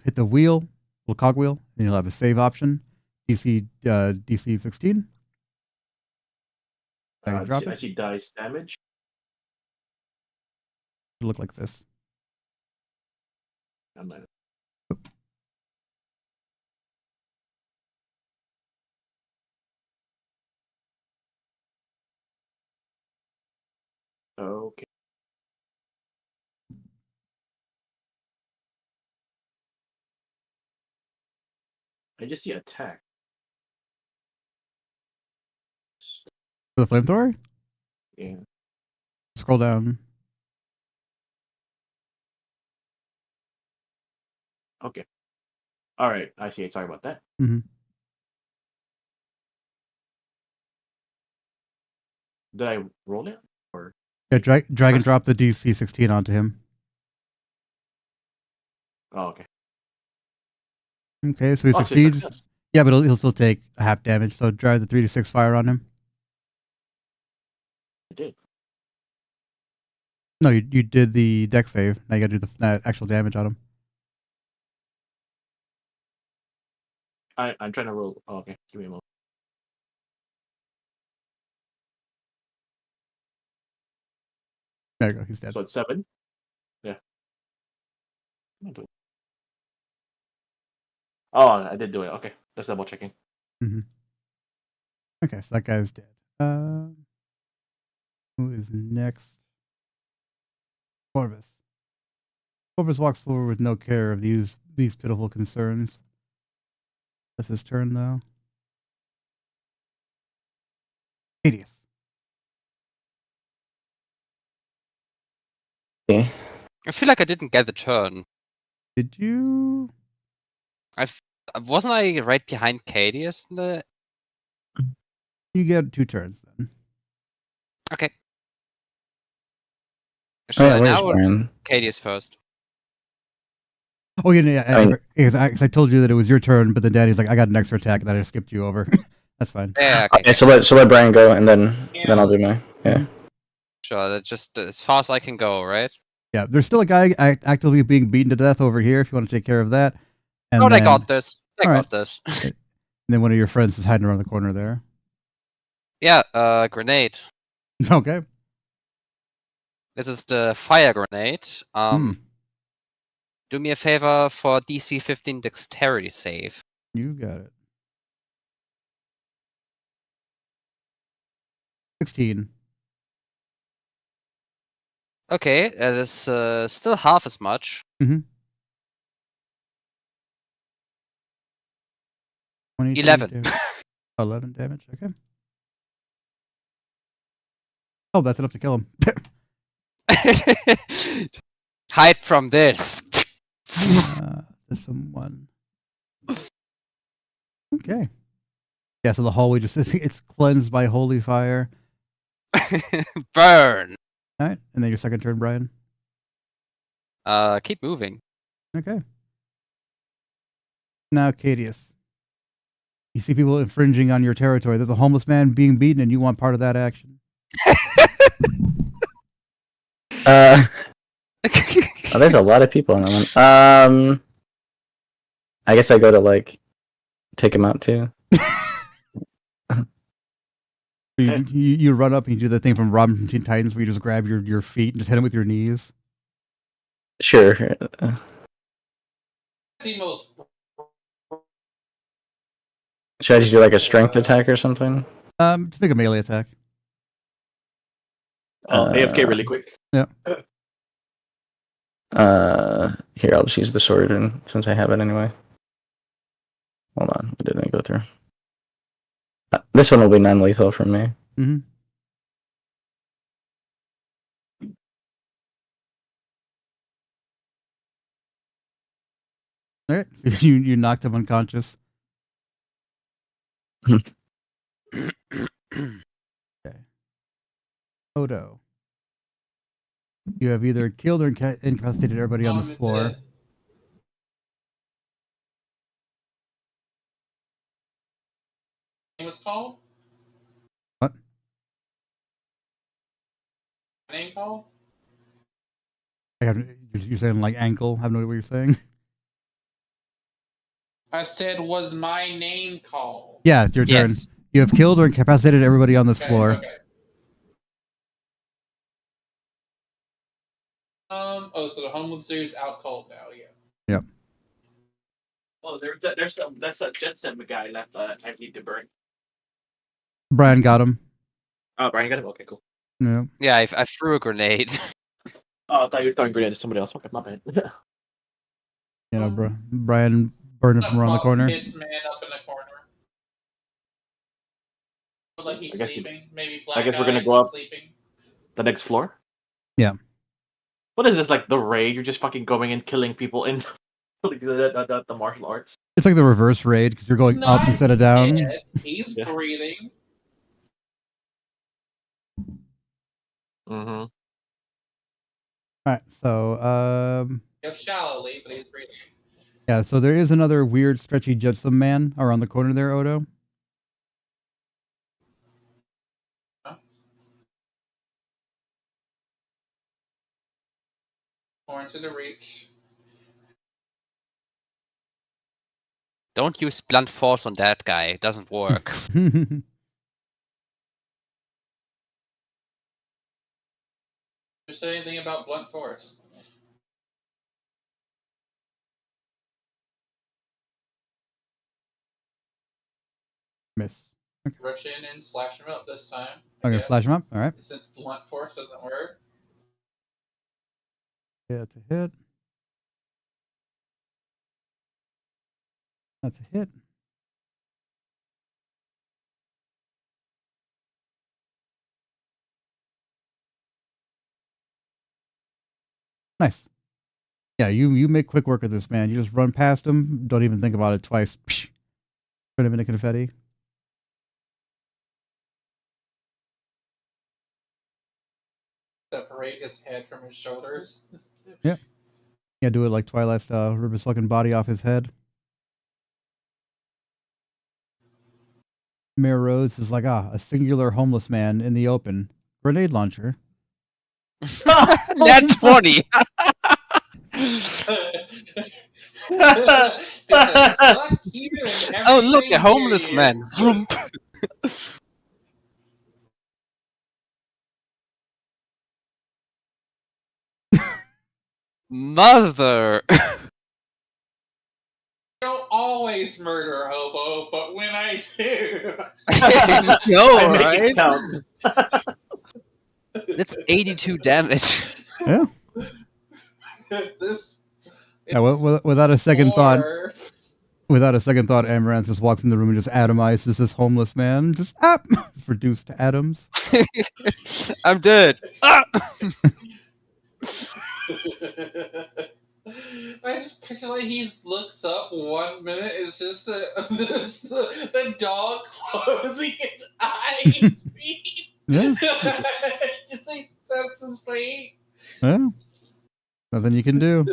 hit the wheel, little cogwheel, and you'll have a save option. DC 16. Drop I it. see dice damage. It'll look like this. I might. Okay. I just see attack. The flamethrower? Yeah. Scroll down. Okay. All right. I see. Sorry about that. Mm-hmm. Did I roll it or? Yeah, drag and drop the DC 16 onto him. Oh, okay. Okay, so he succeeds. Yeah, but he'll still take a half damage. So drive the 3d6 fire on him. I did. No, you did the deck save. Now you got to do the actual damage on him. I'm trying to roll. Oh, okay. Give me a moment. There you go. He's dead. So it's 7. Yeah. Oh, I did do it. Okay. Just double checking. Mm-hmm. Okay, so that guy's dead. Who is next? Corvus. Corvus walks forward with no care of these pitiful concerns. That's his turn, though. Hideous. Okay. I feel like I didn't get the turn. Did you? Wasn't I right behind Cadius? You get 2 turns then. Okay. Oh, Should yeah, I where's now or Brian? Cadius first? Oh yeah, I mean- because I told you that it was your turn, but then Daddy's like, I got an extra attack, and then I skipped you over. That's fine. Yeah, okay. Okay, so let Brian go, and then I'll do my Sure, that's just as far as I can go, right? Yeah, there's still a guy actively being beaten to death over here. If you want to take care of that. And I then, got this. I All got right. this. And then one of your friends is hiding around the corner there. Yeah, grenade. Okay. This is the fire grenade. Do me a favor for DC 15 dexterity save. You got it. 16. Okay, it is still half as much. Mm-hmm. 11. Damage. 11 damage. Okay. Oh, that's enough to kill him. Hide from this. There's someone. Okay. Yeah, so the hallway just it's cleansed by holy fire. Burn. All right, and then your second turn, Brian. Keep moving. Okay. Now, Cadius. You see people infringing on your territory. There's a homeless man being beaten, and you want part of that action. There's a lot of people on that one. I guess I go to like take him out too. You run up and you do the thing from Robin from Teen Titans where you just grab your feet and just hit him with your knees. Sure. Should I just do like a strength attack or something? Just make a melee attack. AFK really quick. Yeah. Here, I'll just use the sword, and since I have it anyway. Hold on, what did I go through? This one will be non-lethal from me. Mm-hmm. All right. You knocked him unconscious. Okay. Odo. You have either killed or incapacitated everybody on this floor. Name was called? What? Name called? You're saying like ankle? I have no idea what you're saying. I said, was my name called? Yeah, it's your turn. Yes. You have killed or incapacitated everybody on this floor. Okay. So the homeless dude's out cold now, yeah. Yep. Oh, that's a Jetson guy left. I need to burn. Brian got him. Oh, Brian got him. Okay, cool. Yeah. Yeah, I threw a grenade. Oh, I thought you were throwing grenade at somebody else. Okay, my bad. You know, Brian burned him around the corner. Piss man up in the corner. Like he's sleeping. Maybe black I guess we're gonna go up sleeping. The next floor. Yeah. What is this, like the raid? You're just fucking going and killing people in the martial arts. It's like the reverse raid because you're going up instead of down. Dead. He's breathing. Mm-hmm. All right, so Just shallowly, but he's breathing. yeah, so there is another weird, stretchy Jetsam man around the corner there, Odo. More into the reach. Don't use blunt force on that guy. It doesn't work. You say anything about blunt force? Miss. Okay. Rush in and slash him up this time. I'm gonna slash him up. All right. Since blunt force doesn't work. Yeah, that's a hit. That's a hit. Nice. Yeah, you make quick work of this, man. You just run past him. Don't even think about it twice. Turn him into confetti. Separate his head from his shoulders. Yeah. Yeah, do it like Twilight style. Rip his fucking body off his head. Mayor Rhodes is like, a singular homeless man in the open. Grenade launcher. Nat 20! Oh, look, a homeless man. Vroom. Mother! I don't always murder a hobo, but when I do... No, right? That's 82 damage. Yeah. Yeah, without a second thought, Amaranth just walks in the room and just atomizes this homeless man. Just reduced to atoms. I'm dead. I just picture like he looks up 1 minute, it's just the dog closing its eyes. Yeah. Just accepts his fate. Yeah. Nothing you can do.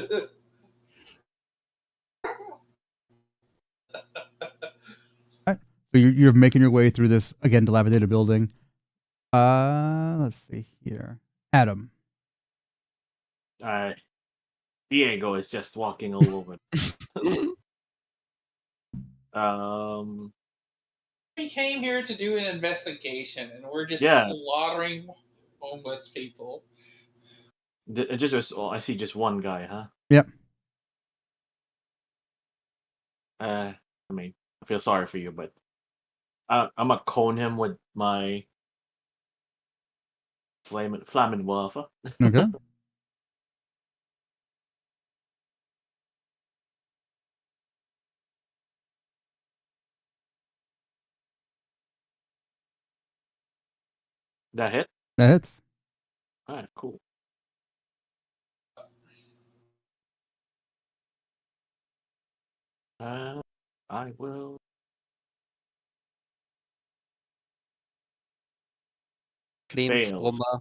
Right. So you're making your way through this again dilapidated building. Let's see here. Adam. Diego is just walking all over. We came here to do an investigation, and we're just slaughtering homeless people. I see just one guy, huh? Yep. I mean, I feel sorry for you, but I'm gonna cone him with my flaming wafer. Okay. That hit? That hits. Alright, cool. I will. Fails. Flamethrower.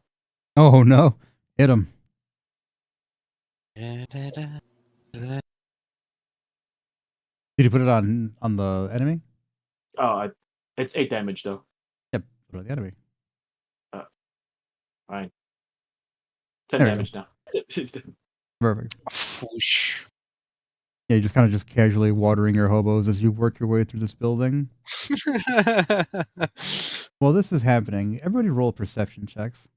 Oh no! Hit him. Da-da-da. Did you put it on the enemy? Oh, it's 8 damage though. Yep. Put it on the enemy. Fine. 10 There we damage now. Perfect. Whoosh. Yeah, you're just casually watering your hobos as you work your way through this building. While this is happening, everybody roll perception checks.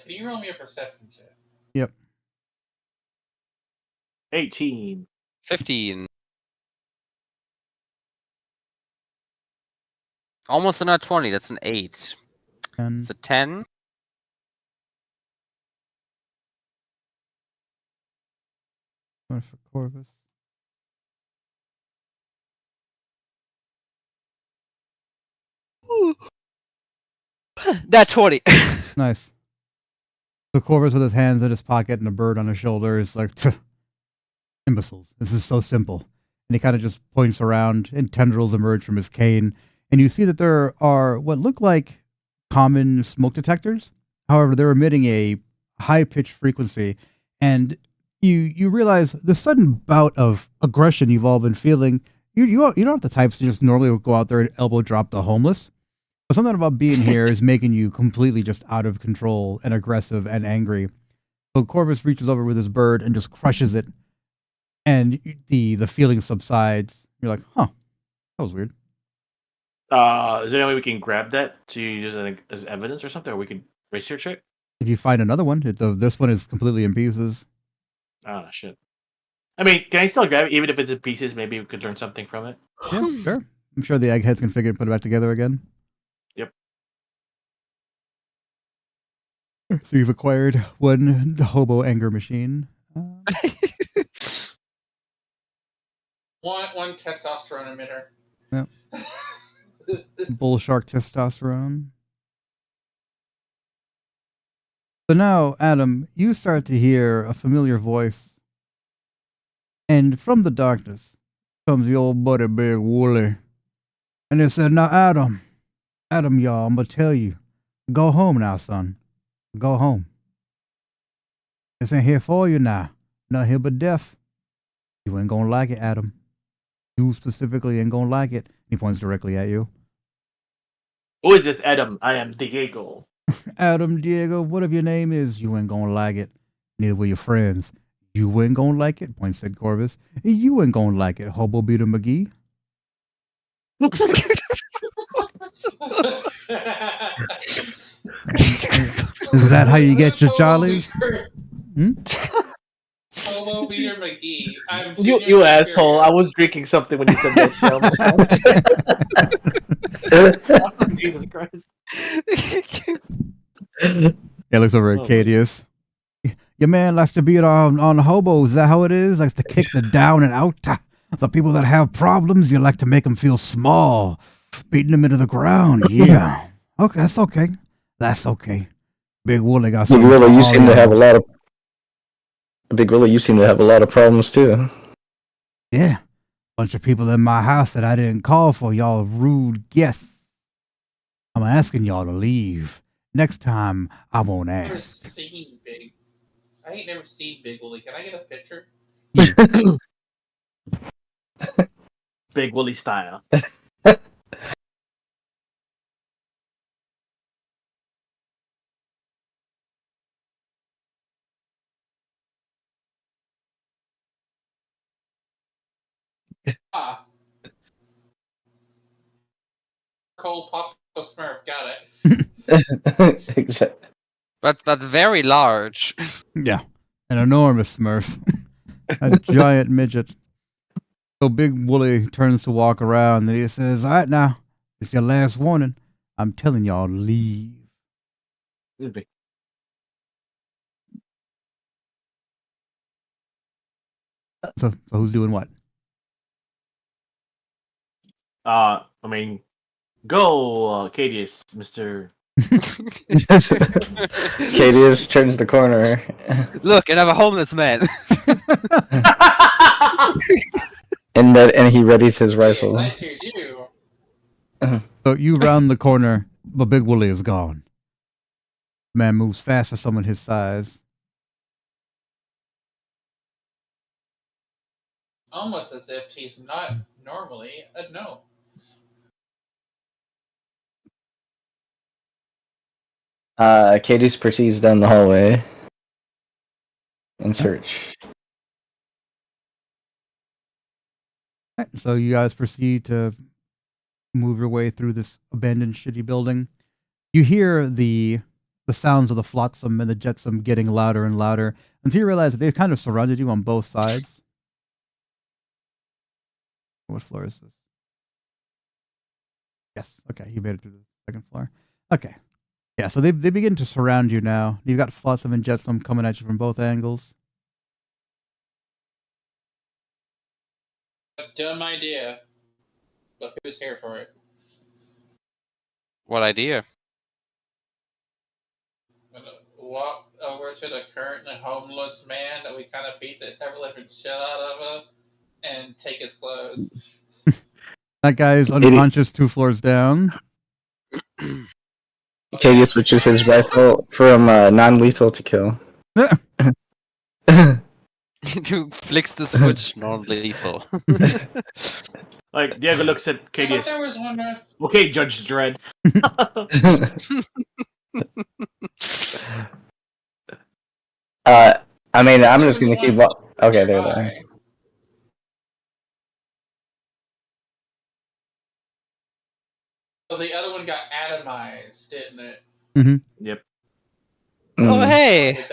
Can you roll me a perception check? Yep. 18. 15. Almost a nat 20. That's an 8. 10. It's a 10. One for Corvus. Nat 20. Nice. So Corvus with his hands in his pocket and a bird on his shoulder is like, imbeciles. This is so simple. And he kind of just points around and tendrils emerge from his cane. And you see that there are what look like common smoke detectors. However, they're emitting a high-pitched frequency. And you realize the sudden bout of aggression you've all been feeling, you're not the types to just normally go out there and elbow drop the homeless. But something about being here is making you completely just out of control and aggressive and angry. So Corvus reaches over with his bird and just crushes it. And the feeling subsides. You're like, huh, that was weird. Is there any way we can grab that to use as evidence or something, or we can research it? If you find another one, this one is completely in pieces. Oh, shit. I mean, can I still grab it? Even if it's in pieces, maybe we could learn something from it. Yeah, sure. I'm sure the eggheads can figure it and put it back together again. Yep. So you've acquired one hobo anger machine. One testosterone emitter. Yep. Bull shark testosterone. So now, Adam, you start to hear a familiar voice. And from the darkness comes the old buddy Big Wooly. And they said, now, Adam, y'all, I'm going to tell you, go home now, son. Go home. This ain't here for you now. Not here but death. You ain't going to like it, Adam. You specifically ain't going to like it. He points directly at you. Who is this Adam? I am Diego. Adam, Diego, whatever your name is, you ain't gonna like it. Neither will your friends. You ain't gonna like it, points at Corvus. You ain't gonna like it, Hobo Beater McGee. Is that how you get your jollies? Hobo Beater McGee. You asshole. I was drinking something when you said that shit. Jesus Christ. Yeah, looks over at Cadius. Your man likes to beat on hobos. Is that how it is? Likes to kick the down and out. The people that have problems, you like to make them feel small. Beating them into the ground. Yeah. Okay, that's okay. That's okay. Big Wooly got some. Big Willie, you seem to have a lot of. Big Willie, you seem to have a lot of problems too. Yeah. Bunch of people in my house that I didn't call for. Y'all rude guests. I'm asking y'all to leave. Next time, I won't I've never ask. seen Big. I ain't never seen Big Willie. Can I get a picture? Big Willie style. Ah. Cold Pop Smurf. Got it. Exactly. But very large. Yeah. An enormous Smurf. A giant midget. So Big Wooly turns to walk around and he says, all right now, it's your last warning. I'm telling y'all to leave. So who's doing what? I mean, Go, Cadius, Mr. Cadius turns the corner. Look, another homeless man. And he readies his Yes, rifle. I hear you. So you round the corner, but Big Wooly is gone. Man moves fast for someone his size. Almost as if he's not normally a gnome. Cadius proceeds down the hallway in search. Alright, so you guys proceed to move your way through this abandoned shitty building. You hear the sounds of the flotsam and the jetsam getting louder and louder until you realize that they've kind of surrounded you on both sides. What floor is this? Yes. Okay, you made it to the second floor. Okay. Yeah, so they begin to surround you now. You've got flotsam and jetsam coming at you from both angles. A dumb idea. But who's here for it? What idea? I'm gonna walk over to the currently homeless man that we kind of beat the ever living shit out of him and take his clothes. That guy is unconscious 2 floors down. Cadius switches his rifle from non-lethal to kill. Who flicks the switch non-lethal? Like, Diego looks at I thought Cadius. there was one. Okay, Judge Dredd. I mean, I'm just gonna keep. Okay, they're there. Well, the other one got atomized, didn't it? Mm-hmm. Yep. Oh hey,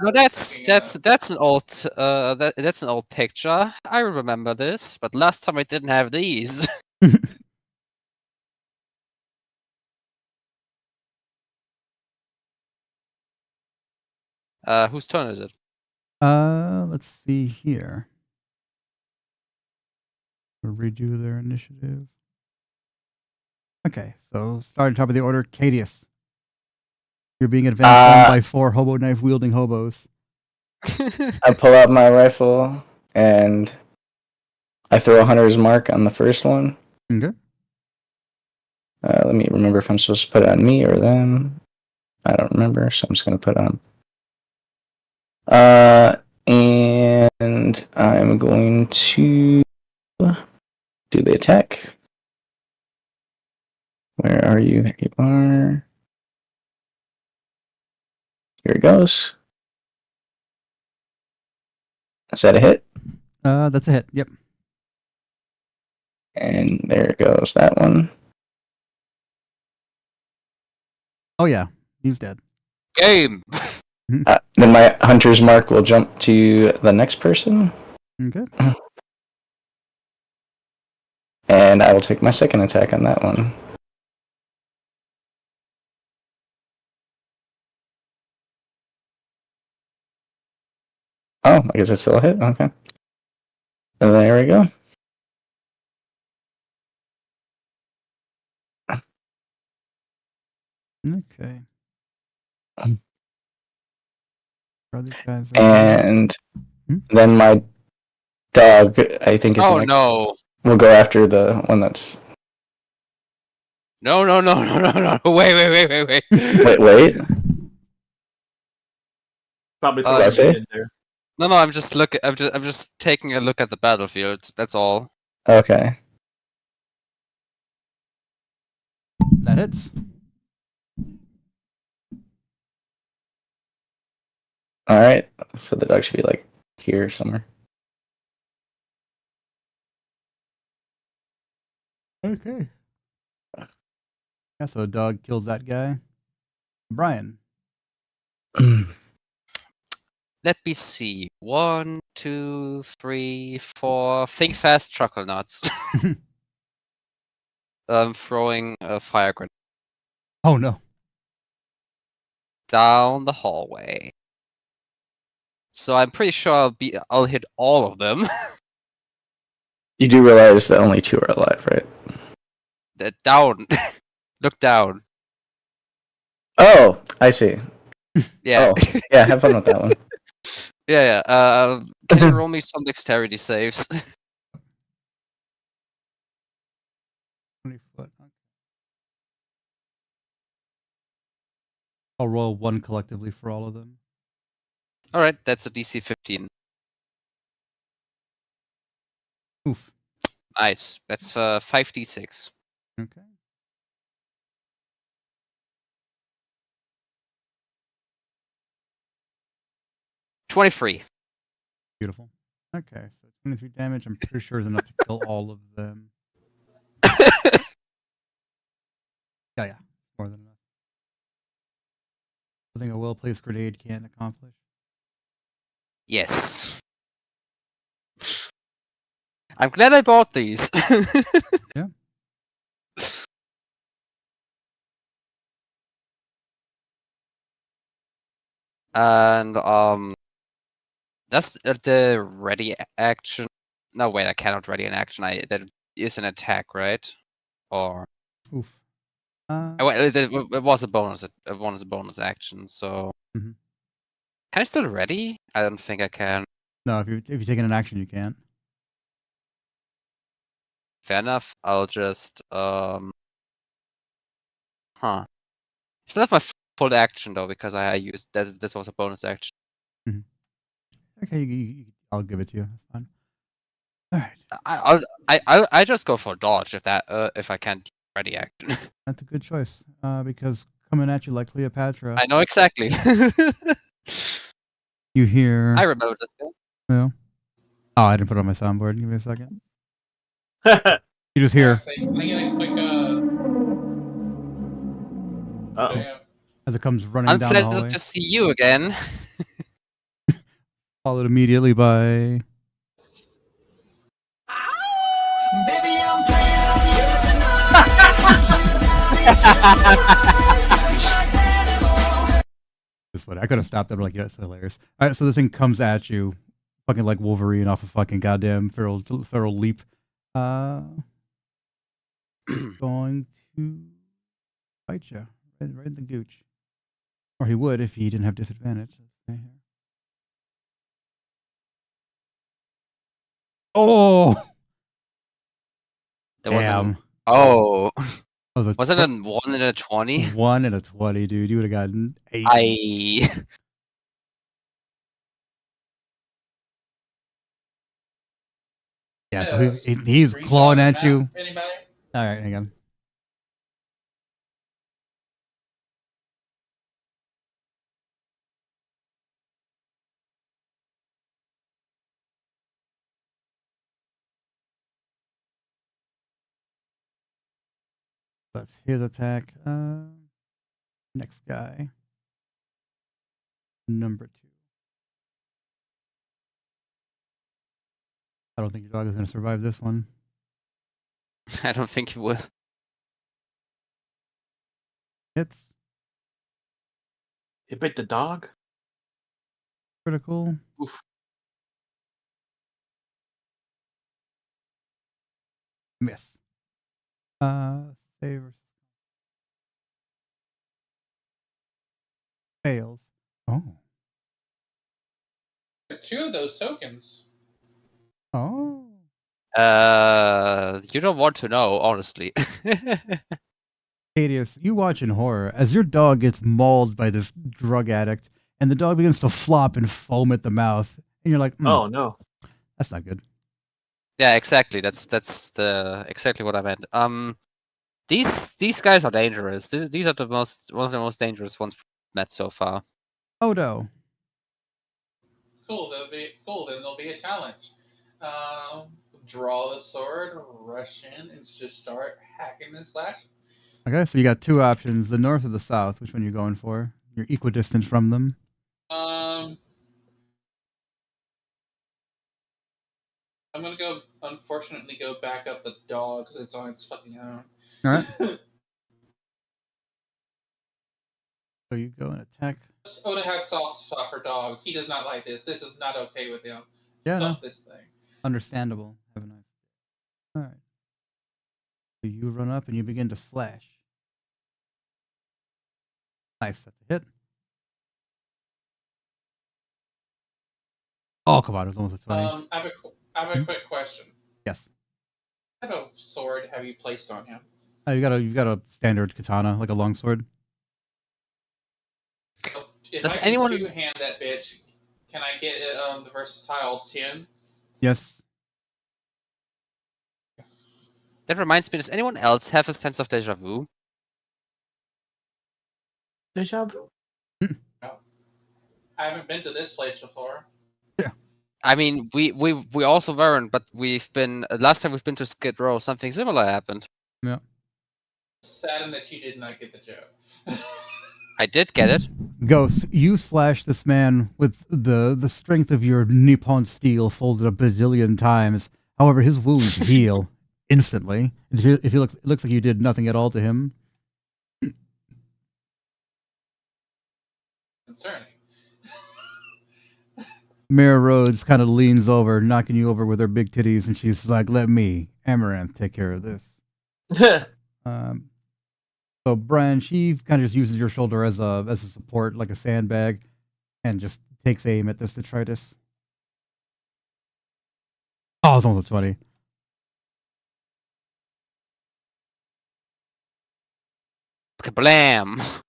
Well, that's an old that's an old picture. I remember this, but last time I didn't have these. Whose turn is it? Let's see here. We'll redo their initiative. Okay, so starting top of the order, Cadius. You're being advanced on by 4 hobo knife wielding hobos. I pull out my rifle and I throw a hunter's mark on the first one. Okay. Let me remember if I'm supposed to put it on me or them. I don't remember, so I'm just gonna put it on. And I'm going to do the attack. Where are you? There you are. Here it goes. Is that a hit? That's a hit. Yep. And there goes that one. Oh yeah, he's dead. Game. Then my hunter's mark will jump to the next person. Okay. And I will take my second attack on that one. Oh, I guess it's still a hit. Okay. And there we go. Okay. These guys And then my dog, I think, is next. No! We'll go after the one that's. No! Wait! Wait. Probably That's it? in there. No, I'm just taking a look at the battlefield. That's all. Okay. That hits. All right. So the dog should be like here somewhere. Okay. Yeah, so a dog kills that guy. Brian. Let me see. 1, 2, 3, 4. Think fast, chuckle nuts. Throwing a fire grenade Oh no. down the hallway. So I'm pretty sure I'll hit all of them. You do realize that only 2 are alive, right? Down. Look down. Oh, I see. Yeah. Oh, yeah. Have fun with that one. Yeah. Can you roll me some dexterity saves? 20 foot. Okay. I'll roll one collectively for all of them. All right, that's a DC 15. Oof. Nice. That's 5d6. Okay. $23. Beautiful. Okay, so 23 damage. I'm pretty sure is enough to kill all of them. Yeah, more than enough. Something a well-placed grenade can't accomplish. Yes. I'm glad I bought these. Yeah. And that's the ready action. No, wait, I cannot ready an action. That is an attack, right? Or Oof. it was a bonus. It was a bonus action. So Mhm. can I still ready? I don't think I can. No, if you're taking an action, you can't. Fair enough. I'll just Still have my full action though because I used that. This was a bonus action. Okay, I'll give it to you. That's fine. All right. I just go for dodge if I can't ready action. That's a good choice. Because coming at you like Cleopatra. I know exactly. You hear. I remember this guy. No. Oh, I didn't put it on my soundboard. Give me a second. You just hear. Can I get a quick As it comes running down the hallway. Unpleasant to see you again. Followed immediately by. Baby, I'm playing on you This one. I could have stopped that. Like, yeah, it's hilarious. All right, so this thing comes at you, fucking like Wolverine off a fucking goddamn feral leap. It's going to fight you right in the gooch, or he would if he didn't have disadvantage. Oh, There was damn. Was it a 1 and a 20? 1 and a 20, dude. You would have gotten 8. Yeah, so he's clawing at you. Anybody? All right, hang on. That's his attack. Next guy. Number 2. I don't think your dog is going to survive this one. I don't think he will. Hits. It bit the dog? Critical. Oof. Miss. Save. Fails. Oh. 2 of those tokens. Oh. You don't want to know, honestly. Cadius, you watch in horror as your dog gets mauled by this drug addict, and the dog begins to flop and foam at the mouth, and you're like, oh no, that's not good. Yeah, exactly. That's exactly what I meant. These guys are dangerous. These are one of the most dangerous ones met so far. Oh no. Cool. Then there'll be a challenge. Draw the sword, rush in, and just start hacking and slashing. Okay, so you got 2 options: the north or the south. Which one are you going for? You're equidistant from them. I'm gonna unfortunately go back up the dog because it's on its fucking own. All right. So you go and attack. Oda has soft spot for dogs. He does not like this. This is not okay with him. Yeah, Fuck no. this thing. Understandable. Have a nice day. All right. So you run up and you begin to slash. Nice, that's a hit. Oh, come on, it was almost a 20. I have a quick question. Yes. What type of sword have you placed on him? You got a standard katana, like a longsword. So if Does I can anyone- two-hand that bitch, can I get it the versatile 10? Yes. That reminds me, does anyone else have a sense of deja vu? Deja vu. No. I haven't been to this place before. I mean, we also weren't, but we've been last time we've been to Skid Row, something similar happened. Yeah. Saddened that you did not get the joke. I did get it. Ghost, you slash this man with the strength of your Nippon steel folded a bazillion times. However, his wounds heal instantly. If it looks like you did nothing at all to him. Concerning. Mira Rhodes kind of leans over, knocking you over with her big titties, and she's like, "Let me, Amaranth, take care of this." So Brian, she kind of just uses your shoulder as a support, like a sandbag, and just takes aim at this detritus. Oh, it's almost a 20. Kablam!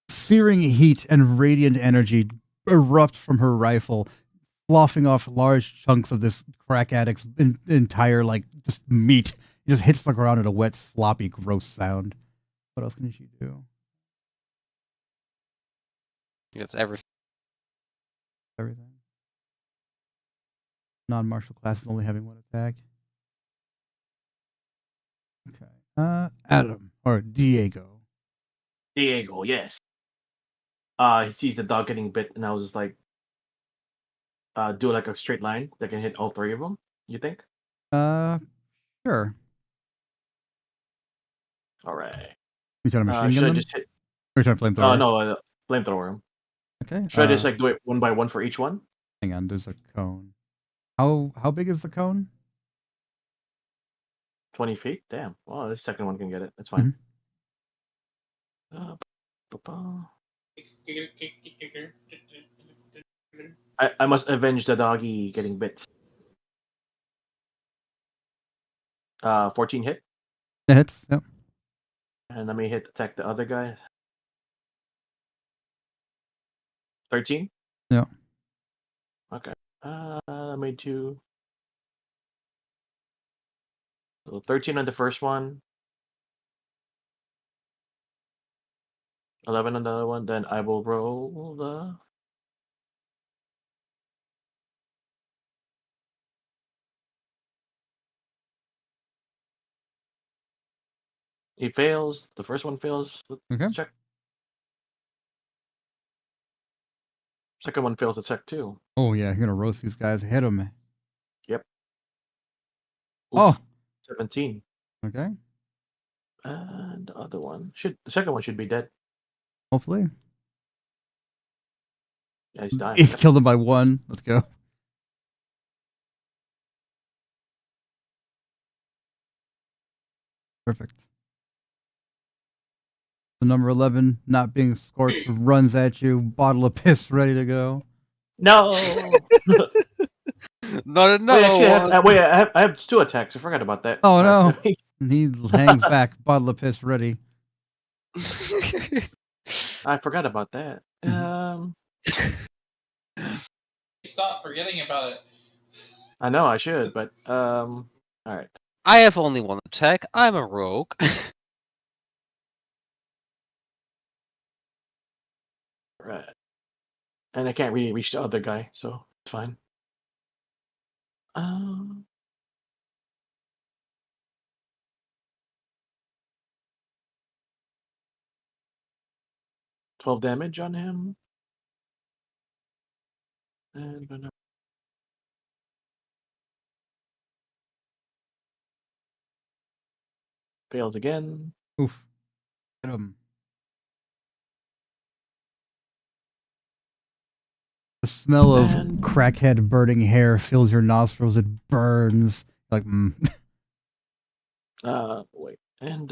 Searing heat and radiant energy erupt from her rifle, sloughing off large chunks of this crack addict's entire, like, just meat. It just hits the ground in a wet, sloppy, gross sound. What else can she do? That's everything. Everything. Non-martial classes only having one attack. Okay. Adam or Diego. Diego, yes. He sees the dog getting bit, and I was just like, do like a straight line that can hit all three of them. You think? Sure. All right. You trying to machine Should gun I them? just hit? Or you trying to flamethrower? No, flamethrower him. Okay. Should I just like do it one by one for each one? Hang on, there's a cone. How big is the cone? 20 feet. Damn. Well, the second one can get it. That's fine. I must avenge the doggy getting bit. 14 hit. It hits. Yep. And let me attack the other guy. 13. Yeah. Okay. Let me do. So 13 on the first one. 11 on the other one. Then I will roll the. He fails. The first one fails. Okay. Check. Second one fails. It's check too. Oh yeah, you're gonna roast these guys. Hit them. Yep. Oof, Oh. 17. Okay. And the other one the second one should be dead. Hopefully. Yeah, he's dying. He killed him by 1. Let's go. Perfect. The number 11, not being scorched, runs at you, bottle of piss ready to go. No. Not Wait, actually, I have 2 attacks. I forgot about that. Oh no. He hangs back, bottle of piss ready. I forgot about that. Stop forgetting about it. I know I should, but all right. I have only one attack. I'm a rogue. Right. And I can't really reach the other guy, so it's fine. 12 damage on him. And fails again. Oof. Hit him. The smell of crackhead burning hair fills your nostrils. It burns. Like, Wait. And,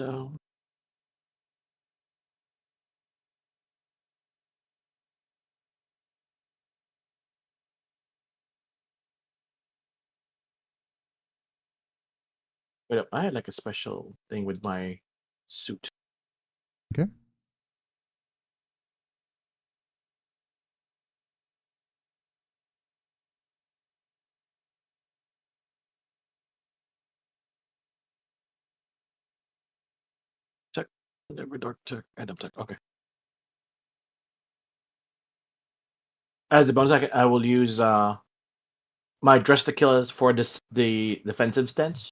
wait up. I had like a special thing with my suit. Okay. Tech. Never dark tech. Adam tech. Okay. As a bonus, I will use my dress to kill is for the defensive stance.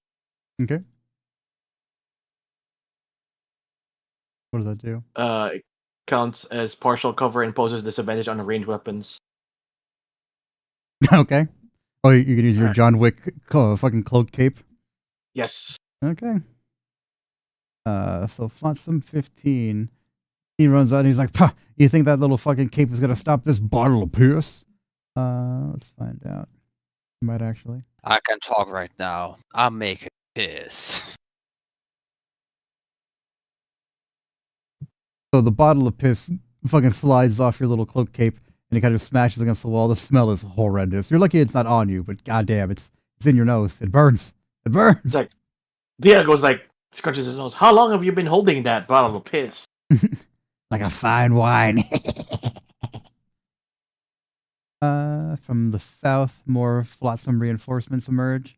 Okay. What does that do? It counts as partial cover and poses disadvantage on ranged weapons. Okay. Oh, you can use your Alright. John Wick fucking cloak cape? Yes. Okay. So Flotsam 15. He runs out and he's like, "Pah, you think that little fucking cape is gonna stop this bottle of piss?" Let's find out. You might actually. I can talk right now. I'm making piss. So the bottle of piss fucking slides off your little cloak cape and it kind of smashes against the wall. The smell is horrendous. You're lucky it's not on you, but goddamn, it's in your nose. It burns. It burns. It's like Diego's like scratches his nose. How long have you been holding that bottle of piss? Like a fine wine. From the south, more flotsam reinforcements emerge.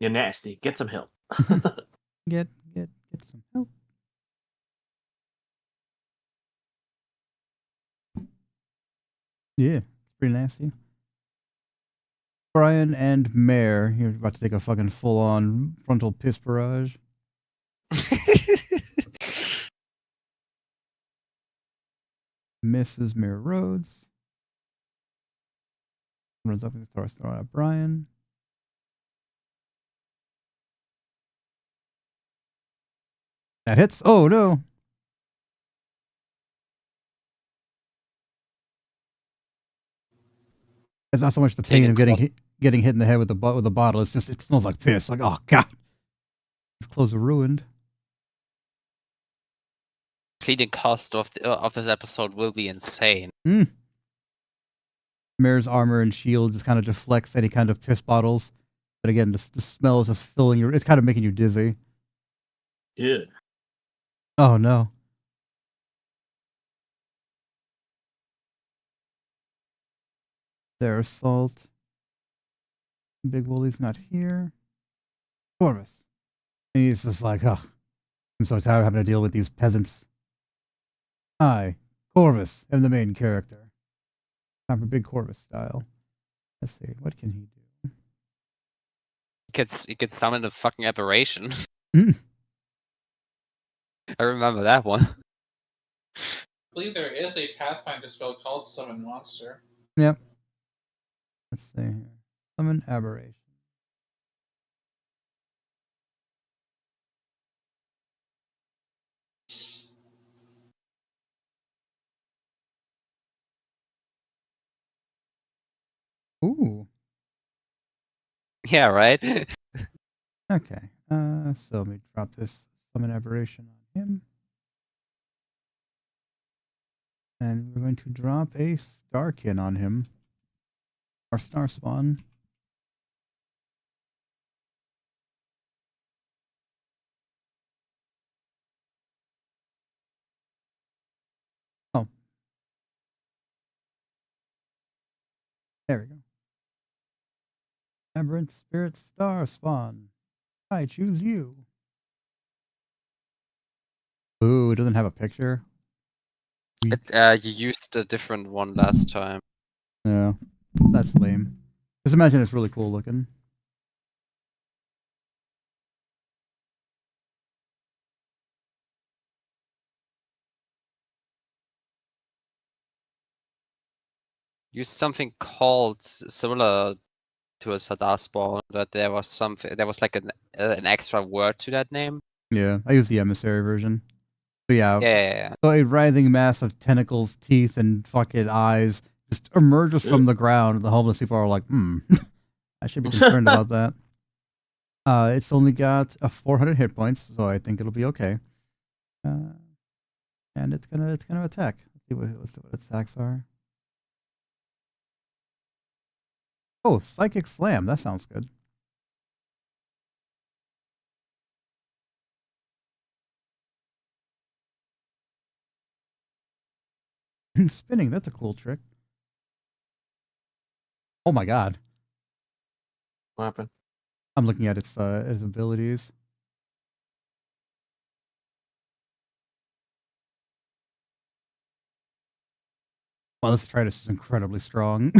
You're nasty. Get some help. Get some help. Yeah, it's pretty nasty. Brian and Mare, you're about to take a fucking full-on frontal piss barrage. Misses Mare Rhodes. Runs up and starts throwing at Brian. That hits. Oh no. It's not so much the pain of getting hit in the head with the bottle. It's just it smells like piss. Like, oh god, his clothes are ruined. Cleaning cost of this episode will be insane. Mare's armor and shield just kind of deflects any kind of piss bottles. But again, the smell is just filling your. It's kind of making you dizzy. Yeah. Oh no. Their assault. Big Woolly's not here. Corvus. And he's just like, oh, I'm so tired of having to deal with these peasants. I, Corvus, am the main character. Time for big Corvus style. Let's see, what can he do? He could summon a fucking aberration. Mm. I remember that one. I believe there is a Pathfinder spell called Summon Monster. Yep. Let's see here. Summon aberration. Ooh. Yeah, right? Okay. So let me drop this summon aberration on him. And we're going to drop a Starkin on him. Or Star Spawn. Oh. There we go. Aberrant Spirit Star Spawn. I choose you. Ooh, it doesn't have a picture. You used a different one last time. Yeah, that's lame. Just imagine it's really cool looking. Use something called similar to a Sadar spawn. That there was something. There was like an extra word to that name. Yeah, I use the emissary version. But yeah, Yeah. So a writhing mass of tentacles, teeth, and fucking eyes just emerges from the ground. The homeless people are like, I should be concerned about that. It's only got a 400 hit points, so I think it'll be okay. And it's gonna attack. Let's see what its attacks are. Oh, Psychic Slam. That sounds good. Spinning. That's a cool trick. Oh my god. What happened? I'm looking at its abilities. Well, this Tritus is incredibly strong.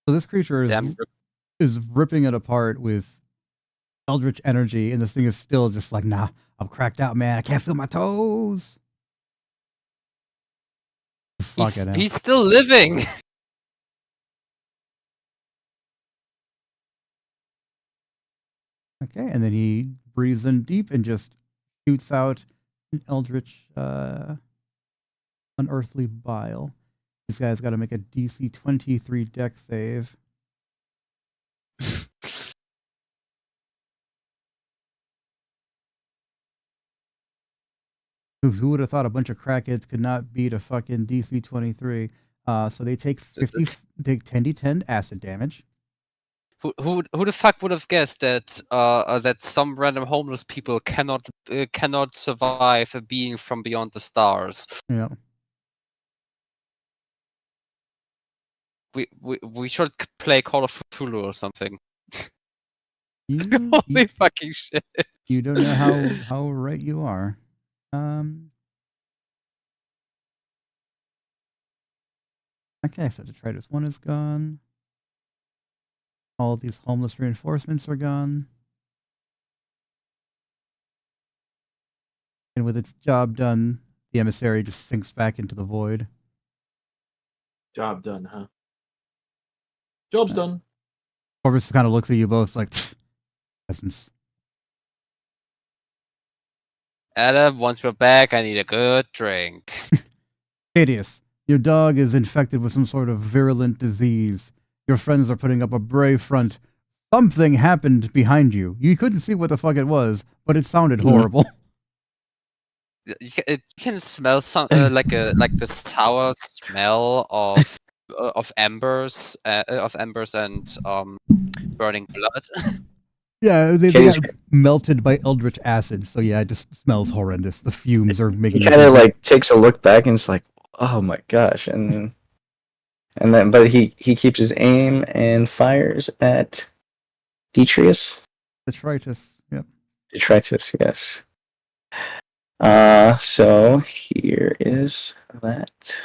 So this creature is ripping it apart with eldritch energy, and this thing is still just like, nah, I'm cracked out, man. I can't feel my toes. Fuck it. He's still living. Okay, and then he breathes in deep and just shoots out an eldritch, unearthly bile. This guy's got to make a DC 23 dex save. Who would have thought a bunch of crackheads could not beat a fucking DC 23? So they take 10d10 acid damage. Who the fuck would have guessed that that some random homeless people cannot survive a being from beyond the stars? Yeah. We should play Call of Cthulhu or something. Holy fucking shit! You don't know how right you are. Okay, so Detritus 1 is gone. All these homeless reinforcements are gone. And with its job done, the emissary just sinks back into the void. Job done, huh? Job's done. Corvus kind of looks at you both like, essence. Adam, once we're back, I need a good drink. Hideous. Your dog is infected with some sort of virulent disease. Your friends are putting up a brave front. Something happened behind you. You couldn't see what the fuck it was, but it sounded horrible. You can smell some like the sour smell of embers and burning blood. Yeah, they got melted by eldritch acid, so yeah, it just smells horrendous. The fumes are making. He kind of like takes a look back and it's like, oh my gosh, and then but he keeps his aim and fires at Detritus. Detritus, yep. Detritus, yes. So here is that.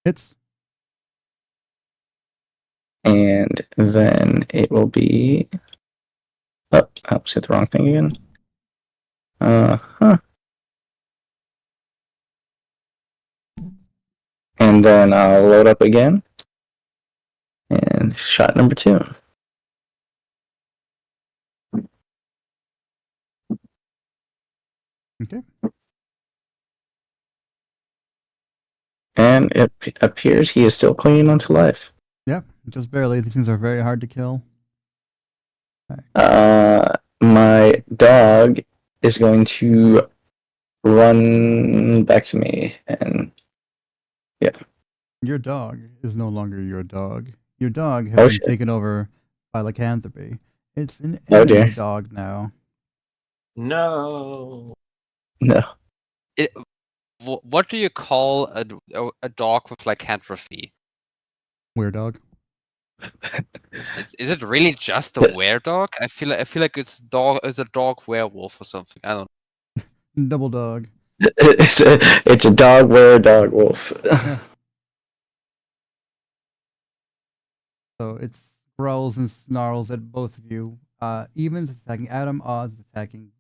Hits. And then it will be. Oh, I almost hit the wrong thing again. And then I'll load up again. And shot number 2. Okay. And it appears he is still clinging onto life. Yep, just barely. These things are very hard to kill. My dog is going to run back to me, and yeah. Your dog is no longer your dog. Your dog has been taken over by lycanthropy. It's an enemy dog now. No. What do you call a dog with lycanthropy? Weird dog. Is it really just a weredog? I feel like it's a dog werewolf or something. I don't know. Double dog. It's a dog were wolf. Yeah. So it growls and snarls at both of you. Evens attacking Adam, odds attacking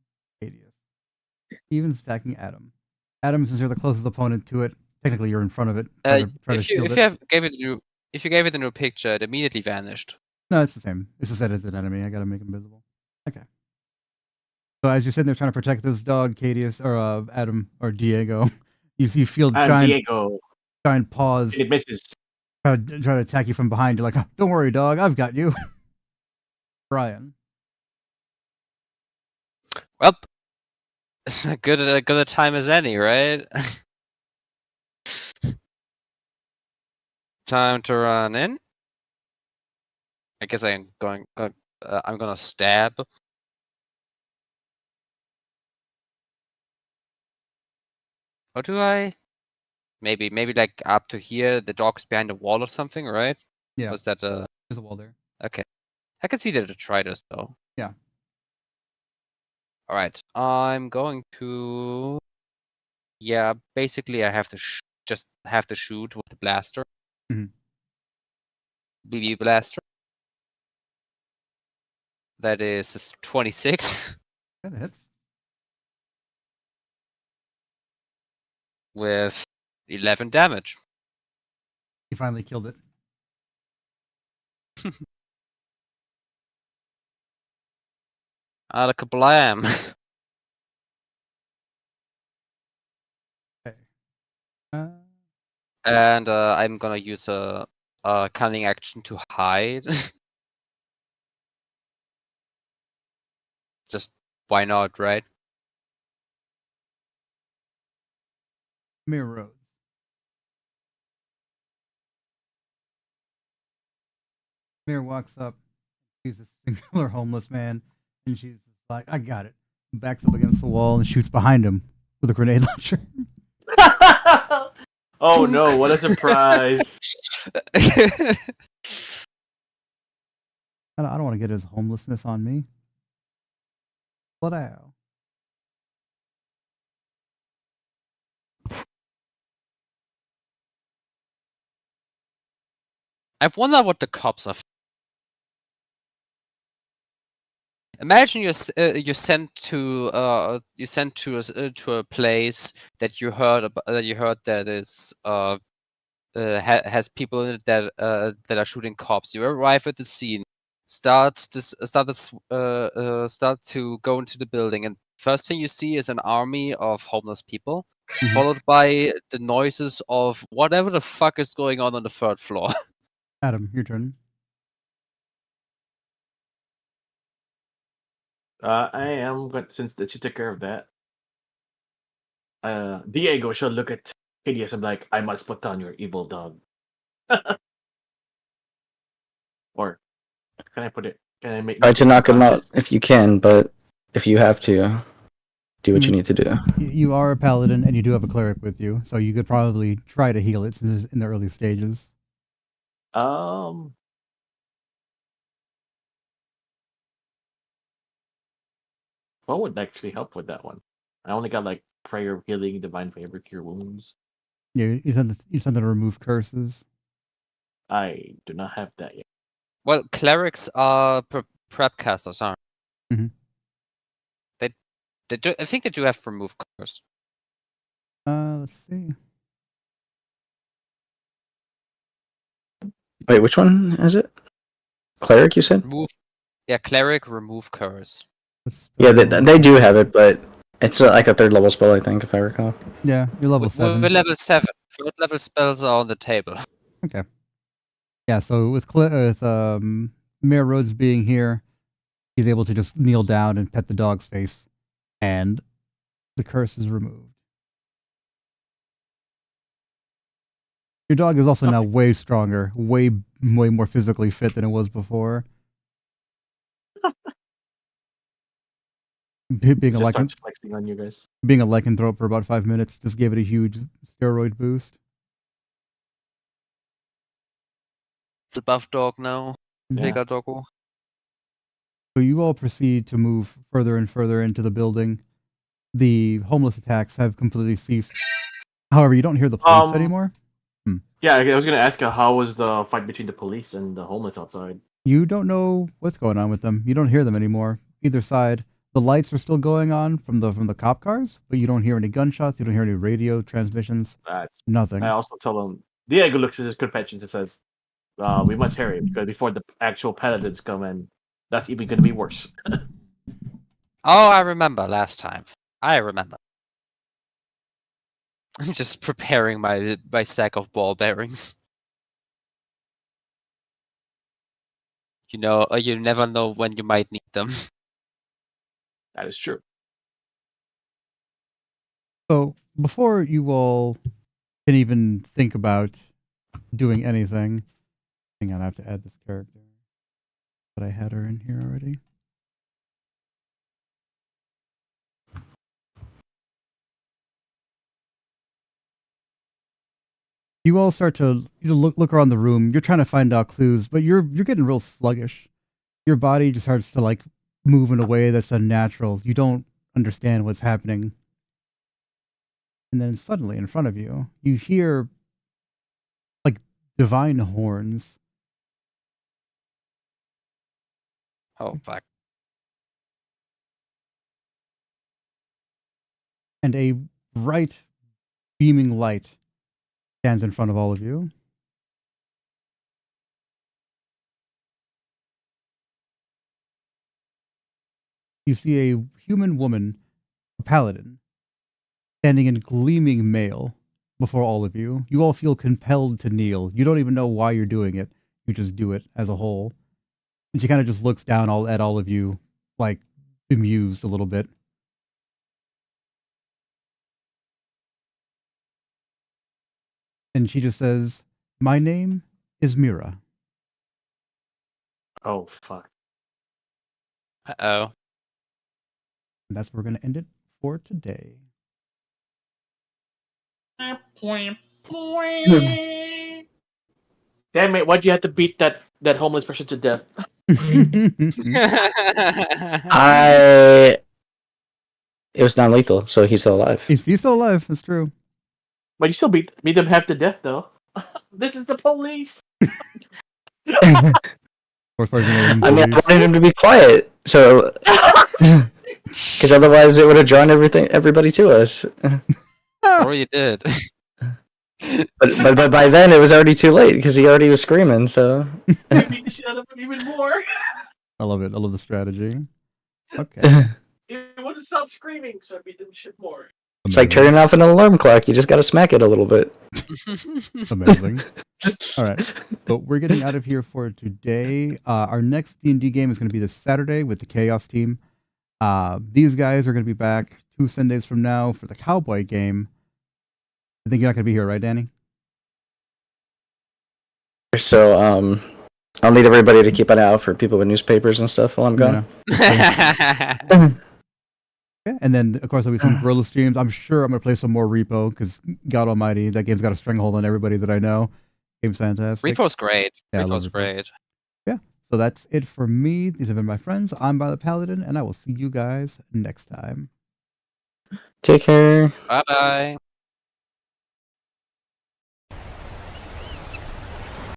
Cadius. Evens attacking Adam. Adam, since you're the closest opponent to it, technically you're in front of it. If you gave it a new picture, it immediately vanished. No, it's the same. It's just that it's an enemy. I gotta make him visible. Okay. So as you're sitting there trying to protect this dog, Cadius, or Adam, or Diego, you feel I'm Diego. giant paws It misses. try to attack you from behind. You're like, "Oh, don't worry, dog. I've got you." Brian. Well, it's as good a time as any, right? Time to run in. I guess I'm gonna stab. Or do I? Maybe like up to here. The dog's behind a wall or something, right? Yeah. Was that There's a wall there. Okay. I can see that to try this though. Yeah. All right. I'm going to. Yeah, basically, I have to just have to shoot with the blaster. Mhm. BB blaster. That is 26 Yeah, that hits. with 11 damage. You finally killed it. Out kablam. Okay. And I'm gonna use a cunning action to hide. Just why not, right? Mirror Rose. Mirror walks up. She's a singular homeless man, and she's like, "I got it." Backs up against the wall and shoots behind him with a grenade launcher. Oh no! What a surprise! I don't want to get his homelessness on me. What out? I've wondered what the cops are. Imagine you're sent to a place that you heard that is has people in it that are shooting cops. You arrive at the scene, start to go into the building, and first thing you see is an army of homeless people, followed by the noises of whatever the fuck is going on the third floor. Adam, your turn. I am, but since she took care of that, Diego shall look at Hideous and be like, "I must put down your evil dog." Or can I put it? Can I make? Try to knock him out if you can, but if you have to, do what you need to do. You are a paladin, and you do have a cleric with you, so you could probably try to heal it since it's in the early stages. What would actually help with that one? I only got like prayer of healing, divine favor, cure wounds. Yeah, you send to remove curses. I do not have that yet. Well, clerics are prep casters, aren't Mhm. they? They do. I think they do have remove curse. Let's see. Wait, which one is it? Cleric, you said? Cleric remove curse. Yeah, they do have it, but it's like a 3rd level spell, I think, if I recall. Yeah, you're level 7. We're level 7. 3rd level spells are on the table. Okay. Yeah, so with Mayor Rhodes being here, he's able to just kneel down and pet the dog's face, and the curse is removed. Your dog is also now way stronger, way more physically fit than it was before. Being a flexing on you guys. Being a lycanthrope for about 5 minutes just gave it a huge steroid boost. It's a buff dog now. Bigger doggo. So you all proceed to move further and further into the building. The homeless attacks have completely ceased. However, you don't hear the police anymore. Yeah, I was gonna ask you, how was the fight between the police and the homeless outside? You don't know what's going on with them. You don't hear them anymore. Either side. The lights are still going on from the cop cars, but you don't hear any gunshots. You don't hear any radio transmissions. Nothing. I also tell them. Diego looks at his companions and says, We must hurry because before the actual paladins come in, that's even going to be worse. Oh, I remember last time. I remember. I'm just preparing my stack of ball bearings. You know, you never know when you might need them. That is true. So before you all can even think about doing anything, hang on, I have to add this character. But I had her in here already. You all start to look around the room. You're trying to find out clues, but you're getting real sluggish. Your body just starts to like move in a way that's unnatural. You don't understand what's happening. And then suddenly in front of you, you hear like divine horns. Oh, fuck. And a bright, beaming light stands in front of all of you. You see a human woman, a paladin, standing in gleaming mail before all of you. You all feel compelled to kneel. You don't even know why you're doing it. You just do it as a whole. And she kind of just looks down at all of you, like bemused a little bit. And she just says, "My name is Mira." Oh, fuck. Uh-oh. And that's where we're going to end it for today. Damn it, why'd you have to beat that homeless person to death? It was non-lethal, so he's still alive. He's still alive, that's true. But you still beat them half to death, though. This is the police! I wanted him to be quiet, so... Because otherwise it would have drawn everybody to us. Or you did. but by then it was already too late, because he already was screaming, so... I beat the shit out of him even more! I love it. I love the strategy. Okay. He wouldn't stop screaming, so I beat them shit more. It's like turning off an alarm clock. You just gotta smack it a little bit. Amazing. All right. So we're getting out of here for today. Our next D&D game is going to be this Saturday with the Chaos team. These guys are going to be back 2 Sundays from now for the Cowboy game. I think you're not going to be here, right, Danny? So, I'll need everybody to keep an eye out for people with newspapers and stuff while I'm gone. Yeah. Okay. And then, of course, there'll be some Gorilla streams. I'm sure I'm going to play some more Repo because, God almighty, that game's got a stranglehold on everybody that I know. Game's fantastic. Repo's great. Yeah, Repo's great. Yeah. So that's it for me. These have been my friends. I'm By the Paladin, and I will see you guys next time. Take care. Bye-bye.